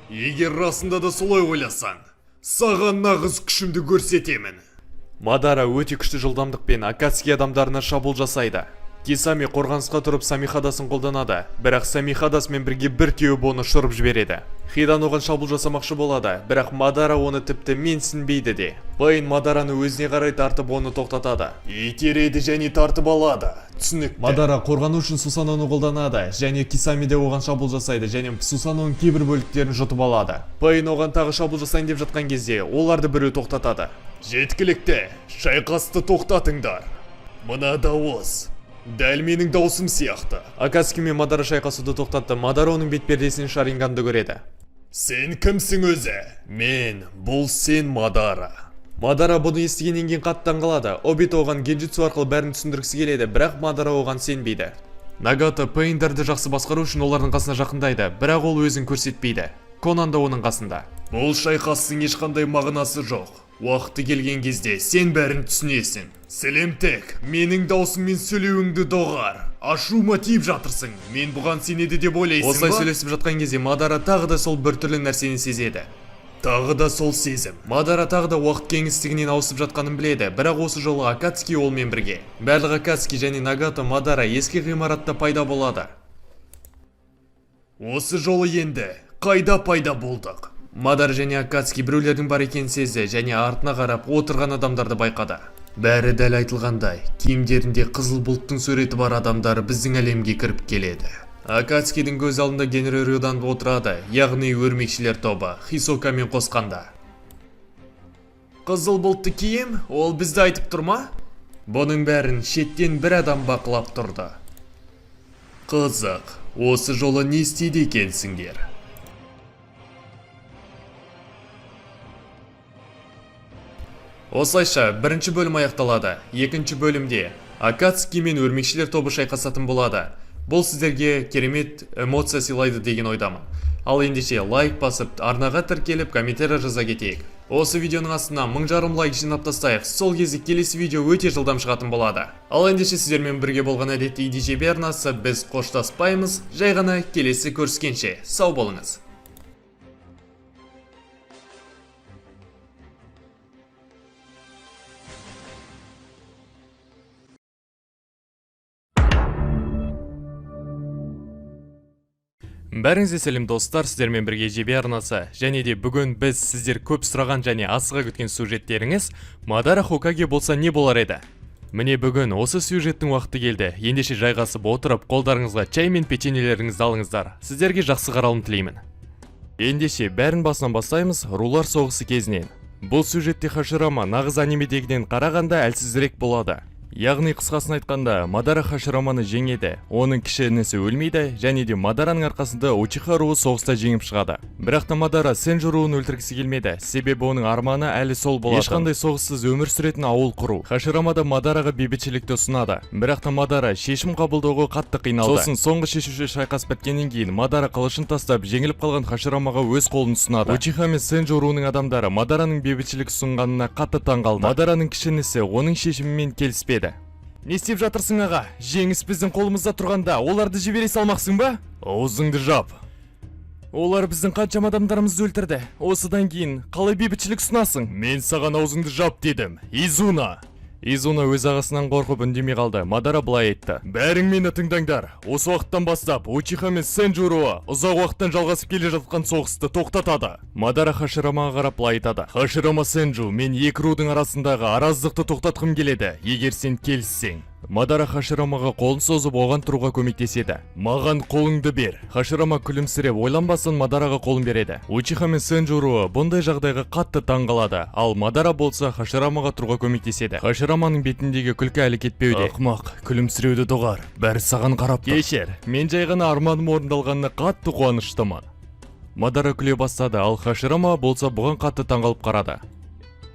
Егер расында да солай ойласаң, саған нағыз күшімді көрсетемін. Мадара өте күшті жылдамдықпен Акацки адамдарына шабуыл жасайды. Кисаме қорғанысқа тұрып Самихадасын қолданады, бірақ Самихадасымен бірге бір теуіп оны ұшырып жібереді. Хидан оған шабуыл жасамақшы болады, бірақ Мадара оны тіпті менсінбейді де. Пайн Мадараны өзіне қарай тартып оны тоқтатады. Итереді және тартып алады. Түсінікті. Мадара қорғану үшін Сусаноны қолданады, және Кисаме де оған шабуыл жасайды, және Сусаноның кейбір бөліктерін жұтып алады. Пайн оған тағы шабуыл жасайын деп жатқан кезде, оларды біреу тоқтатады. Жеткілікті, шайқасты тоқтатыңдар. Мына дауыс. Дәл менің даусым сияқты. Акацки мен Мадара шайқасуды тоқтатты. Мадара оның бетпердесінен шаринганды көреді. Сен кімсің өзі? Мен, бұл сен Мадара. Мадара бұны естігеннен кейін қатты таңғалады. Обито оған генжитсу арқылы бәрін түсіндіргісі келеді, бірақ Мадара оған сенбейді. Нагата Пайндарды жақсы басқару үшін олардың қасына жақындайды, бірақ ол өзін көрсетпейді. Конан да оның қасында. Бұл шайқастың ешқандай мағынасы жоқ. Уақыты келген кезде сен бәрін түсінесің. Сәлемтек, менің даусыммен сөйлеуіңді доғар. Ашуыма тиіп жатырсың. Мен бұған сенеді деп ойлайсың ба? Осылай сөйлесіп жатқан кезде Мадара тағы да сол бір түрлі нәрсені сезеді. Тағы да сол сезім. Мадара тағы да уақыт кеңістігінен ауысып жатқанын біледі, бірақ осы жолы Акацки олмен бірге. Барлық Акацки және Нагата Мадара ескі ғимаратта пайда болады. Осы жолы енді қайда пайда болдық? Мадар және Акацки біреулердің бар екенін сезді және артына қарап отырған адамдарды байқады. Бәрі дәл айтылғандай, киімдерінде қызыл бұлттың суреті бар адамдар біздің әлемге кіріп келеді. Акацкидің көз алдында Генрерюдан отырады, яғни өрмекшілер тобы, Хисокамен қосқанда. Қызыл бұлтты киім, ол бізді айтып тұрма? Бұның бәрін шеттен бір адам бақылап тұрды. Қызық, осы жолы не істейді екенсіңдер? Осылайша, бірінші бөлім аяқталады. Екінші бөлімде Акацки мен өрмекшілер тобы шайқасатын болады. Бұл сіздерге керемет эмоция сыйлайды деген ойдамын. Ал ендеше лайк басып, арнаға тіркеліп, комментарий жаза кетейік. Осы видеоның астына 1000 лайк жинап тастайық. Сол кезде келесі видео өте жылдам шығатын болады. Ал ендеше сіздермен бірге болған әдетті IDJB арнасы, біз қоштаспаймыз. Жай ғана келесі көріскенше. Сау болыңыз. Бәріңізге сәлем достар, сіздермен бірге JB арнасы, және де бүгін біз сіздер көп сұраған және асыға күткен сюжеттеріңіз Мадара Хокаге болса не болар еді? Міне бүгін осы сюжеттің уақыты келді. Ендеше жайғасып отырып, қолдарыңызға чай мен печеньелеріңізді алыңыздар. Сіздерге жақсы қаралым тілеймін. Ендеше бәрін басынан бастаймыз, рулар соғысы кезінен. Бұл сюжетте Хаширама нағыз анимедегіден қарағанда әлсізірек болады. Яғни қысқасын айтқанда, Мадара Хашираманы жеңеді, оның кіші інісі өлмейді, және де Мадараның арқасында Учиха руы соғыста жеңіп шығады. Бірақ та Мадара Сенджу руын өлтіргісі келмеді, себебі оның арманы әлі сол болады. Ешқандай соғыссыз өмір сүретін ауыл құру. Хаширама да Мадараға бейбітшілікті ұсынады. Бірақ та Мадара шешім қабылдауға қатты қиналды. Сосын соңғы шешуші шайқас біткеннен кейін Мадара қылышын тастап, жеңіліп қалған Хаширамаға өз қолын ұсынады. Учиха мен Сенджу руының адамдары Мадараның бейбітшілік ұсынғанына қатты таңғалды. Мадараның кіші інісі оның шешімімен келіспеді. Не істеп жатырсың аға? Жеңіс біздің қолымызда тұрғанда, оларды жібере салмақсың ба? Аузыңды жап. Олар біздің қаншама адамдарымызды өлтірді. Осыдан кейін қалай бейбітшілік ұсынасың? Мен саған аузыңды жап дедім. Изуна өз ағасынан қорқып үндемей қалды. Мадара былай айтты: бәрің мені тыңдаңдар. Осы уақыттан бастап Учиха мен Сенджу руы ұзақ уақыттан жалғасып келе жатқан соғысты тоқтатады. Мадара Хаширамаға қарап былай айтады: Хаширама Сенджу, мен екі рудың арасындағы араздықты тоқтатқым келеді, егер сен келіссең. Мадара Хаширамаға қолын созып оған тұруға көмектеседі. Маған қолыңды бер. Хаширама күлімсіреп ойланбастан Мадараға қолын береді. Учиха мен Сенджу руы бұндай жағдайға қатты таңғалады, ал Мадара болса Хаширамаға тұруға көмектеседі. Хашираманың бетіндегі күлкі әлі кетпеуде. Ақымақ, күлімсіреуді доғар. Бәрі саған қарап тұр. Кешір, мен жай ғана арманым орындалғанына қатты қуаныштымын. Мадара күле бастады, ал Хаширама болса бұған қатты таңғалып қарады.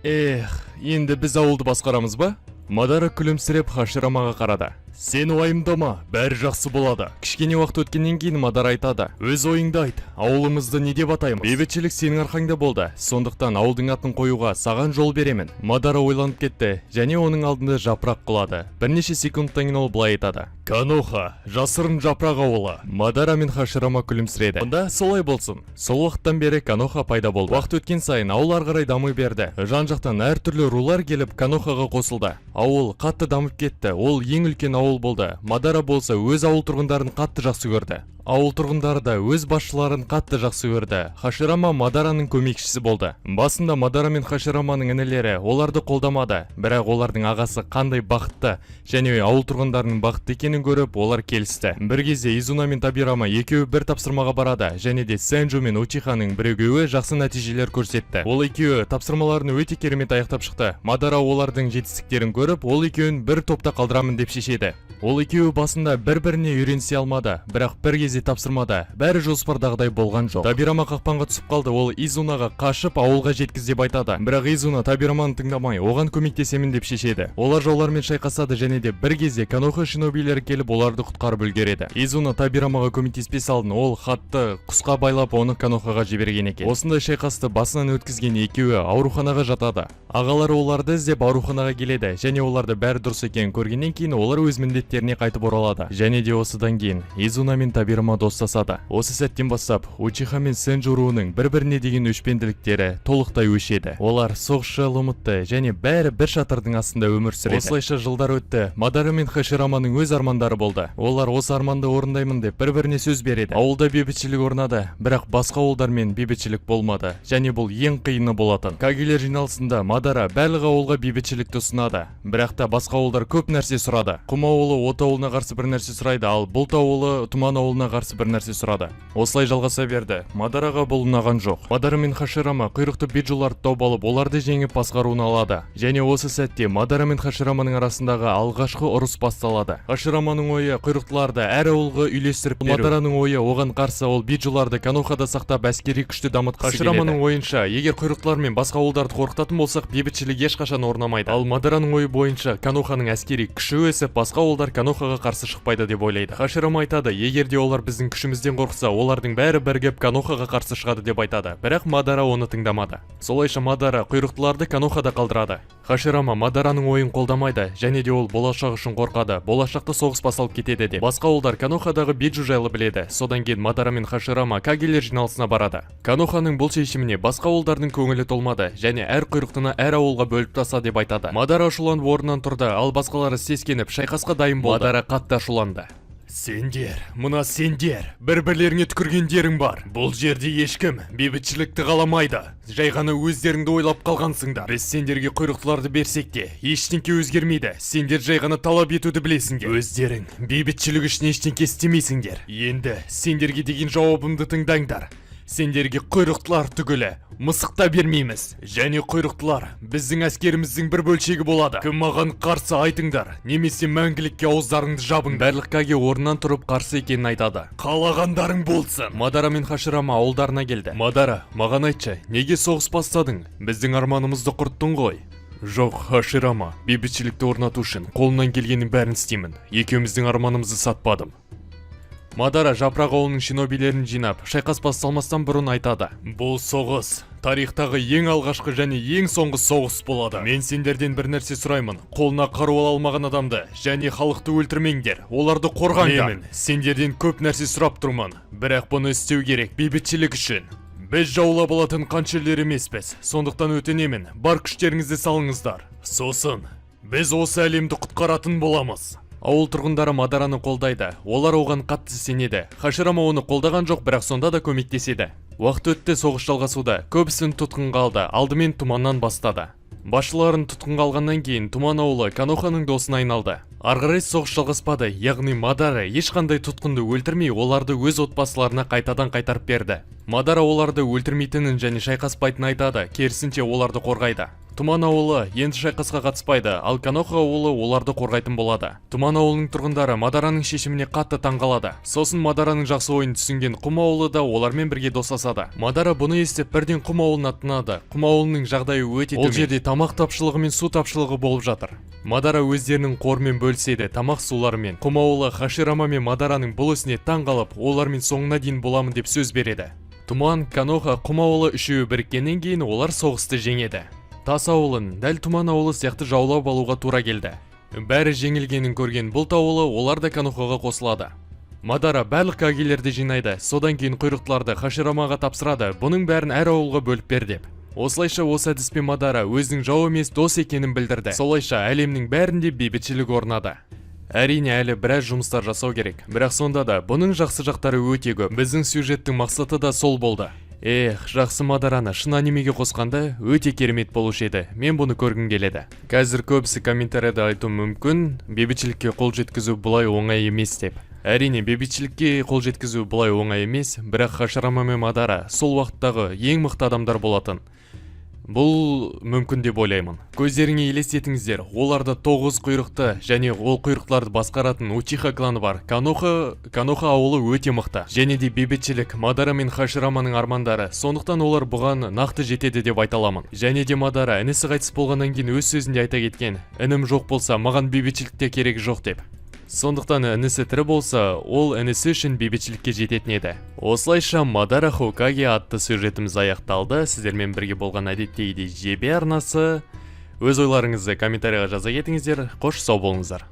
Енді біз ауылды басқарамыз ба? Мадара күлімсіреп Хаширамаға қарады. Сен уайымдама, бәрі жақсы болады. Кішкене уақыт өткеннен кейін Мадара айтады: өз ойыңды айт, ауылымызды не деп атаймыз? Бейбітшілік сенің арқаңда болды, сондықтан ауылдың атын қоюға саған жол беремін. Мадара ойланып кетті, және оның алдында жапырақ құлады. Бірнеше секундтан кейін ол былай айтады: Каноха, жасырын жапырақ ауылы. Мадара мен Хаширама күлімсіреді. Онда солай болсын. Сол уақыттан бері Каноха пайда болды. Уақыт өткен сайын ауыл ары қарай дамый берді. Жан-жақтан әртүрлі рулар келіп Канохаға қосылды. Ауыл қатты дамып кетті. Ол ең үлкен ауыл болды. Мадара болса өз ауыл тұрғындарын қатты жақсы көрді. Ауыл тұрғындары да өз басшыларын қатты жақсы көрді. Хаширама Мадараның көмекшісі болды. Басында Мадара мен Хашираманың інілері оларды қолдамады, бірақ олардың ағасы қандай бақытты және ауыл тұрғындарының бақытты екенін көріп, олар келісті. Бір кезде Изуна мен Табирама екеуі бір тапсырмаға барады, және де Сенджу мен Учиханың бірігуі жақсы нәтижелер көрсетті. Ол екеуі тапсырмаларын өте керемет аяқтап шықты. Мадара олардың жетістіктерін көріп, ол екеуін бір топта қалдырамын деп шешеді. Ол екеуі басында бір-біріне үйренісе алмады, бірақ бір кезде тапсырмада бәрі жоспардағыдай болған жоқ. Табирама қақпанға түсіп қалды. Ол Изунаға қашып ауылға жеткіз деп айтады. Бірақ Изуна Табираманы тыңдамай, оған көмектесемін деп шешеді. Олар жаулармен шайқасады, және де бір кезде Каноха шинобилері келіп оларды құтқарып үлгереді. Изуна Табирамаға көмектеспес алдын ол хатты құсқа байлап оны Канохаға жіберген екен. Осындай шайқасты басынан өткізген екеуі ауруханаға жатады. Ағалары оларды іздеп ауруханаға келеді, және оларды бәрі дұрыс екенін көргеннен кейін олар өз міндеттеріне қайтып оралады. Және де осыдан кейін Изуна мен Табирама Хаширама достасады. Осы сәттен бастап Учиха мен Сенжуруның бір-біріне деген өшпенділіктері толықтай өшеді. Олар соғысшыл ұмытты және бәрі бір шатырдың астында өмір сүреді. Осылайша жылдар өтті. Мадара мен Хашираманың өз армандары болды. Олар осы арманды орындаймын деп бір-біріне сөз береді. Ауылда бейбітшілік орнады, бірақ басқа ауылдармен бейбітшілік болмады, және бұл ең қиыны болатын. Кагилер жиналысында Мадара барлық ауылға бейбітшілікті ұсынады, бірақ та басқа ауылдар көп нәрсе сұрады. Құм ауылы От ауылына қарсы бір нәрсе сұрайды, ал Бұлт ауылы Туман ауылына қарсы бір нәрсе сұрады. Осылай жалғаса берді. Мадараға бұл ұнаған жоқ. Мадара мен Хаширама құйрықты биджуларды тауып алып, оларды жеңіп басқаруын алады. Және осы сәтте Мадара мен Хашираманың арасындағы алғашқы ұрыс басталады. Хашираманың ойы құйрықтыларды әр ауылға үйлестіріп беру. Мадараның ойы оған қарсы, ол биджуларды Канохада сақтап әскери күшті дамытқысы келеді. Хашираманың ойынша, егер құйрықтылар мен басқа ауылдарды қорқытатын болсақ, бейбітшілік ешқашан орнамайды. Ал Мадараның ойы бойынша, Каноханың әскери күші өсіп, басқа ауылдар Канохаға қарсы шықпайды деп ойлайды. Хаширама айтады, егер де олар біздің күшімізден қорқса, олардың бәрі бірігіп Канохаға қарсы шығады деп айтады. Бірақ Мадара оны тыңдамады. Солайша Мадара құйрықтыларды Канохада қалдырады. Хаширама Мадараның ойын қолдамайды, және де ол болашақ үшін қорқады. Болашақта соғыс басталып кетеді деп. Басқа ауылдар Канохадағы биджу жайлы біледі. Содан кейін Мадара мен Хаширама Кагилер жиналысына барады. Каноханың бұл шешіміне басқа ауылдардың көңілі толмады, және әр құйрықтыны әр ауылға бөліп таса деп айтады. Мадара ашуланып орнынан тұрды, ал басқалары сескеніп шайқасқа дайын болды. Мадара қатты ашуланды. Сендер, бір-бірлеріңе түкіргендерің бар. Бұл жерде ешкім бейбітшілікті қаламайды. Жай ғана өздеріңді ойлап қалғансыңдар. Біз сендерге құйрықтыларды берсек те, ештеңке өзгермейді. Сендер жай ғана талап етуді білесіңдер. Өздерің бейбітшілік үшін ештеңке істемейсіңдер. Енді сендерге деген жауабымды тыңдаңдар. Сендерге құйрықтылар түгілі мысықта бермейміз. Және құйрықтылар біздің әскеріміздің бір бөлшегі болады. Кім маған қарсы айтыңдар, немесе мәңгілікке ауыздарыңды жабың. Барлық Каги орнынан тұрып қарсы екенін айтады. Қалағандарың болсын. Мадара мен Хаширама ауылдарына келді. Мадара, маған айтшы, неге соғыс бастадың? Біздің арманымызды құрттың ғой. Жоқ, Хаширама, бейбітшілікті орнату үшін қолымнан келгеннің бәрін істеймін. Екеуміздің арманымызды сатпадым. Мадара жапырақ ауылының шинобилерін жинап, шайқас басталмастан бұрын айтады. Бұл соғыс тарихтағы ең алғашқы және ең соңғы соғыс болады. Мен сендерден бір нәрсе сұраймын. Қолына қару ала алмаған адамды және халықты өлтірмеңдер. Оларды қорғаңдар. Мен сендерден көп нәрсе сұрап тұрмын. Бірақ бұны істеу керек бейбітшілік үшін. Біз жаулап алатын қаншерлер емеспіз. Сондықтан өтінемін, бар күштеріңізді салыңыздар. Сосын, біз осы әлемді құтқаратын боламыз. Ауыл тұрғындары Мадараны қолдайды. Олар оған қатты сенеді. Хаширама оны қолдаған жоқ, бірақ сонда да көмектеседі. Уақыт өтті, соғыс жалғасуда. Көбісін тұтқынға алды. Алдымен Туманнан бастады. Басшыларын тұтқынға алғаннан кейін Туман ауылы Каноханың досына айналды. Арғырай соғыс жалғаспады, яғни Мадара ешқандай тұтқынды өлтірмей, оларды өз отбасыларына қайтадан қайтарып берді. Мадара оларды өлтірмейтінін және шайқаспайтынын айтады, керісінше оларды қорғайды. Туман ауылы енді шайқасқа қатыспайды, ал Каноха ауылы оларды қорғайтын болады. Туман ауылының тұрғындары Мадараның шешіміне қатты таңғалады. Сосын Мадараның жақсы ойын түсінген Құм ауылы да олармен бірге достасады. Мадара бұны естіп бірден Құм ауылына аттанады. Құм ауылының жағдайы өте төмен. Ол жерде тамақ тапшылығы мен су тапшылығы болып жатыр. Мадара өздерінің қорымен бөліседі, тамақ суларымен. Құм ауылы Хаширама мен Мадараның бұл ісіне таңғалып, олармен соңына дейін боламын деп сөз береді. Туман, Каноха, Құм ауылы үшеуі біріккеннен кейін олар соғысты жеңеді. Тас ауылын дәл Туман ауылы сияқты жаулап алуға тура келді. Бәрі жеңілгенін көрген Бұлт ауылы олар да Канохаға қосылады. Мадара барлық кагилерді жинайды, содан кейін құйрықтыларды Хаширамаға тапсырады, бұның бәрін әр ауылға бөліп бер деп. Осылайша осы әдіспен Мадара өзінің жау емес дос екенін білдірді. Солайша әлемнің бәрінде бейбітшілік орнады. Әрине әлі біраз жұмыстар жасау керек, бірақ сонда да бұның жақсы жақтары өте көп. Біздің сюжеттің мақсаты да сол болды. Жақсы Мадараны шын анимеге қосқанда өте керемет болушы еді. Мен бұны көргім келеді. Қазір көбісі комментарияда айту мүмкін, бейбітшілікке қол жеткізу бұлай оңай емес деп. Әрине, бейбітшілікке қол жеткізу бұлай оңай емес, бірақ Хаширама мен Мадара сол уақыттағы ең мықты адамдар болатын. Бұл мүмкін деп ойлаймын. Көздеріңе елестетіңіздер, оларда 9 құйрықты және ол құйрықтарды басқаратын Учиха кланы бар. Каноха ауылы өте мықты. Және де бейбітшілік Мадара мен Хашираманың армандары. Сондықтан олар бұған нақты жетеді деп айта аламын. Және де Мадара інісі қайтыс болғаннан кейін өз сөзінде айта кеткен: "Інім жоқ болса, маған бейбітшілікте керек жоқ" деп. Сондықтан інісі тірі болса, ол інісі үшін бейбітшілікке жететін еді. Осылайша Мадара Хокаге атты сюжетіміз аяқталды. Сіздермен бірге болған әдеттегідей жебе арнасы. Өз ойларыңызды комментарияға жаза кетіңіздер. Қош сау болыңыздар.